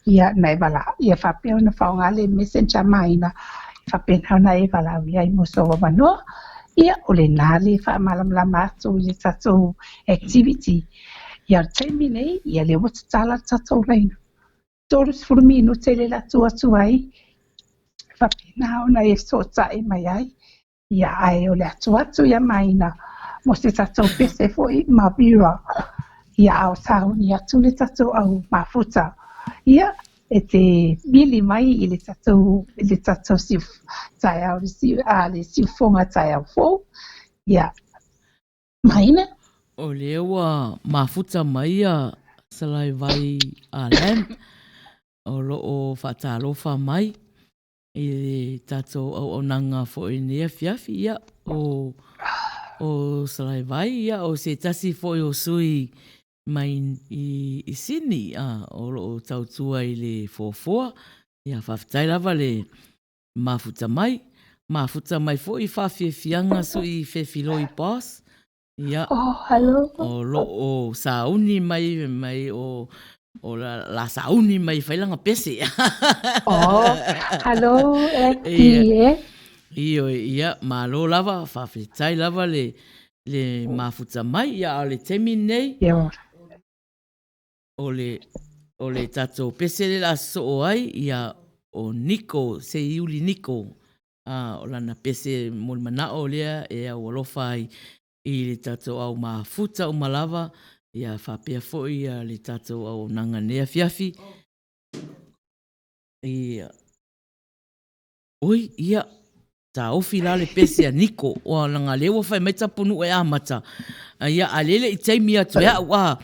Ia na e wala, ia whapea ona whaunga le messenger Maina. Whapea ona e wala ia i mosowa manoa. Ia o le nale whaamalamlama atu i le tatou activity. Ia taimi nei, ia le watatala tatou reina. Tolu sfuru minute le latu atu ai. Whapena ona e sota e mai ai. Ia ai o le atu ia Maina. Mo se tatou pese foi mawira. Ia au tauni atu le tatou au mafuta. Ia e te mili mai i le tatou sif tai au le sifonga tai au fōu. Ia, Maina? O lewa mafuta mai a salai vai a len. O lo o whatalofa mai. I le tatou au onanga fo i nea fiafi ia. O salai vai ia o se tasi fo i o sui mai i sini o lo tautua i le fōfua ia whaftai lava le mafuta mai fo i whawhiawhianga su i whewhiloi pos Ia. Oh, hello. O lo o sauni mai o la sauni mai failanga pese. Oh, hello, Ia. eh? Ia, malo lava, whawhitai lava le mafuta mai, ia o le temi nei. Ia. O le tatou pesele la so o ai, ia o Niko, se iuli Niko. O lana pese mol manao lea, e au alofa ai i le tatou au mafuta o malava, ia whapea foi ia le tatou au nanga nea fiafi. Ia. Oi, ia. Ta ofi la le pese a Niko, o langa lewa whai mai Tapunu'u e amata. Ia alele i teimi atu ea ua.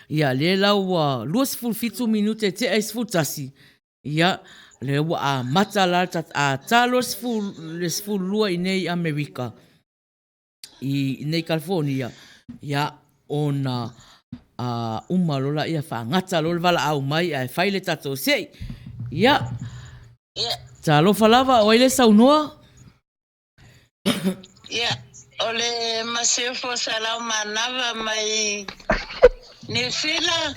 Ia le lau 25 minute te ai sfutasi. Ia le ua a mata la a talo sful lua i nei Amerika. I nei California. Ia ona umalola ia whaangata lol wala au mai ai whaile tato sei. Ia. Ta lofa lava o ele saunoa. Ia, ole masefo salau manava mai nefila.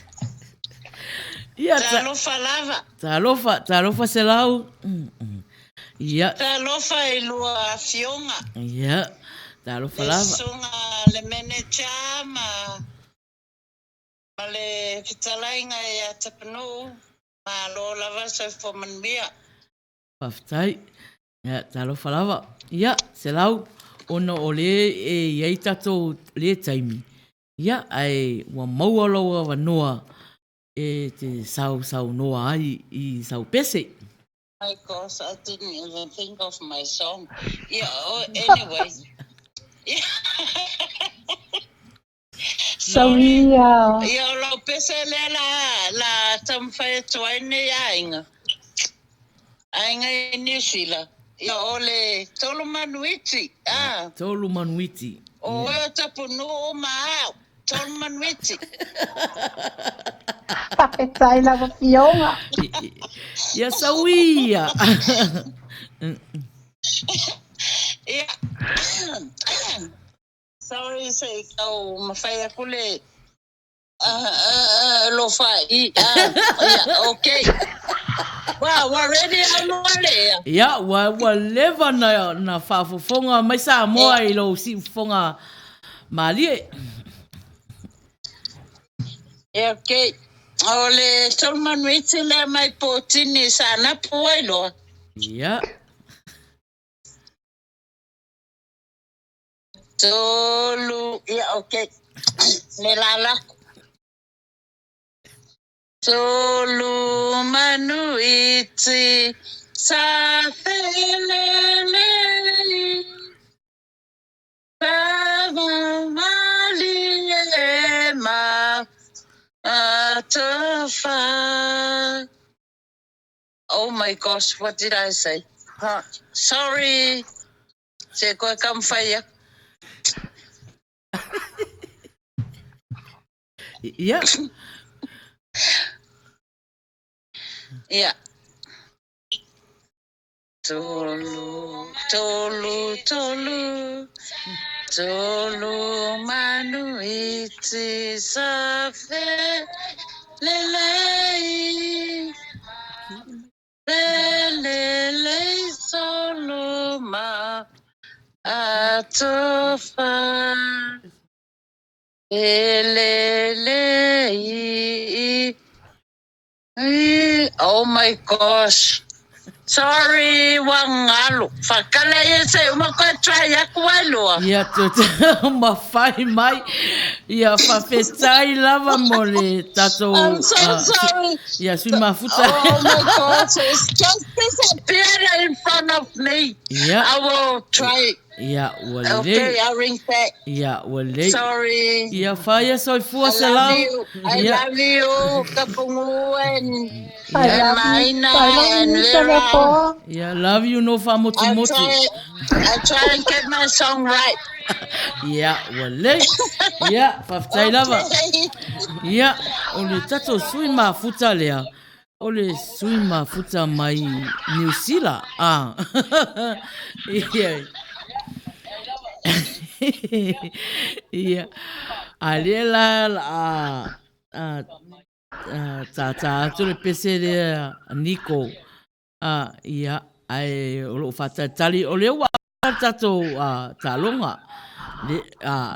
Ia, talofa lava. Talofa se lau. Ia. Talofa i lua fionga. Ia, talofa lava. Le sunga le mene chama. Ma le fitalainga ia Tapunu'u. Ma lo lava sa fomanmia. Paftai. Ia, talofa lava. Ia, se lau. Ono o le e iei tatou le taimi. Ia, ai wa maua loa wanoa e te sau noa ai i sau pese. My gosh, I didn't even think of my song. Yeah, anyway. Yeah. Sorry. Ia lo pese le la tamfai tuaine ya inga. Ainga New Zealand. Ia ole tolu manuiti. Tolu manuiti. O Tapunu'u mau. Tolu manuiti. Whakhetai lava fionga. Ia sauia. Ia. Sorry say kau mawhai aku le lo whai. Okay. Wow, we're ready on Ia, wa leva na whafofonga mai sa moa i lo si fonga malie. Okay. Ole tolman witi le mai potini sana puai lo. Ia. Tolu, okay. Le lala. Tolu manuiti sa felele ma atafa. Oh my gosh, what did I say? Sorry. Se koe kamwhaia. Yeah. Yeah. Tolu manuiti safe lelei solo ma atofa lelei. Oh my gosh. Sorry, wangalo. Fakala yese umakatry akwalo. Ia mawhai mai. Ia whawhetai lava mole tato. I'm so sorry. Ia sui mafuta. Oh my gosh, it's just disappeared in front of me. Yeah. I will try. Ia, wale. Okay, I'll ring back. Ia, wale. Sorry. Ia whaia soi fua se lau. I love you, Tapunu'u and Maina and Vera. Yeah, love you no fa moti moti. I try and get my song right. Yeah, wale. Yeah, whawhitai lava. Yeah, ole tato sui mafuta lea. Ole sui mafuta mai New Zealand. Yeah. Ia. Ale la ta tu le pese le Nico. Ia ai o lo fata tali o le wa tato talonga.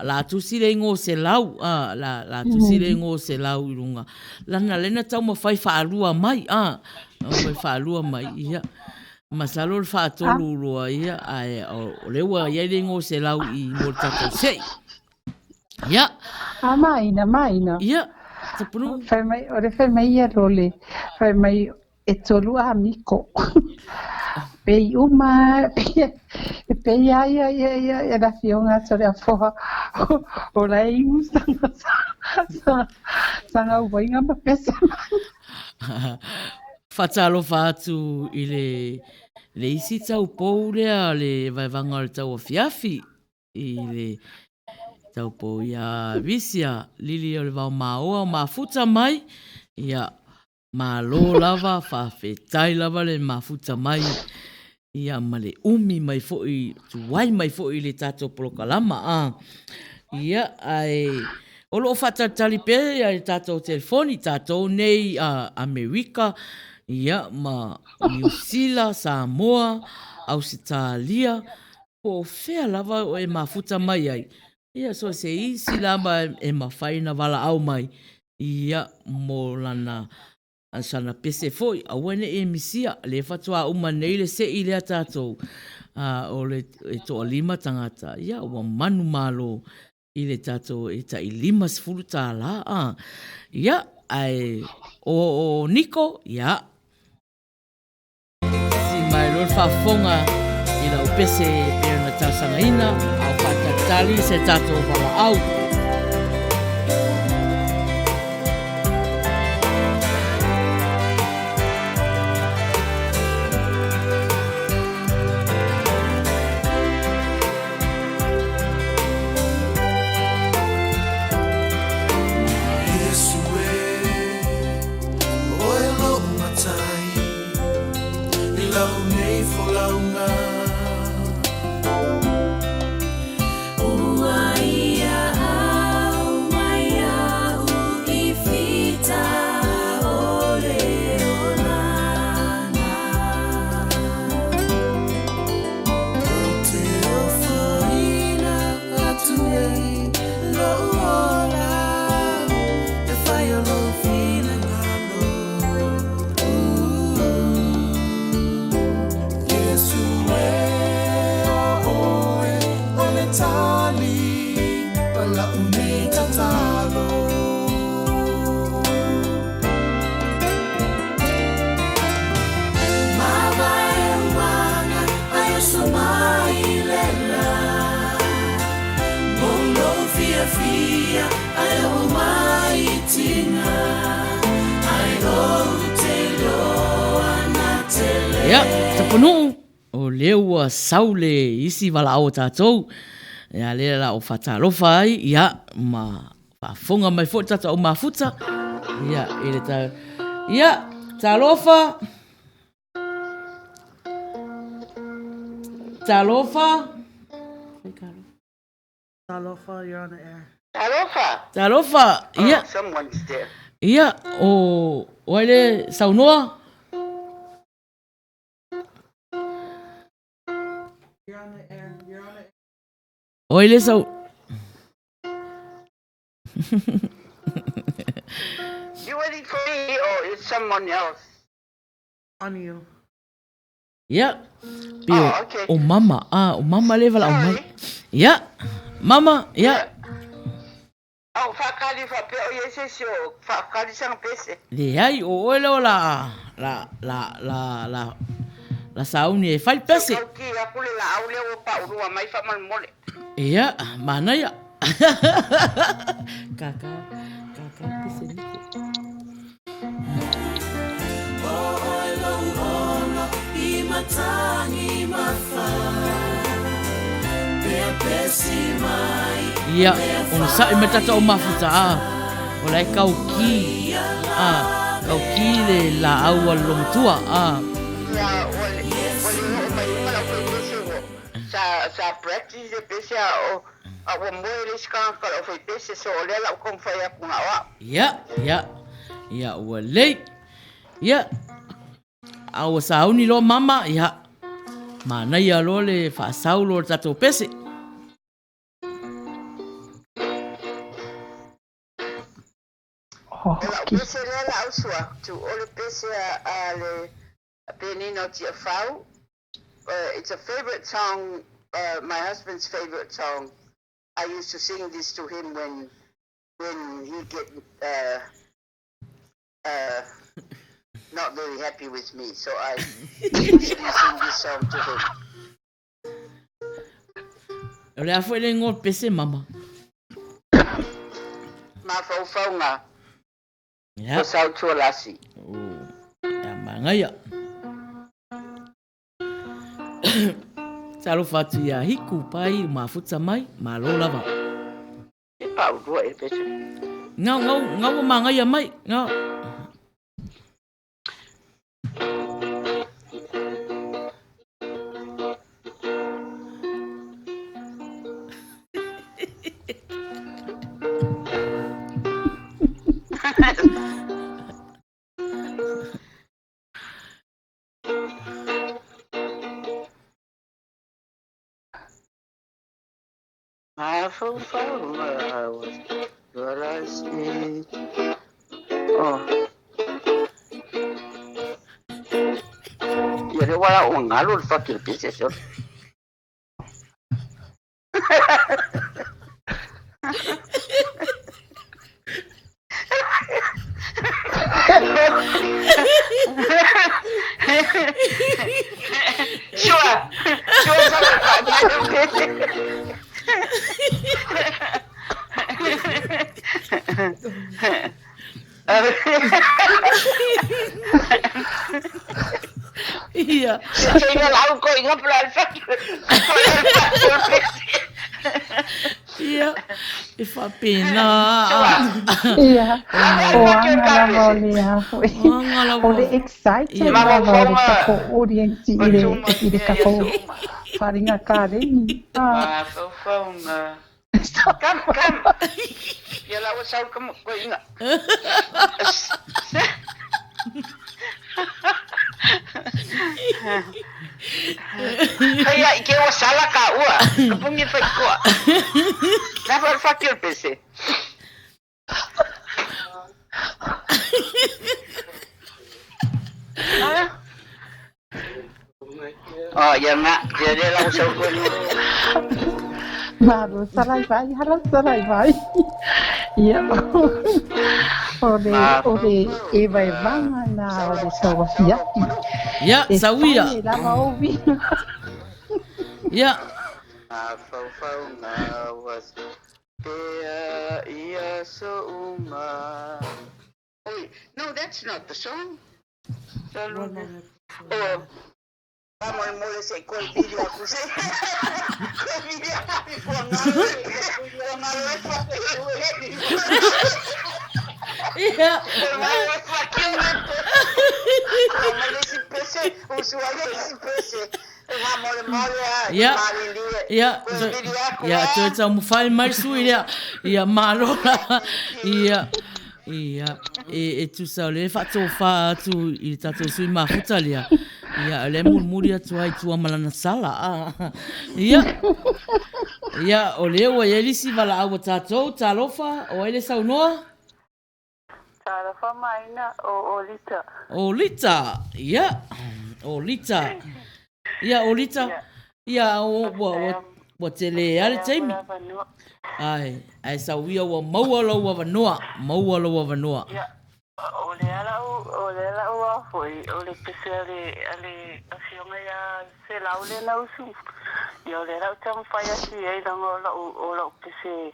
La tu sile ngo se lau la tu sile ngo se lau irunga. Lana tau ma fai whaalua mai mai whaalua mai ia. Masalo le whaatolu roa ia o lewa ia ngo se lau I mo tato sei. Ia. Maina. Ia. Tapunu. Ore fai mai ia role. Fai mai e tolu a miko. Pei uma pei ia da fionga sore a foha o lai sanga uwainga ma pesa. Fatalo fatu I le isi tau pou lea le Evaevaga o le Tauafiafi I le tau pou ia visia lili o le vau maoa o mafuta mai ia malo lava whawhetai lava le mafuta mai ia ma le umi mai fo'i tuwai mai fo'i le tato polokalama ia ai o loo whatatali pe ia le tato telefoni tato nei Amerika ia ma New Zealand, Samoa, Australia o fea lava o e mafuta mai ai ia so se isi lava e mawhaina wala au mai ia mo lana ansana pese foi a wene e misia le fatua uma nei le se ile tatou o le to lima tangata ia wa manu malo ile tatou e ta lima sfulu tala ia ai o Nico ia si mai lo fafonga ila o pese pe na tasanga ina au patatali se tatou wala au Ia, Tapunu'u o leua saule isi wala o tātou. Ia lea la o whatalofa ai, ia ma whafonga mai fo tata o mafuta. Ia, ele ta... Ia, talofa. Talofa. Talofa, you're on the air. Talofa, ia. Someone's there. Ia, o ele saunoa. You're on the air. You're on the air. O ele sau... You waiting for me or is someone else? On you. Ia. Pio, okay. O mama, o mama leva la o mai. Ia. Mama, ia. Au whakari whape o iesesi o whakari sanga pese. Le ai, o ele o la sauni e whai pese. Ki apule la aule o pa urua mai whaman mole. Ia, mana ia. Kaka pese niko. Ia, ona sa'i me tata o mafuta o lai kauki kauki le la aua lomutua Ia, ole mai umala koe pese o sa practice e pese o Awa moe le skaka o fai pese so le la kom fai aku nga wa. Ia, ua lei. Ia, aua sauni lo mama, ia. Mana ia lo le whaasau lo tatou pese. Hoki. Pese le la usua tu o le pese a le penino tia fau. It's a favorite song, my husband's favorite song. I used to sing this to him when he get not very happy with me. So I usually sing this song to him. Le a foi le ngol pese mama. Ma fau fau nga. Ia. O sau tua lasi. Ia mangaia. Talo fatu ia hiku pai mafuta mai malo lava. E pau dua e pese. Ngau mangaia mai. Ngau. Ma fau fau nga was your last day. Oh. Ia le wala o ngalo le fakir pese so. Sure. Iya. Saya lalu kau ingat pelan Iya. E fa pena. Iya. O angala volia. O le excited la volia kako audience ile kako faringa kareni. Fau nga. Kam. Ya lawa sau kamu kau ingat. Kaya ike o sala ka ua. Kapungi fai koa. Napa fakir pese. Oh, ya nak. Dia lah usah kau ni. Baru sarai vai. Iya. Ode Evaevaga na ode Tauafiafi. Ya, sawia. Ya. Fau nga was pea ia so uma. Oh, no, that's not the song. Oh. Vamos al mole se col video aku se. Col video aku ngalo es pakai Iya. Ngalo es pakai ngalo si pese, usuario si pese. Vamos al mole ya. Ya, tu mu fai mai sui ya. Ya malo. Iya. Ia, tu sa le fa tu I tatou sui mafuta lia. Ia, le murmuri atu ai tua malana sala. Ia, o leo e elisi vala awa tatou, talofa, o ele saunoa? Talofa Maina o Lita. O Lita, ia, o Lita. Ia, o Lita. Ia, o te le ale teimi. Ai sauia wa maua wa vanua. Ya, o le ala o foi, o le pese ale asionga ya se laule na usu. Ya le la tam faya si ai dango o la pese.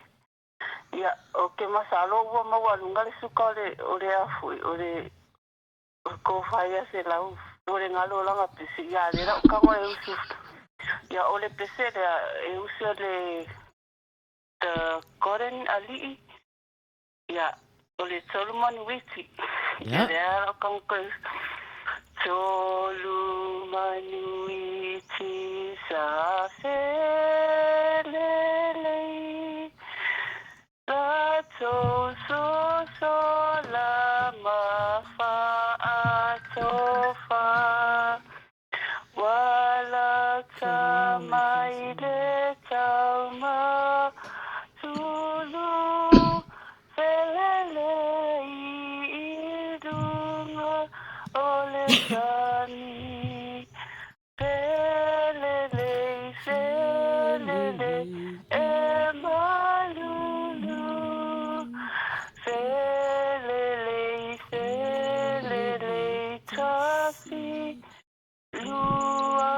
Ya, o ke masalo wa maua lunga le suka o le afoi, o le ko faya se lau. O le ngalo la pese ya le la ka mo e usu. Ya o le pese e usu le Koren ali ya oleh Solomon Witi ya dia akan ke Solomon Witi sa se le so so so la ma fa a so fa wala ta mai le ta ma tulu felele I dunga ole sani felele felele e malulu felele felele tafi lua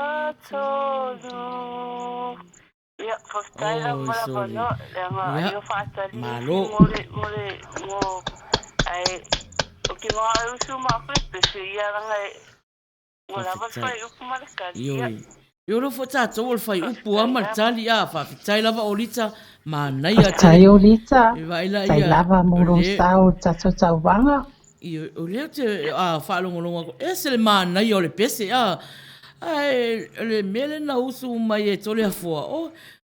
tolu ya fostaila mala bono nga yo fatali mo ai o que mo usu ma pe ya nga wala ba fai upu malakali Yo lo fo tato o fai upu a martali a fa fitai lava olita ma nai a Tai olita, Vaila tai ia lava moro sao tato tauanga. o leo te a whaalonga ko e se le ma nai o le pese a ai le mele na usu mai e tole a fua o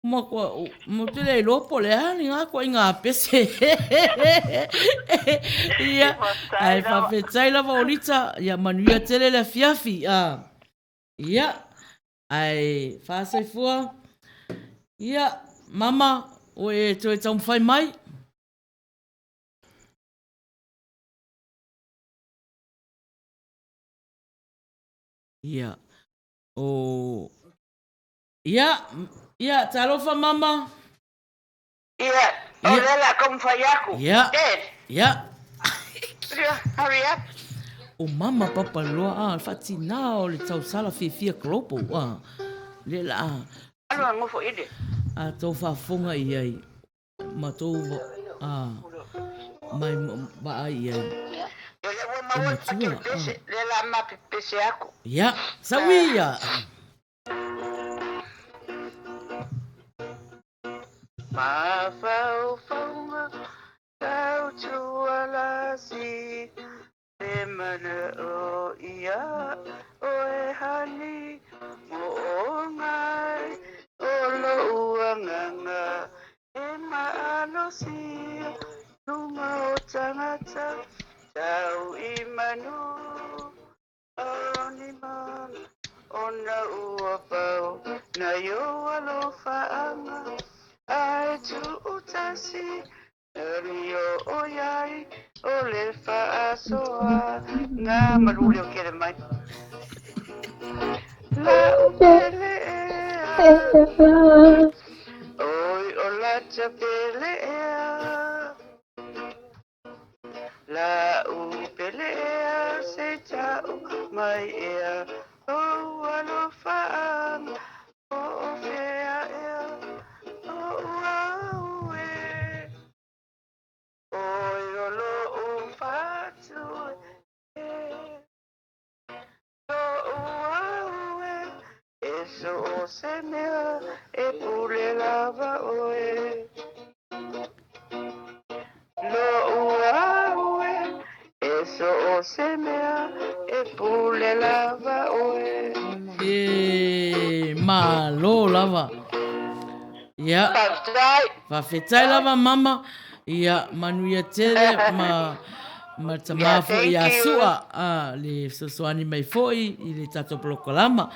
ma ko mo te le lopo le ani nga ko inga pese ia ai fa fitai lava olita ia manuia tele le fiafi a ia ai fa se fua ia mama o e to e tau fai mai ia o ia talofa mama ia o lela kom fayaku ia ia hurry up o mama papa loa a fatina o le tau sala fia klopo a le la alo ngofo ide a tau fafonga i ai ma tau a mai ba ai ai o matua le la ma pese aku ia sawia ma fau fonga tau chuala si te mana o ia o e hani mo o ngai o lo uanganga e maalo si tuma o tangata tau imanu o ni mana o na ua pau na yo alo faanga ai tu utasi rio oyai o le faasoa ngā marule o kere mai la upele ea oi o la chapele ea la upele ea se tau mai ea o alo faanga o fea ea o ua oi o lo fatu eso se mea e pule lava oe lo ua eso se mea e pule lava oe malo lava ia fa fetai lava mama ia manuia tele ma tamafo ia sua le sosoani mai foi i le tato polokalama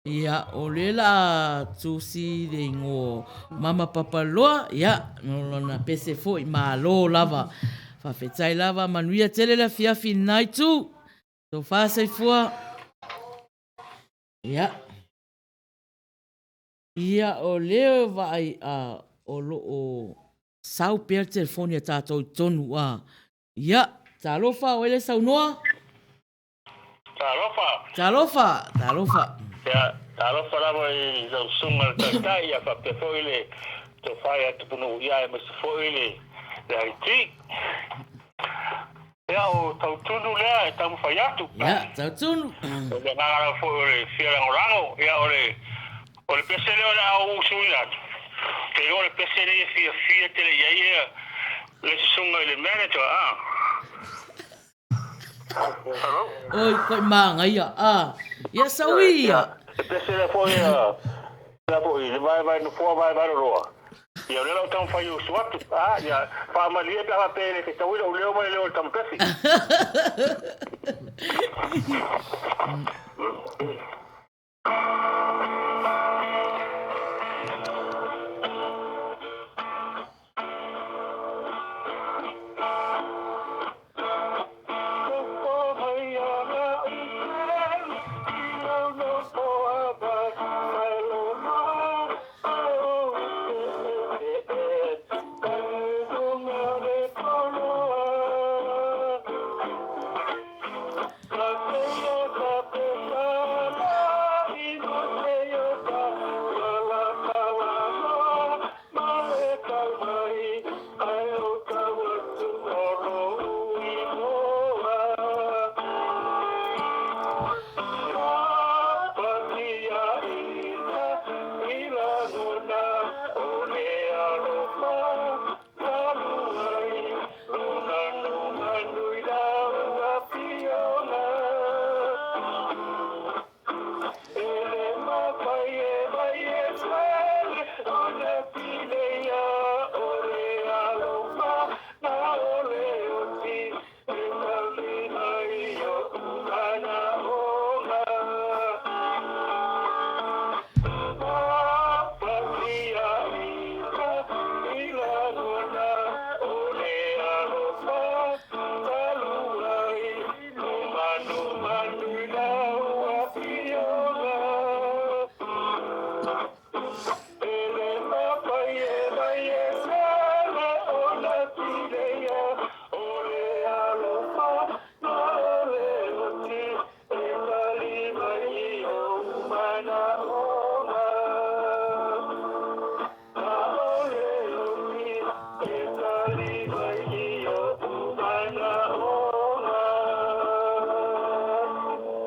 ia o le la tusi le ngo mama papa loa ia lona pese foi malo lava fa fetai lava manuia tele la fiafi nai tu so fa sai fua ia o leo vai o lo o sau per telefoni a tātou tonu ia talofa o ele sau noa talofa ya talofa la mai zau sunga tai ya fa pe foile to fai Tapunu'u ia e mas foile ya ti ya o tautunu le tamu faiatu ya tautunu le ngara foile fiera ngorango ya ole pesele ola o suina ke ole pesele fia tele ya le sunga le manager oi koi manga ia ia sawia pesele foi la foi vai no fo vai ro Ia le lau tau fai o suatu. Ia pa malia pe ha pele ke tau o leo mai leo tam pesi.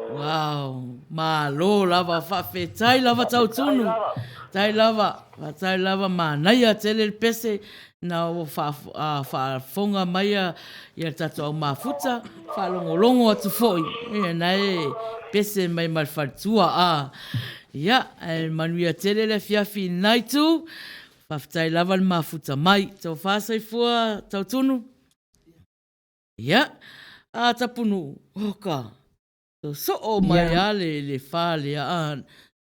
Wow, malo lava whawhetai lava tau tunu. Tai lava mānai a tele le pese na o whafonga mai a ia tato au mafuta, whalongolongo atu foi. Ia nei pese mai malwhatua a. Ia, manuia tele le fiafi nai tu, whawhetai lava le mafuta mai. Tau whasai fua tau tunu. Ia, a Tapunu'u, hoka. So o mai ale le wha le a.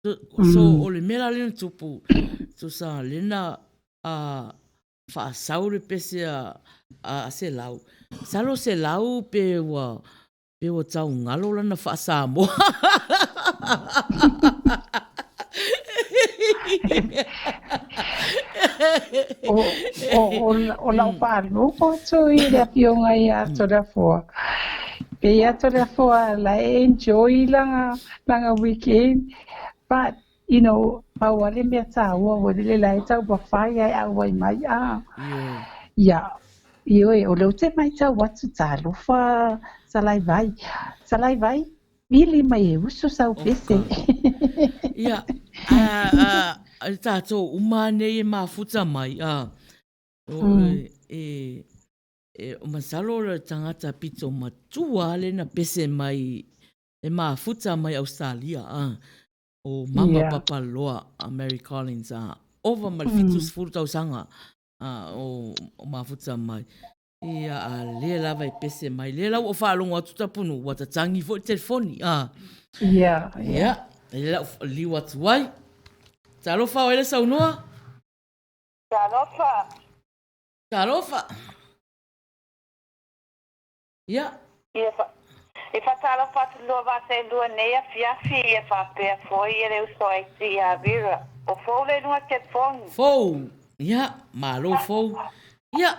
So o le mera lena tupu. So sa lena a whaasau le pese a se lau. Salo se lau pe wa tau ngalo lana whaasa mo. O lau whaanu ko tu i le pionga i ato da fua. Pe ato da fua la enjoy langa weekend. But, you know, pawale mea tāua wale le lai tau pa Faiai au wai mai a. Ia, ioe, o leo te mai tau watu tā lufa salai vai, mili mai e uso sau pese. Ia, tātou umane e mafuta mai a. O masalo le tangata pito matua le na pese mai e mafuta mai Australia a. O mama papa loa a Mary Collins a. Ova malfitus furu tau sanga o mafuta mai. Ia a le lava i pese mai. Le lau o whaalongo atu Tapunu'u wata tangi fo i telefoni a. Ia. Le lau liwa tuai. Talofa o ele saunoa? Talofa. Ia. E fatala fatu loa vase lua nea fiafi e whapea foi e reu soa ti a vira. O fou le nua te fonu. Fou. Ia, malo fou. Ia.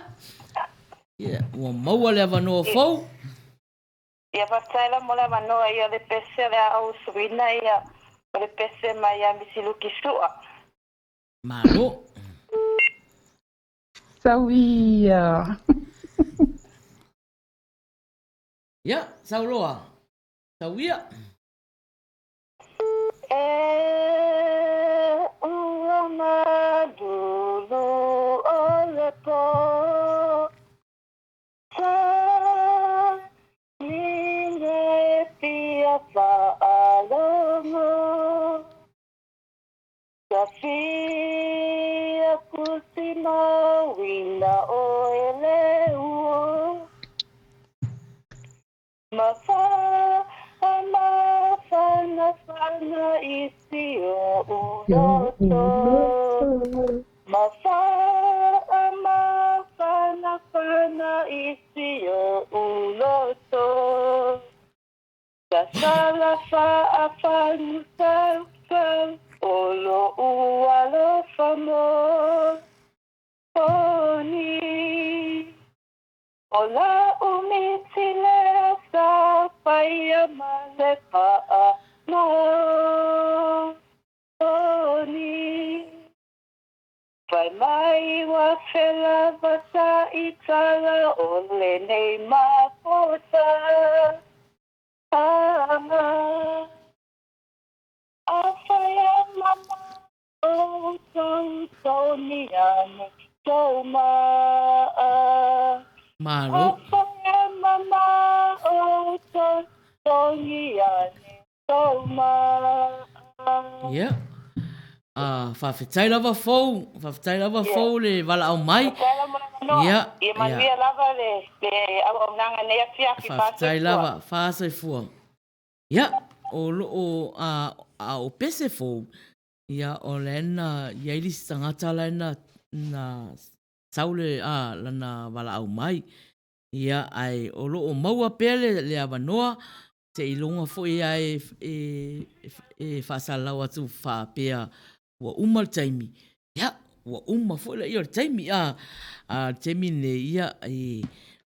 Ia, ua maua le avanoa fou. Ia fatala mo le avanoa ia le pese le au suina ia le pese mai a misiluki sua. Malo. Sauia. Ia, sauloa. Sauia. Ua madulu o le po. Nine pia whaalongo. Ka fia kusina Mawha whana isi o uloto. Mawha whana isi o uloto. Kasala whaafangu tau olo ualo whamo. Oni ola umitile sa whaia male paa no. Oni whai mai wa whela wasa i tala o le nei mapota. A whaia mama o tau ni ane. Malo. Mama o Yeah. Whawhetai lava fou le wala au mai. Yeah. Whawhetai lava, whaasai fua. Yeah. O loo a o pese fou. Yeah, o le ena, iailis tangata la ena na saule lana wala au mai. Ia ai o loo maua pele le avanoa te ilonga fo ia e whasalau atu whapea ua uma le taimi. Ia, ua uma fo le ia le taimi taimi ne ia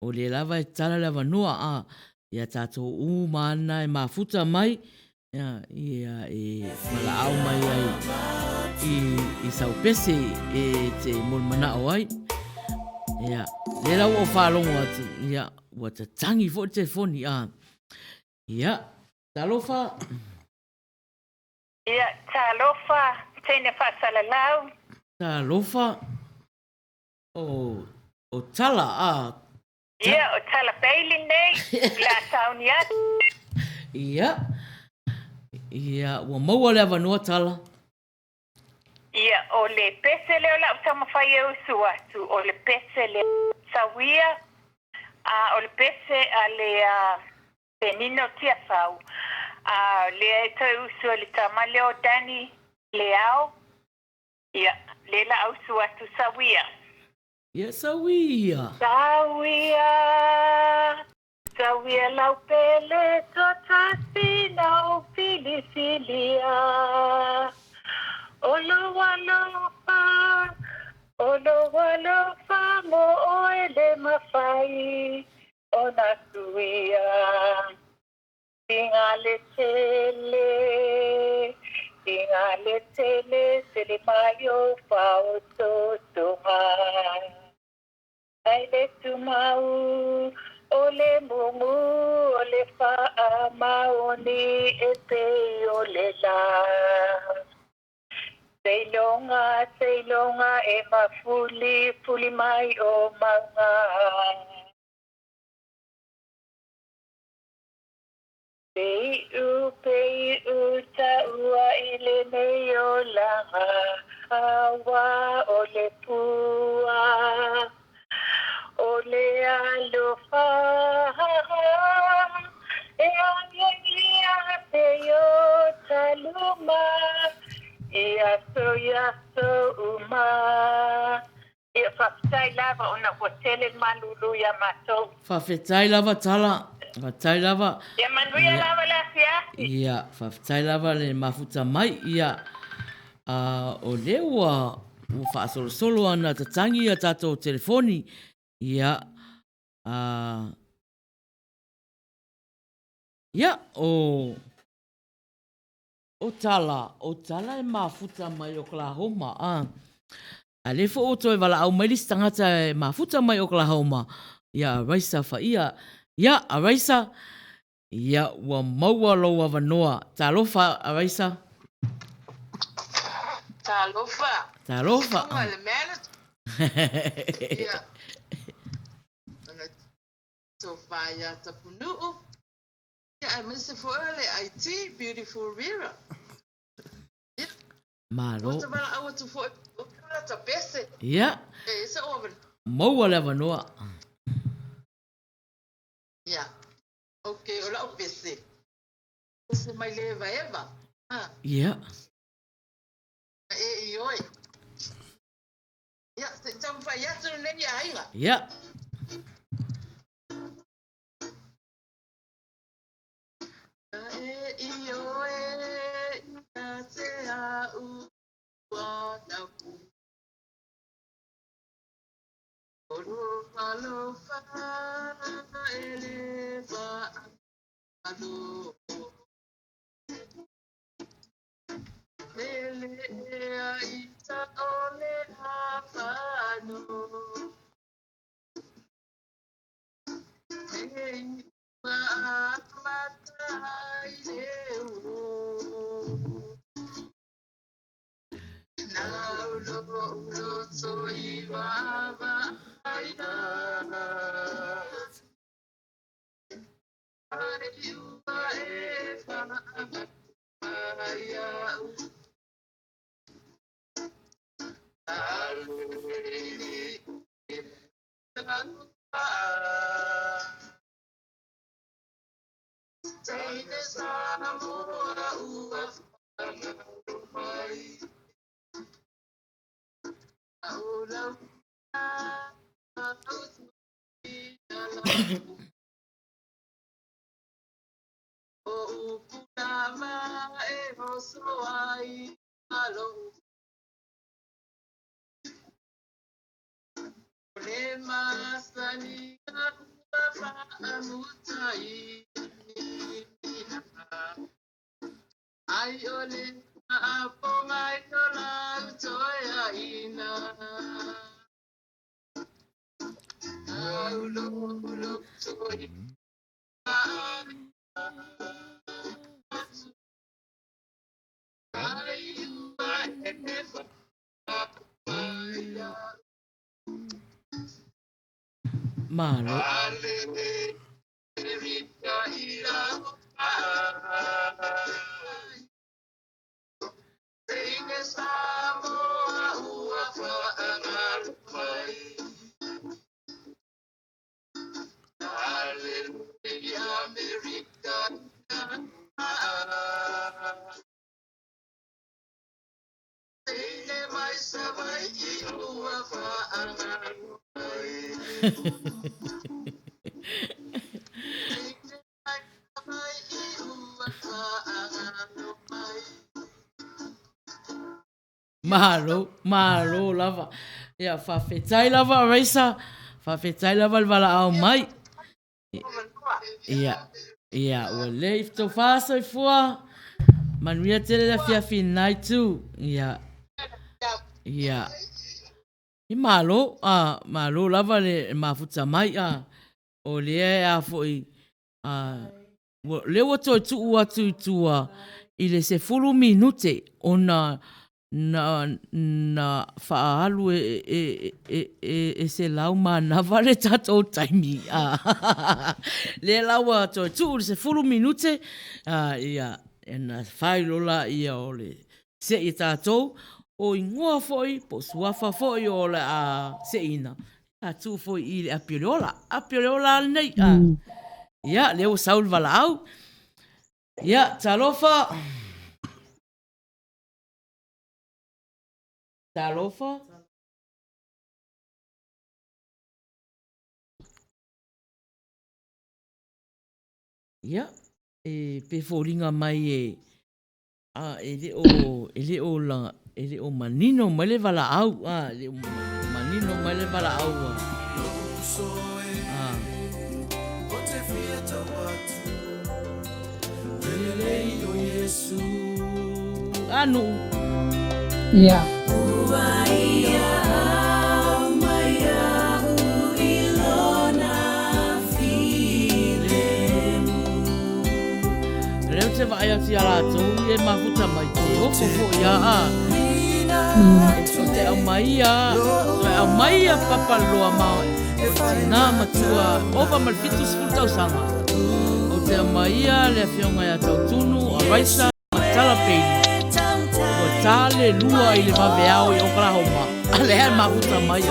o le lava e tala le avanoa ia tato umana e mafuta mai ia wala au mai ai i sau pese te molmanao ai. Ia, le lau o whalongo atu, ia, ua ta tangi fo te foni Ia, talofa. Ia, talofa, tēne whasalalau. Talofa, o tala Ia, o tala peili nei, la tauni atu. Ia, ua maua le avanua tala. Ia, o le pese leo la utama whai e usu atu, o le pese le sawia, o le pese a le penino tia whau, le e toi usu le tama leo dani le au, ia, le la usu atu sawia. Ia, sawia. Sawia lau pele tota sina o fili filia. Olo walofa mo oele mafai ona suia. Tingale tele sele mayo fao totonga. Aile tumau ole mumu ole faa maoni ete ole la. Seilonga e mafuli mai o manga. Peiu taua ile nei o langa. Awa ole pua. Ole alofa. E angia te yo taluma. Yaso uma. Ia whawhetai lava o na hotele malulu ya matou. Whawhetai lava tala. Whawhetai lava. Ia manuia lava la fiafi. Ia, whawhetai lava le mafuta mai. Ia, o lewa whaasolo ana tatangi a tato telefoni. Ia, o tala e mafuta mai Oklahoma. A le fo oto e wala au mailis tangata e mafuta mai Oklahoma. Ia, raisa whaia. Ia, a raisa. Ia, ua maua loa wanoa. Talofa, a raisa. Talofa. Tunga le mena. Ia. So Faiai Tapunu'u. Ia, ai mese fo'ole IT, Beautiful Rira. Malo. Wata wala awa tu fo'ole. Ukura ta pese. Ia. Isa oven. Maua le wanoa. Ia. Okay, ola o pese. Pese mai le Evaevaga. Yeah. E oi. Ya, se tam fa ya tu ne ya inga. Yeah. E oi. Ya se a u wa na ku. Alo fa ele va alo. Ele a ita ole a fano. Hey, ma matai eu. Now lo so iwa aina. Ayuba eva aya. Aluni Taine sana mora uwa mai. Aula o ukama e hoso ai alo. Le masani fa amutai. Ai ole apo mai tola toya ina. Aulo ulo toya. Malo. Malo lava. Ia whawhetai lava reisa. Whawhetai lava wala au mai. Ia, ua le if tau whāsoi fua. Manuia tere la fiafi nai tu. Ia. I malo, malo lava le mafuta mai o le a foi le o toi tu ua tu tua i le se fulu minute o na whaalu e se lau ma na vale tato taimi. Le lau a toi tu le se fulu minute ia e na whailola ia o le se i tatou o ingoa foi, po suafa foi o le a seina. A tu foi i le apioleola nei. Ia, leo saul vala au. Ia, talofa. Ia, e pe fōringa mai ele o langa. Ele o manino mai le vala au. Ele o manino mai le vala au. O te fia tawatu Lelei o Yesu Anu. Ia. Uaia maia uilona filemu. Leo te vai ati ala tau e mafuta mai te ofo fo ia o te au maia papaloa mau o tina matua ova malfitus fultau sama o te au maia le fionga ia tau tunu a raisa matala peini o tale lua i le maveao i Oklahoma a le mafuta mai o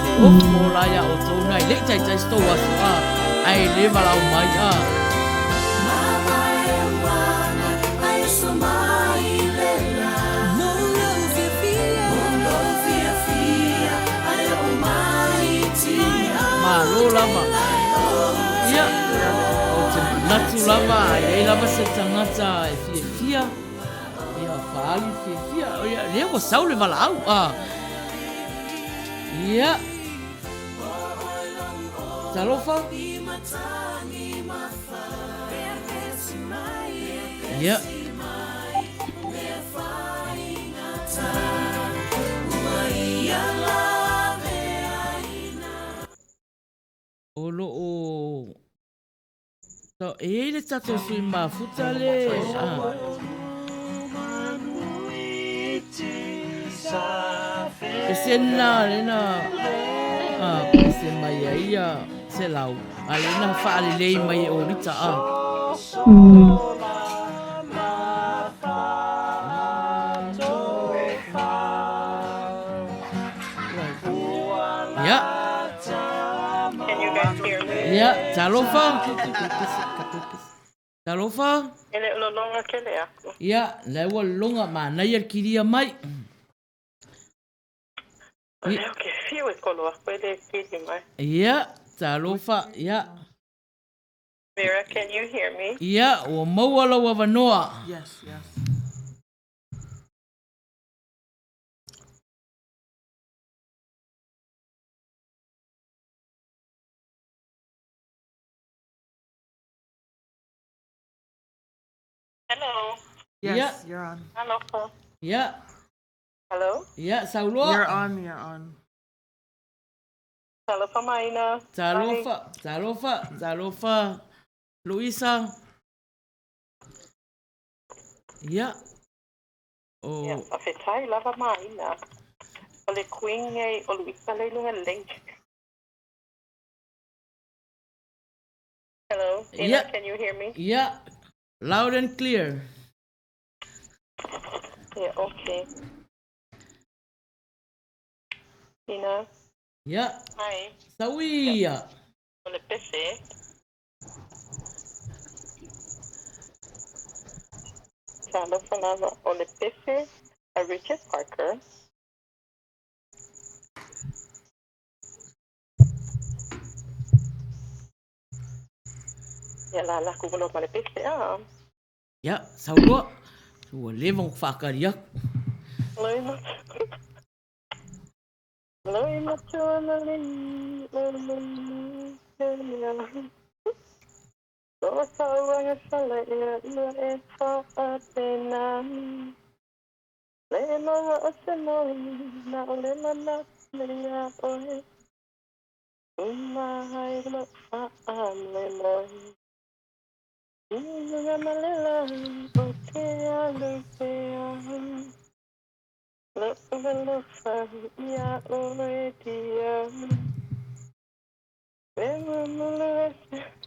te ofo la ia o tau nai le tai tai stou asu ai le valau mai Malo lava. Ia. O te natu lava, e lava se tangata e fia. Ia whaali fia. Ia, lea wa saule valau. Ia. Talofa. Ia. Olo o so le tato sui mafuta le Pesena lena pese mai ia se lau alena faale lei mai o rita Ja. Ja, talofa. Talofa. Ele lo longa ke le aku. Ja, lewa longa ma na ia kiria mai. Okay, fio e kolo a pwede kiri mai. Ja, talofa, ja. Vera, can you hear me? Ja, o mauala wa vanoa. Yes. Hello. Yes, Yeah. you're on. Hello. Ja. Hello. Ja, Saulo. You're on. Talofa Maina. Talofa. Luisa. Ja. Oh. Ja, Faiai lava Maina. O le kuinga o Luisa le lunga link. Hello. Ina, Yeah. can you hear me? Ja. Loud and clear. Yeah, okay. Ina. Ja. Hi. Sawia. O le pese. Talofa lava o le pese a Richard Parker. Ja, la kukulo ma le pese Ja, Saulo. Tua levang whakariak. Loi matuana le Loa sauanga sala ia e whaatena Le mawa o se noi na o le mana le ia oe hai lo le moi Inga malela o te alu te Lo fa ia oe tia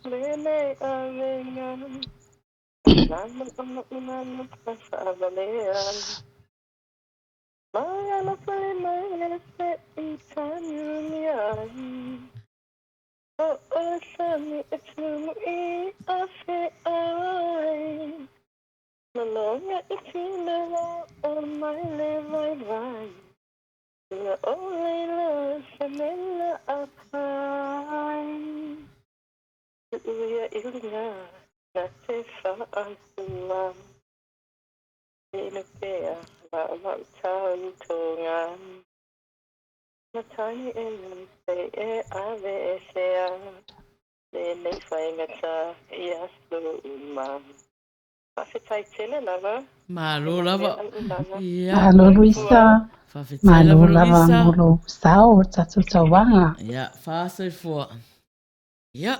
Le avenga Lama pasa avalean Maya la pale maya se itanian O sami etumu I afe ai Malonga itinala o mai le vai Na o leila samela apai Uia ilunga na te whaasuma Pea wa tau tonga Matani e se e ave e sea Le nei whaingata I asu uma Whawhetai tele lava Malo lava. Ja. Malo Luisa. Malo lava molo sao tatu tauanga. Ja, whaasai fua. Ja.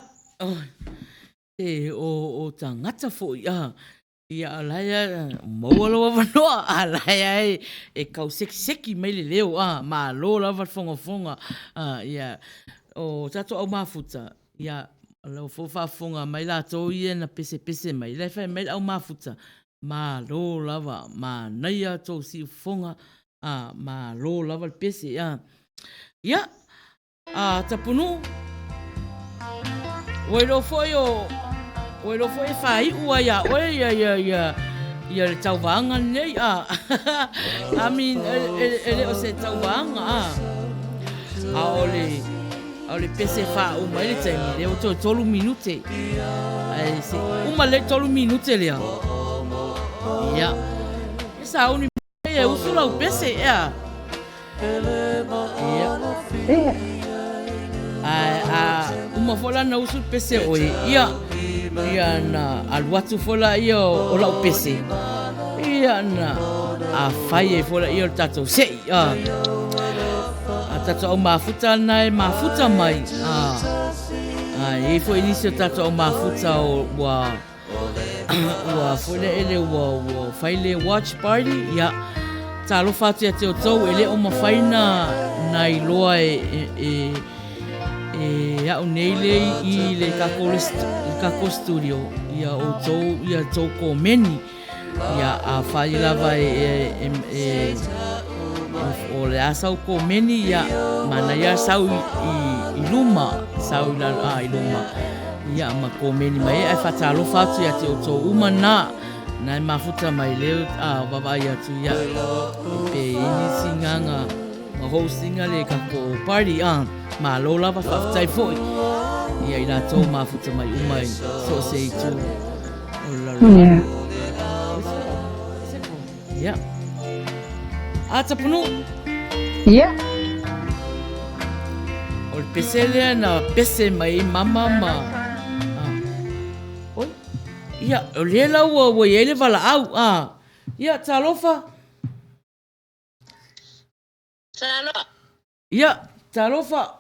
O tangata fo ia alaya mauala wa wanoa alaya e kau seki mai le leo malo lava fonga ia o tato au mafuta ia lau fofa mai la tau ia na pese mai le fai mai au mafuta malo lava ma naia tau si fonga malo lava pese ia Tapunu'u Oilo foi o fai ua ia oe ia le tauvaanga nei a. I mean, ele o se tauvaanga a ole pese wha uma ele taimi le o tolu minute. Ai se uma le 3 minute lea. Ia. Esa uni e usula o pese ia. Ia. Uma fola na usul pese oe ia na aluatu fola ia o lau pese ia na a Faiai fola ia o tatou sei a tatou au mafuta na e mafuta mai e foi inisio tatou au mafuta o ua fola ele ua faile watch party ia talo fatu ia te o tau ele o mawhaina na iloa ia o nei lei I le kako studio ia o tau ko meni ia a whai lava o le asau ko meni ia mana ia sau I luma sau I luma ia ma ko meni mai e whatalo fatu ia te o tau uma na e mafuta mai leo wawai atu ia pe ini singanga ma hostinga le kako party ma lo lava whaftai foi ia I rātou mafuta mai umai so se I tū o la ia a Tapunu'u ia o le pese lea na pese mai mama ma oi ia o le lau o ia le vala au ia talofa ia talofa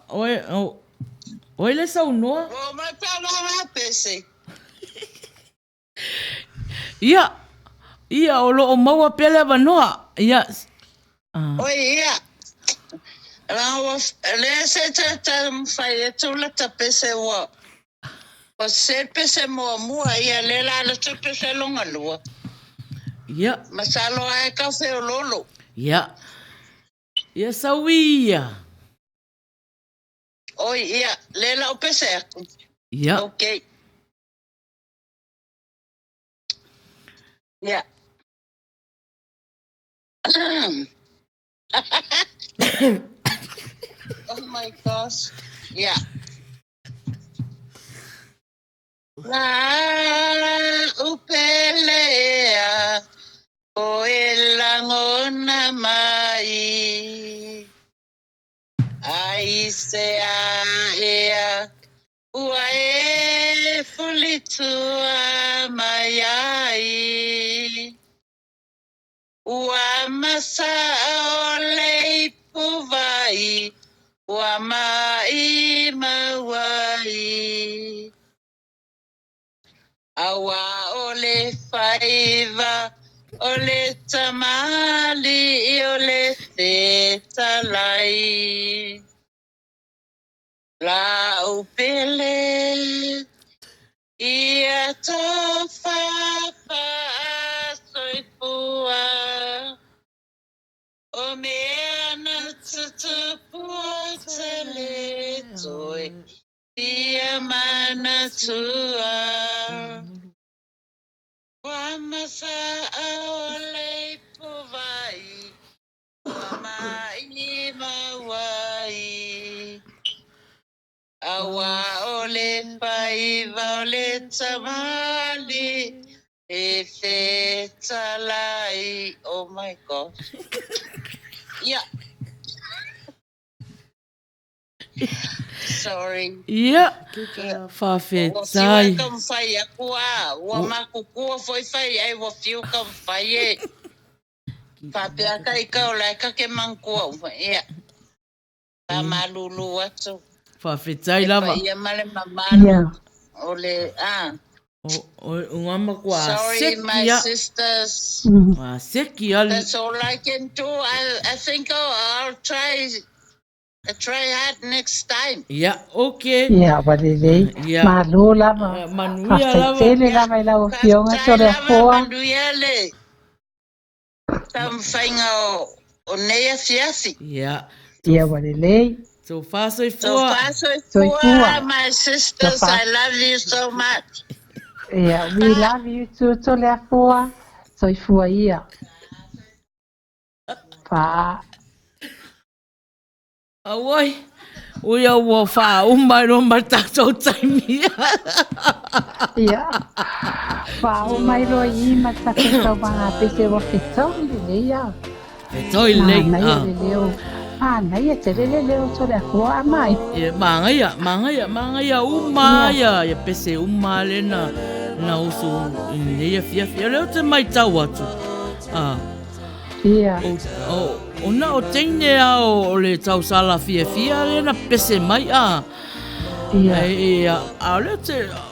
oe le sau noa. O mai talofa pese. Ia o loo maua pele wanoa. Ia. Oi ia. Rawa le se tata mfai e tula ta pese wa. O se pese mua ia le la le tu pese longa lua. Ia. Masalo ai kafe o lolo. Ia. Ia sauia. Oi, ia, lela o pese aku. Ia. Okay. Ia. Oh my gosh. Ia. La upelea o elangona mai. Ai se ea ua e fulitua mai ai ua masa o lei puvai ua mai mawai awa o le faiva o le tamali o le tetalai la upele ia tofa pa soipua o meana tutupua tele toi ia mana tua wa masa ole puvai wa mai mawai awa ole paiva ole tamali e fetalai. Oh my gosh. Yeah. Sorry. Ia. Whawhetai. O kam whai akua. Ua maku kua foi whai ai wa fiu kam whai e. Whapea kai kau lai kake mangkua. Ia. Ta malulu atu. Whawhetai lava. Ia male mamalu. Ole, Ungama kwa sorry, my sisters. Seki ali. That's all I can do. I think I'll try hard next time. Yeah, okay. Yeah, walele. Malu lava. Manuia lava. Tele lava ila o fionga tole hoa. Manuia le. Tam whainga o Nea Fiafi. Yeah. Yeah, walele. Sofa Soifua, my sisters, I love you so much. Yeah, we love you too, Tolea Fua. Soifua ia. Pa. Awai. Uia ua wha umai no mai tātou taimi. Ia. Pa o mai roa I ma take tau mga pese wa whetau le ia. Whetau le. Nai le leo. Nai e tere le leo Tolea Fua mai. Mangaia umaia. Ia pese umale na usu nei fia leo te mai tau atu. Ia. O na o teine o le tau sala fia le na pese mai Ia.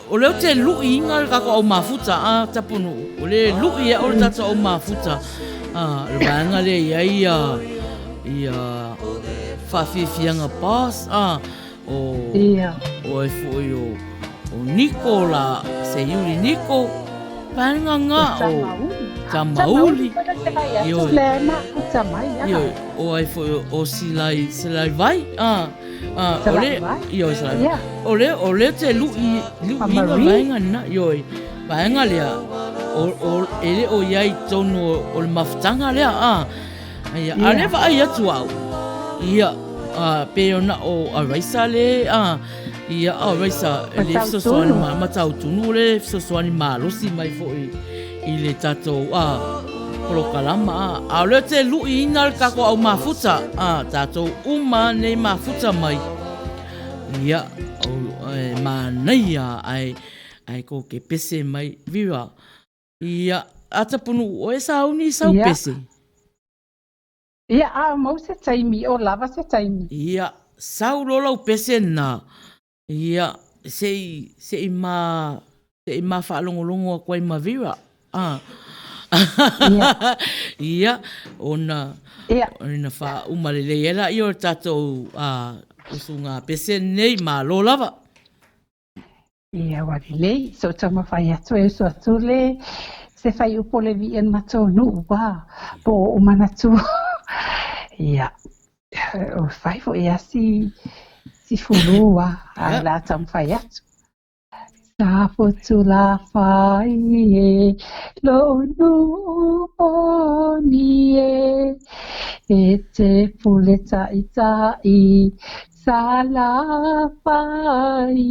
O leo te lui inga kako au mafuta Tapunu'u. O le lui o le tata au mafuta. Le vanga le ia whawhiwhianga pas. Ia. O e fwoi o Niko la se yuri Niko. Panga ngā o Tamauli. O ai fwoi o silai vai. O le te lui inga vaenga na. Vaenga lea. Ele o iai tonu o le mafutanga lea. A le vai atu au. Ia. Pero na o araisa le. Ia a raisa le fisosoani ma tautunu le fisosoani malosi mai fo'i I le tatou polokalama a le te lui ina le kako au mafuta tatou uma nei mafuta mai ia manaia ai ko ke pese mai viwa ia a Tapunu'u o e sauni sau pese ia mau se taimi o lava se taimi ia sau lolau pese na ia sei ma whaalongolongo a koe mawira. Ia, ona wha umalele era I o tatou usunga pese nei ma lo lava. Ia wari lei, so tama whai atu e so atu le, se whai upo le vi en mato nu wa, po o manatu. Ia, o whai fo e asi, si fulu wa, a la tam whai atu. Sa fotu la whai e, lo nu o ni e te pule tai tai, sa la whai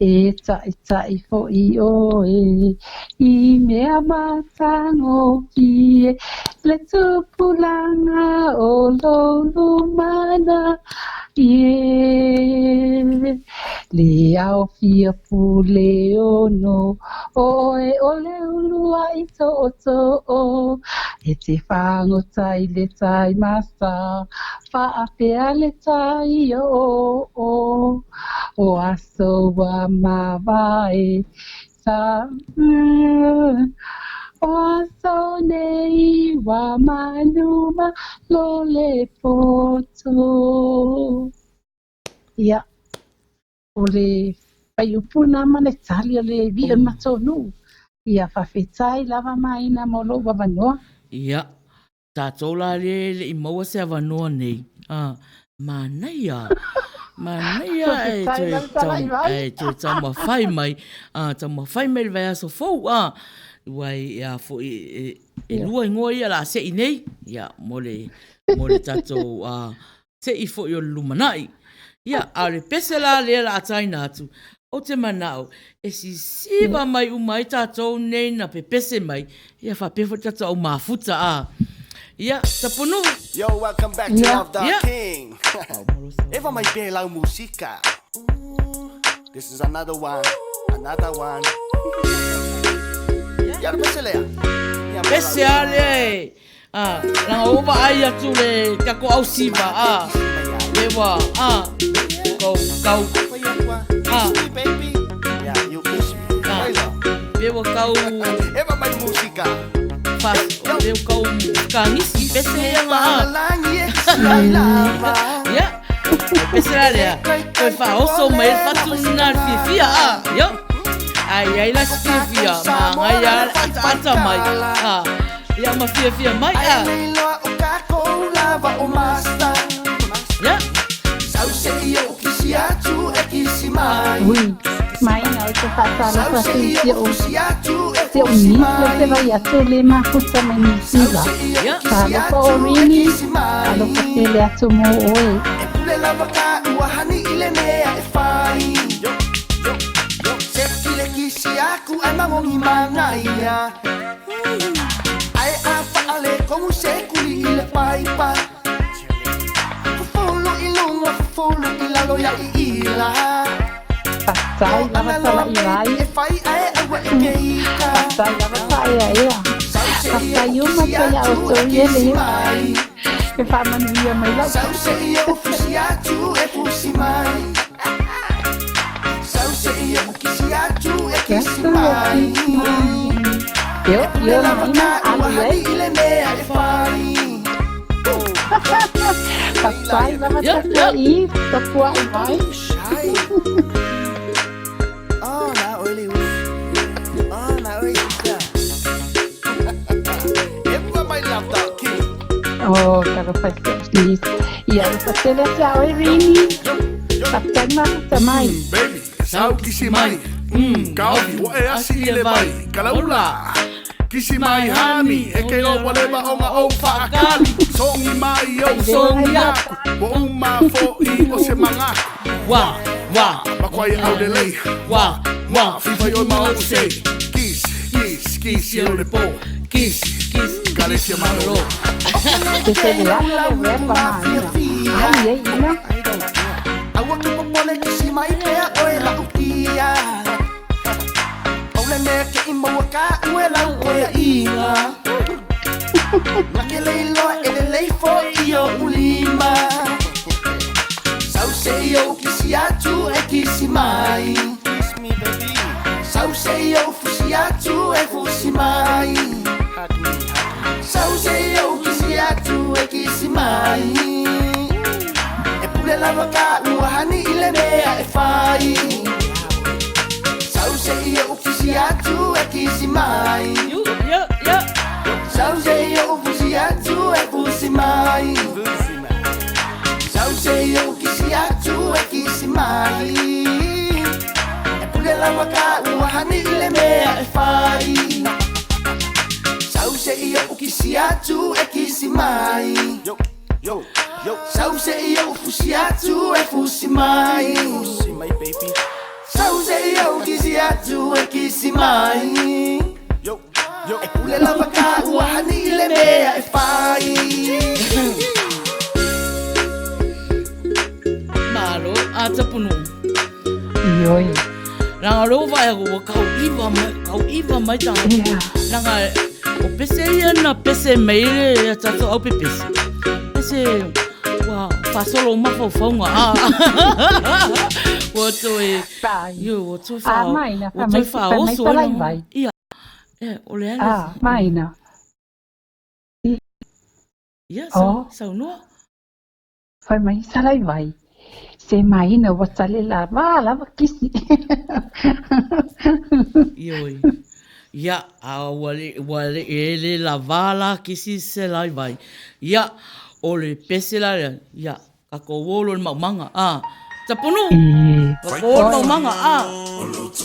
e tai tai fo I o I mea matango ki le tupulanga o lo lumana le au fia pule ono o e ole ulua I to o e te whango tai le tai masa whaapea le tai o aso wa mawai sa o aso nei wa manuma lo le poto ia o le pai upuna ma le tali o le vi e matonu ia whawhetai lava Maina mo lo wawanoa ia tātou la le I maua se awanoa nei Manaia e toi tau mawhai mai le vai aso fau wai fo e lua ingoa ia la se I nei ia mo le tātou se I fo I o lumanai ia a le pese la ataina atu o te manao e si siwa mai umai tātou nei na pese mai ia whapefo tātou au mafuta ia Tapunu'u. Yo, welcome back to Love the King. Eva mai pe lau musika. This is another one. Ya pese lea. Pese ale. Nanga ova ai atu le kako au siva Ewa Kau baby. Yeah, you kiss me. Ewa kau Eva mai musika. Ewa kau kangisi pese ia pese ale koe whaoso mai whatu nina fia yo ai la fia ma ngai ata mai ia ma fia mai Ai loa o kako lava o masta. Yeah. mai. Oui, Maina o te whātara whatu te o ni, le te vai atu le mahuta me ni sila. Ka loko o rini, ka loko te le atu mo oe. E pule lava ka ua hani ile mea e whai. Se kile kisi aku ai mangongi mana ia. Ai a whaale kongu se kuli ile paipa. Fufolo i lunga, fufolo i lalo ya i ila. Pasai lava tala i rai. E whai ai awa e keika. Pasai lava tae a ea. Pasai uma te ia o tori e le mai. E whamanu ia mai lau. Sau se ia o fusi atu e fusi mai. Sau se ia o kisi atu e kisi mai. Yo, Maina, ali ile mea e whai. Pasai lava tala i, tapua i mai. Oh, na oli ui. Oh, na oli ui. Everyone might love that kid. Oh, karo feliz. Ia o pasele sia o rini. Pasai mahuta mai. Baby, sau kisi mai. Kau wa e asi ile mai. Kalaula. Kisi mai hani, e ke o waleba o nga o whaakali. Songi mai o songi aku, o uma fo i o se manga. Wa, makwai au de lei. Wa, fifa yo ma o se. Kiss, yo le po. Kiss, carecia malo. Te se le ala le verba Maina. Ai, ina. Awa ke popole kisi mai pea o e la ukia. Ole me ke ima waka ue lau koea ia. Lake leilo e le leifo i o ulima. Sau se i o kisi atu e kisi mai. Sau se i o fusi atu e fusi mai. Sau se i o kisi atu e kisi mai. E pule lava ka ua hani ile mea e whai. Sau se ia o kisi atu e kisi mai. Sau se ia o fusi atu e fusi mai. Sau se ia o kisi atu e kisi mai. E pule lava ka ua hani ile mea e whai. Sau se ia o kisi atu e kisi mai. Sau se ia o fusi atu e fusi mai. Sau se ia o kisi atu e kisi mai. E pule lava ka ua hani ile mea e whai. Malo, a Tapunu'u. Ioi. Ranga rou vai ako kau iwa mai tāna. Ranga o pese ia na pese meire a tato au pepese. Pese, wa, whasolo mawhauwhaunga. Wato e, wato whao. Maina, wato whao oso. Ia, ole ala. Maina. Ia, sau noa. Whai mai salai vai. Se Maina watale lava kisi. Ioi. Ia, a wale ele lavala kisi se lai vai. Ia, ole pese la, ia, kako wolo le maumanga. Tapunu'u. Kako wolo le maumanga.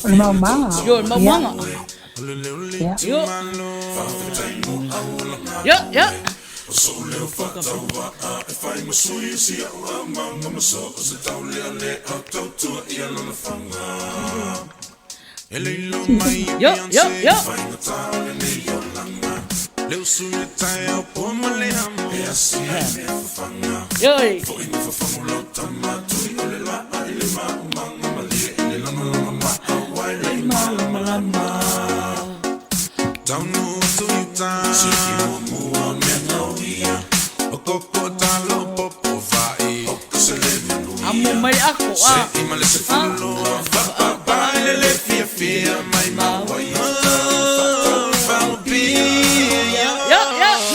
Le maumanga. Yo, le maumanga. Yo. So leo whakataua e whai masui si aua mama so o se tau lea le a tautua ia lona whanga. E leilo mai Beyonce whai na tau le nei o langa. Leo sui e tai au poma le hamo e asi hai mea whawhanga. Fo inga whawhangu lau tamatui o le la ai le maumanga malia i le lama ma awai le lama. Taunu tu yuta Siki mua mea ia o koko talo popo vai o kasele menu amo mai ako se imale se fulo ba le fia mai mawai fa bi ya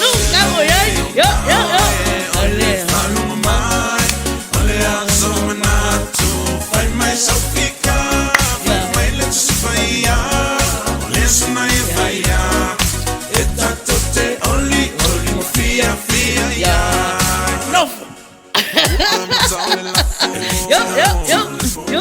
nu kago ya ale halu mai ale aso manatu fai mai sofika mai le sfaya le sunai faya eta tote only fia ya no yo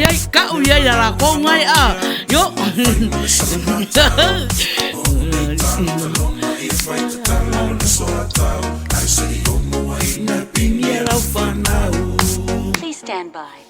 ai kau ia la ko ngai a. Yo. Please stand by.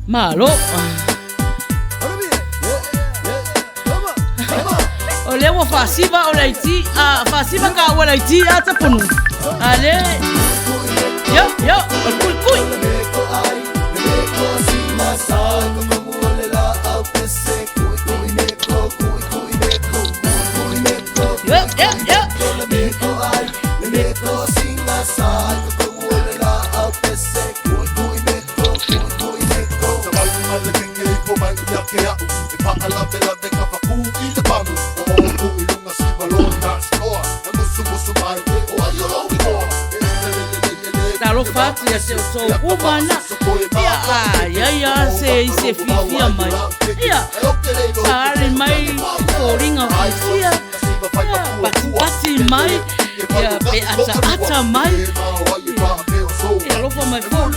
Malo. O lewa fasiba o laiti, fasiba ka o laiti a Tapunu. Ale. Yo, o kui. Talo fatu ya se so umana ya se fifia mai ya sare mai foringa fifia pati mai ya pe ata mai ya lofa mai fo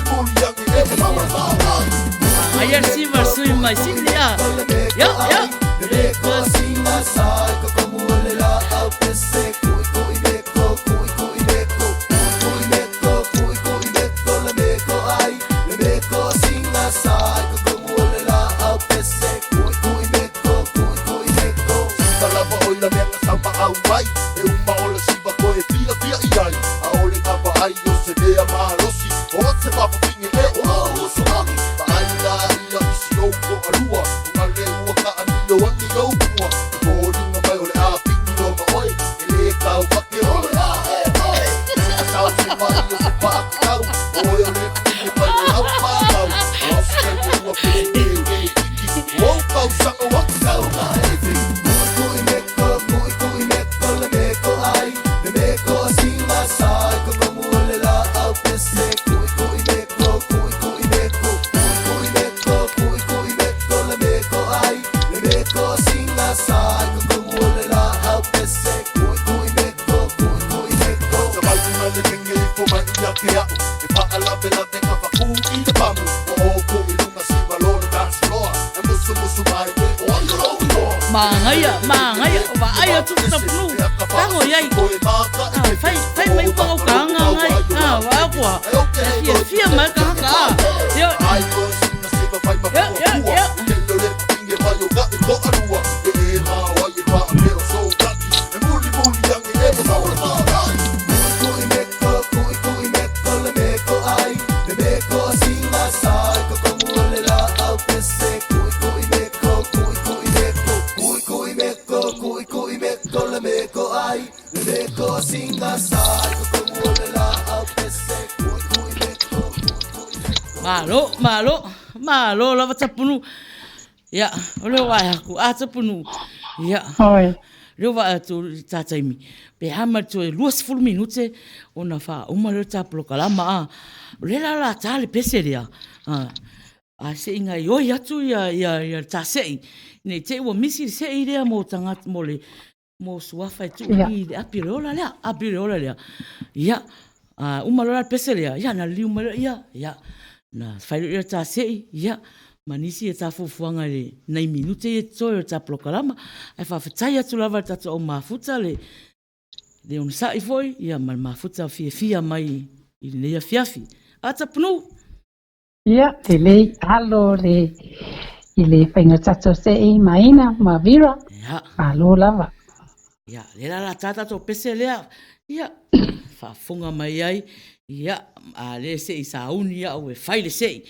ayer si versui mai silia ya Mangaya, vai tu Tapunu. Tango yai. Fai mai pau kanga ngai. Wa kwa. Fia mai kanga. Yo. Malo lava Tapunu. Ya, ole wa aku Tapunu. Ya. Oi. Leo va tu tataimi. Pe hama tu 20 minute ona fa uma le taplo kalama. Le la tale peseria. A se inga yo ya tu ya tasei. Ne te wo misi se idea mo tanga mo le mo suafa tu i apirola le. Ya. Uma le peseria. Ya na liuma ya. Na fai ya tasei ya. Manisi e tafufuanga le nei minute e toi o taplokalama ai whawhetai atu lava tatu o mafuta le on sa i foi ia ma mafuta fia mai i le Afiafi a Tapunu'u ia te lei alo le i le whainga tatu se i Maina ma vira alo lava Ia, le la tata to pese lea. Ia, whafunga mai ai. Ia, a le se i sa uni au e whai le se.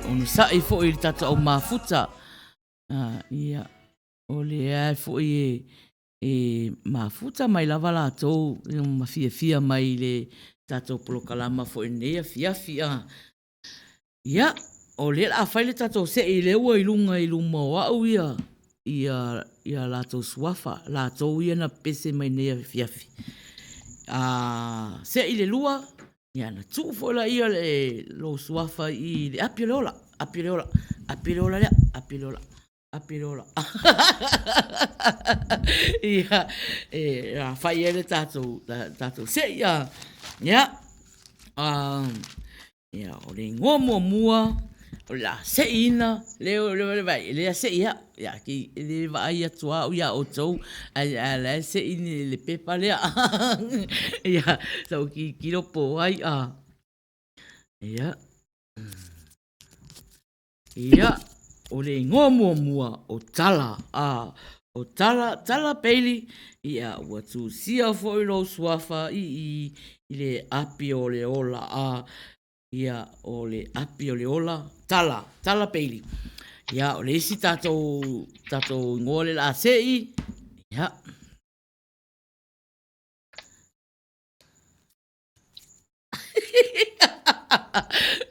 ono sa'i fo i tata o mafuta. Ia, o le ai fo i mafuta mai lava la tau, ma fia mai le tata o polokalama fo i nea fiafi. Ia, o le a whaile tata o se i leua i lunga o au ia. Ia la tau suafa, la tau ia na pese mai nea fiafi. Se i le lua, ia na tu fo la ia le lo suafa i le apileola ia Faiai le tatou se ia ia o le ngomua o la se ina le vai le se ia ki le vai atua o ia o tou ala se ini le pepa le ia so ki lo po ai ia o le ngomua o tala o tala peili ia ua tu sia fo i lo suafa i le api o le ola ia o le api o le ola tala peili ia o le isi tatou ngole la sei ia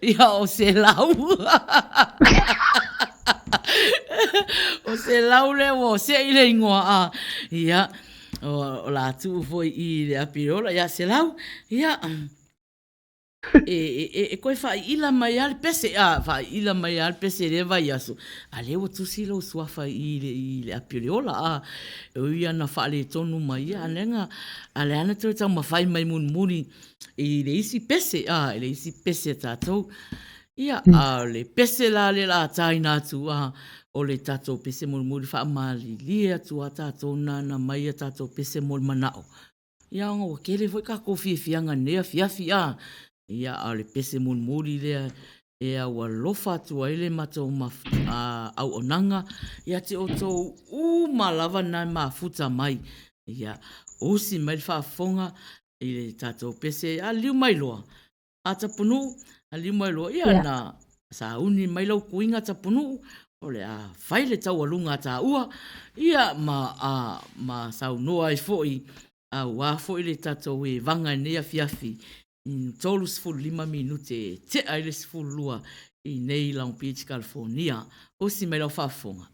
ia o se lau o se lau le o se i le ingoa ia o la tu foi i le apirola ia se lau ia koe fai ila mai al pese fai ila mai al pese le vai aso ale o tu silo suafa i le apirola o ia na fa le tonu mai alenga ale ana tu tau mafai mai munmuri i le isi pese le isi pese tatou ia le pese la taina tu o le tatou pese mulmuri fa mali lia tu tatou nana mai tatou pese mul manao ia ngo kele foi ka kofi fianga nea fiafi ia le pese mulmuri le wa lofa tu ile matou au onanga ia te oto malava na mafuta mai ia osi mai fa fonga ile tatou pese liu mai loa Tapunu'u liu mai loa ia na sa uni mai lau kuinga Tapunu'u o le whai le tau alunga ta ua ia ma sau noa i foi wa foi le tatou vanga nea fiafi tolu 5 minute te aile 10 i nei Long Beach, California o si mai lau whafonga.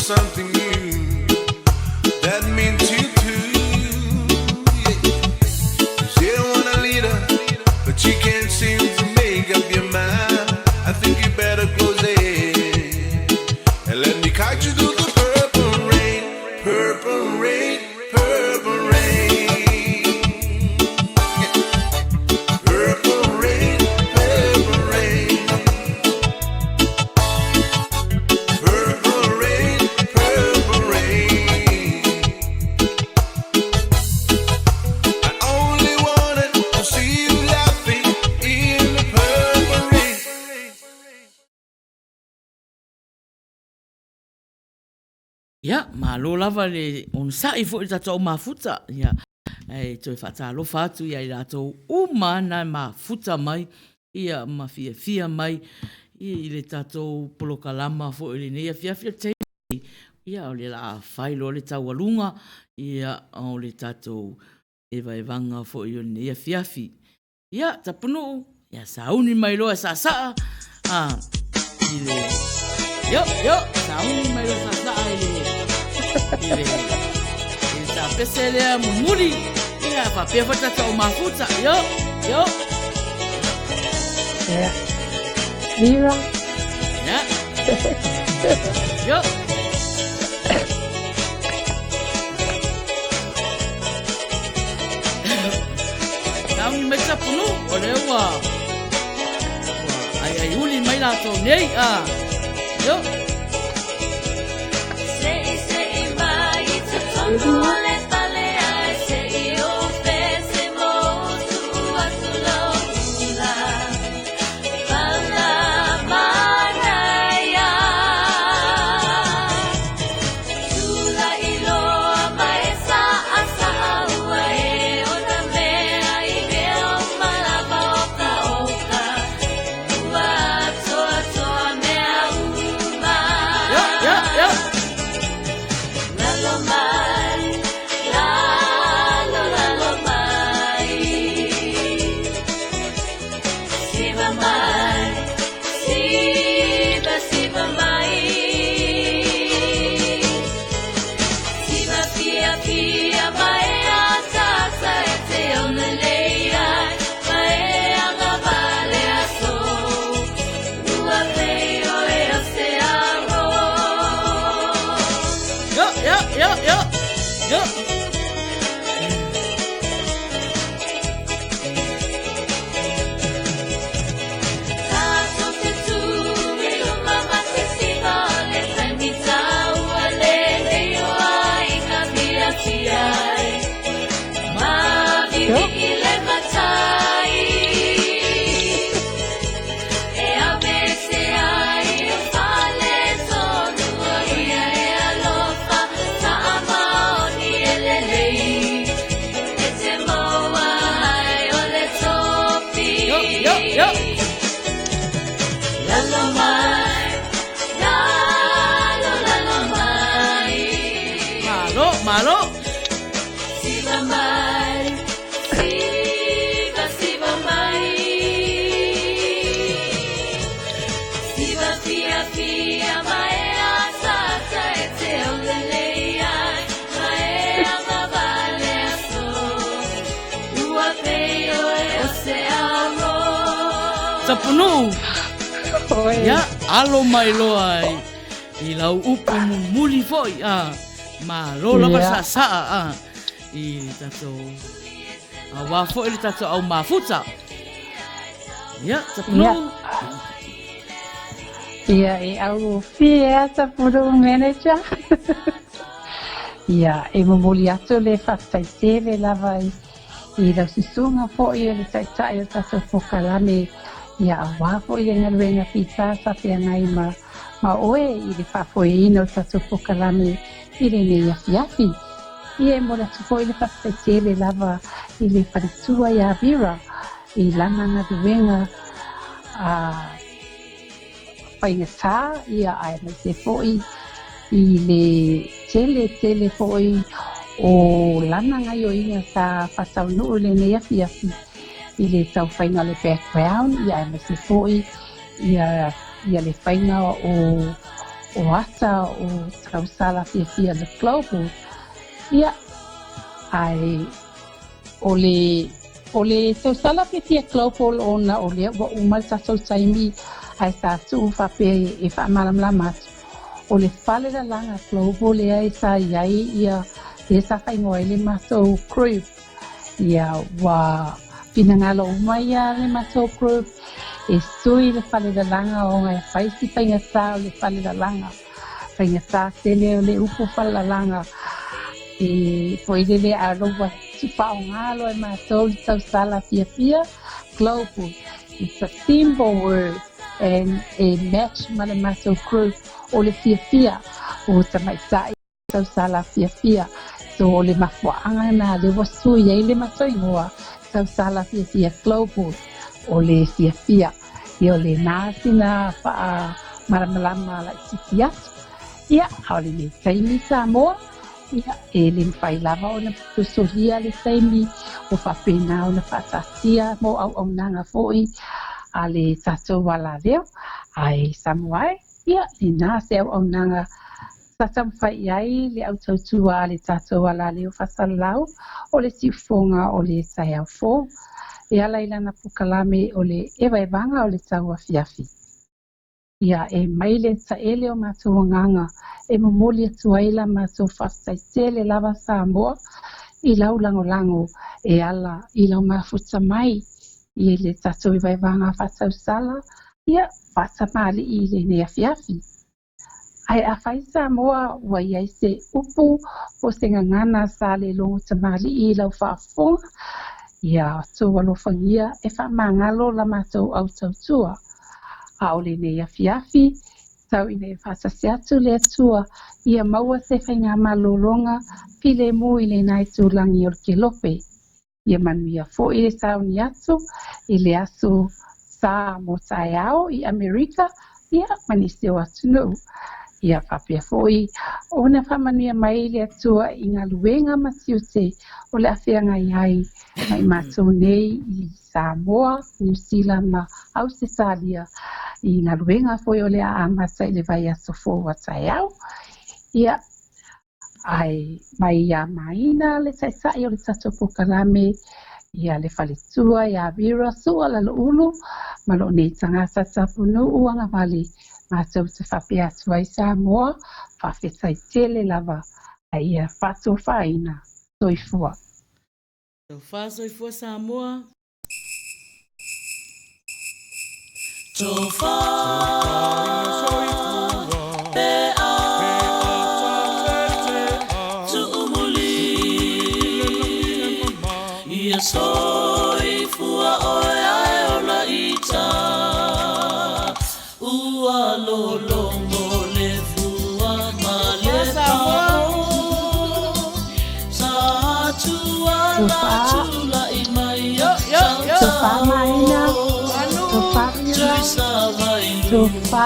something new that means you too. She don't wanna lead her, but she can't seem to make up your mind. I think you better close it and let me kite you through the purple rain, purple rain, purple rain, purple rain, purple rain, purple rain, purple rain. I only wanted to see you laughing in the purple rain. Ia, malo lava le on sai fo i tatou mafuta. Ia, toi whatalofa atu ia i ratou umana mafuta mai. Ia mafia mai. Ia i le tatou polokalama fo i le neia fiafia te. Ia o le la whailo le taualunga. Ia o le tatou Evaevaga fo i le neia fiafi. Ia, Tapunu'u. Ia sauni mai loa sa saa. I le... Yo, sauni mai loa sa saa i le... Ele tá percebendo mumuri, ia papel vai tratar uma fruta, yo. Mira. Yo. Não me meta punu, olha wa. Ai uli mai lá tô nei yo. Malo. Siva mai. Siva fia mai asata e te olelea mai Agavale aso. Ua peo e oceano. Tapunu'u. Ya, alo mai loa i lau upu muli foi ma lo lava sa i tatou awa foi i tatou au mafuta. Ya, Tapunu'u. Ia e au fia Tapunu'u manager. Ia e mamuli atu le whataitele lava i lau sisunga foi le taitai o tatou pokalame. Ia awa foi e ngaruenga pita sa pia ngai ma oe i le whafoeina o tatou pokalame i le nei afiafi. Ia e mola tufo i le whataitele lava i le wharitua i Avira i lana ngaruenga whaingatā ia ai mai te foi i le tele foi o lana ngai o inga sa whataunu'u le nei afiafi i le tau whainga le background ia ai mai te foi ia le whainga o o asa o tausala fia le global. Ia, ai o le tausala fia global ona o le wa umal tatou taimi ai tātou whape e whaamalamlama atu. O le whale la langa global e ai sa iai ia e sa whaingoa le mātou group. Ia wa pinangalo umai a le mātou group e sui le whale la langa o ngai whaisi whaingatā o le whale la langa. Whaingatā tele o le upo whale la langa. E poidele a rowa tupao ngalo e mātou le tausala fia global. It's a symbol word and a match ma le mātou group o le fia o tamaitai tausala fia. So o le mafuaanga na le wasu iai le mātou ingoa tausala fia global o le fia. Ia o le nāsi na wha maramalama la tiki atu. Ia, o le me taimi Samoa. Ia, e le mwhai lava o na pusolia le taimi o whapena o na whatatia mo au nanga foi a le tatou wala leo. Ai Samoa, ia, le nāse au nanga Tata Faiai le au tautua le tatou wala leo whasalau o le tiufonga o le tai au fō. E ala ilana pukalame o le Evaevaga o le Tauafiafi. Ia e mai le taele o mātou nganga e momoli atu aila mātou whastaitele lava Samoa i lau lango e ala i lau mafuta mai i le tatou Evaevaga whatausala ia whatamali i le neafiafi. Ai a whai Samoa wa iai se upu o se ngangana sa le longo tamali i lau whaafonga. Ia tō walofangia e whamangalo la mātou au tautua. A o le nei afiafi, tau i nei whatase atu le atua, ia maua se whainga malolonga, pile mu i le nai tūlangi o ke lope. Ia manuia fo i le sauni atu, i le asu sa mo tai au i Amerika, ia manise o atu nuu. Ia whapea foi, o na whamanuia mai le atua i ngā luenga matiute o le awhianga iai mai mātou nei i Samoa, New Zealand ma Australia i ngā luenga foi o le a amata i le vai aso fō watai au. Ia ai mai ia Maina le taitai o le tatou pokalame ia le whaletua ia vira sua la ulu ma lo nei tangata Tapunu'u Agavale. Mātou te whapea atu ai Samoa, whawhetai tele lava, ai a whato whaina, soifua. Soifua Samoa. Tofa, pea, tuumuli, ia soifua oia e ola ita. Ua lolongo le fua ma le pao sa tua la tula i mai Tofa Maina, Tofa Vira, Tofa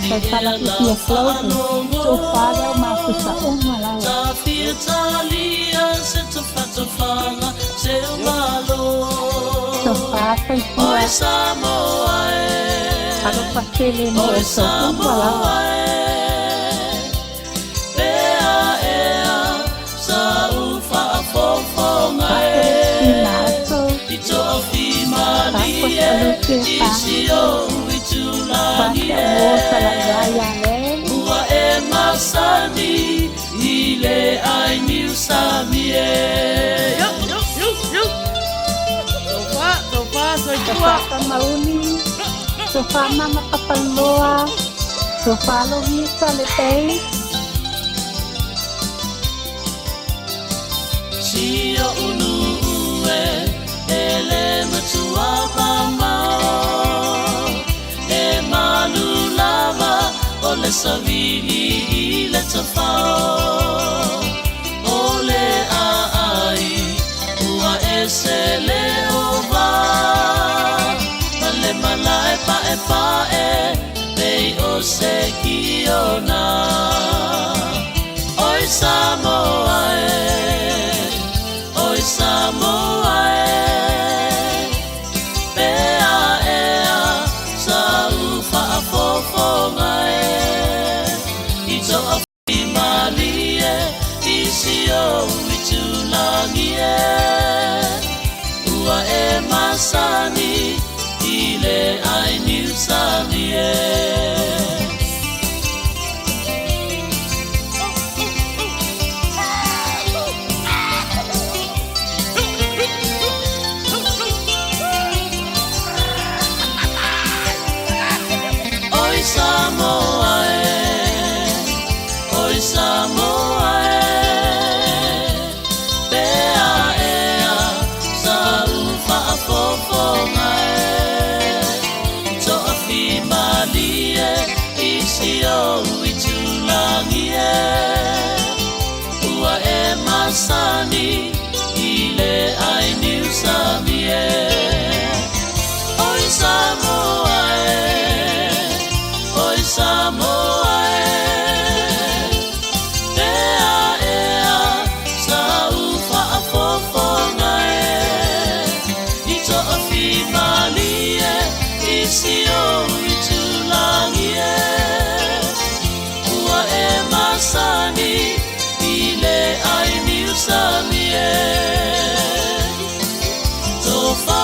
Taisala Fia Floating, Tofa leo mafuta umalawa. Tafia talia se tofanga se umalo Tofa Taisala Oi Samoa Alo pasele mo eso umalawa. Pea ea sa ufa afofonga I tofi malie Isi o uitulani Ua e masani Ile ai niu samie Tofa mauni, Tofa mama papaloa, Tofa lo visa le pei. Sia unu ele matua mamao E malu lava o le savini I le tafao O le ai ua e se le ova Male malae pae Pei o se kiona Oi Samoa Oi Samoa Pea ea sa ufa afofonga Isio itulangie Ua e masani Ile ai niusavie Oi Samoa Oi Samoa Pea ea Sa ufa apofonga Toafi malie Isio itulangie Ua e masani Ile ai niusavie Oi Samoa Oi Samoa Pea ea Sa ufa apofonga I toafi malie Isio itulangie Ua e masani Ile ai niusavie Tofa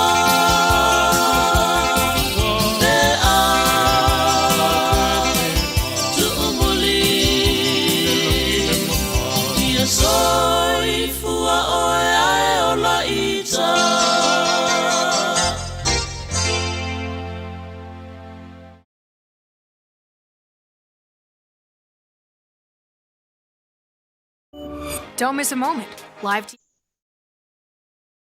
Don't miss a moment. Live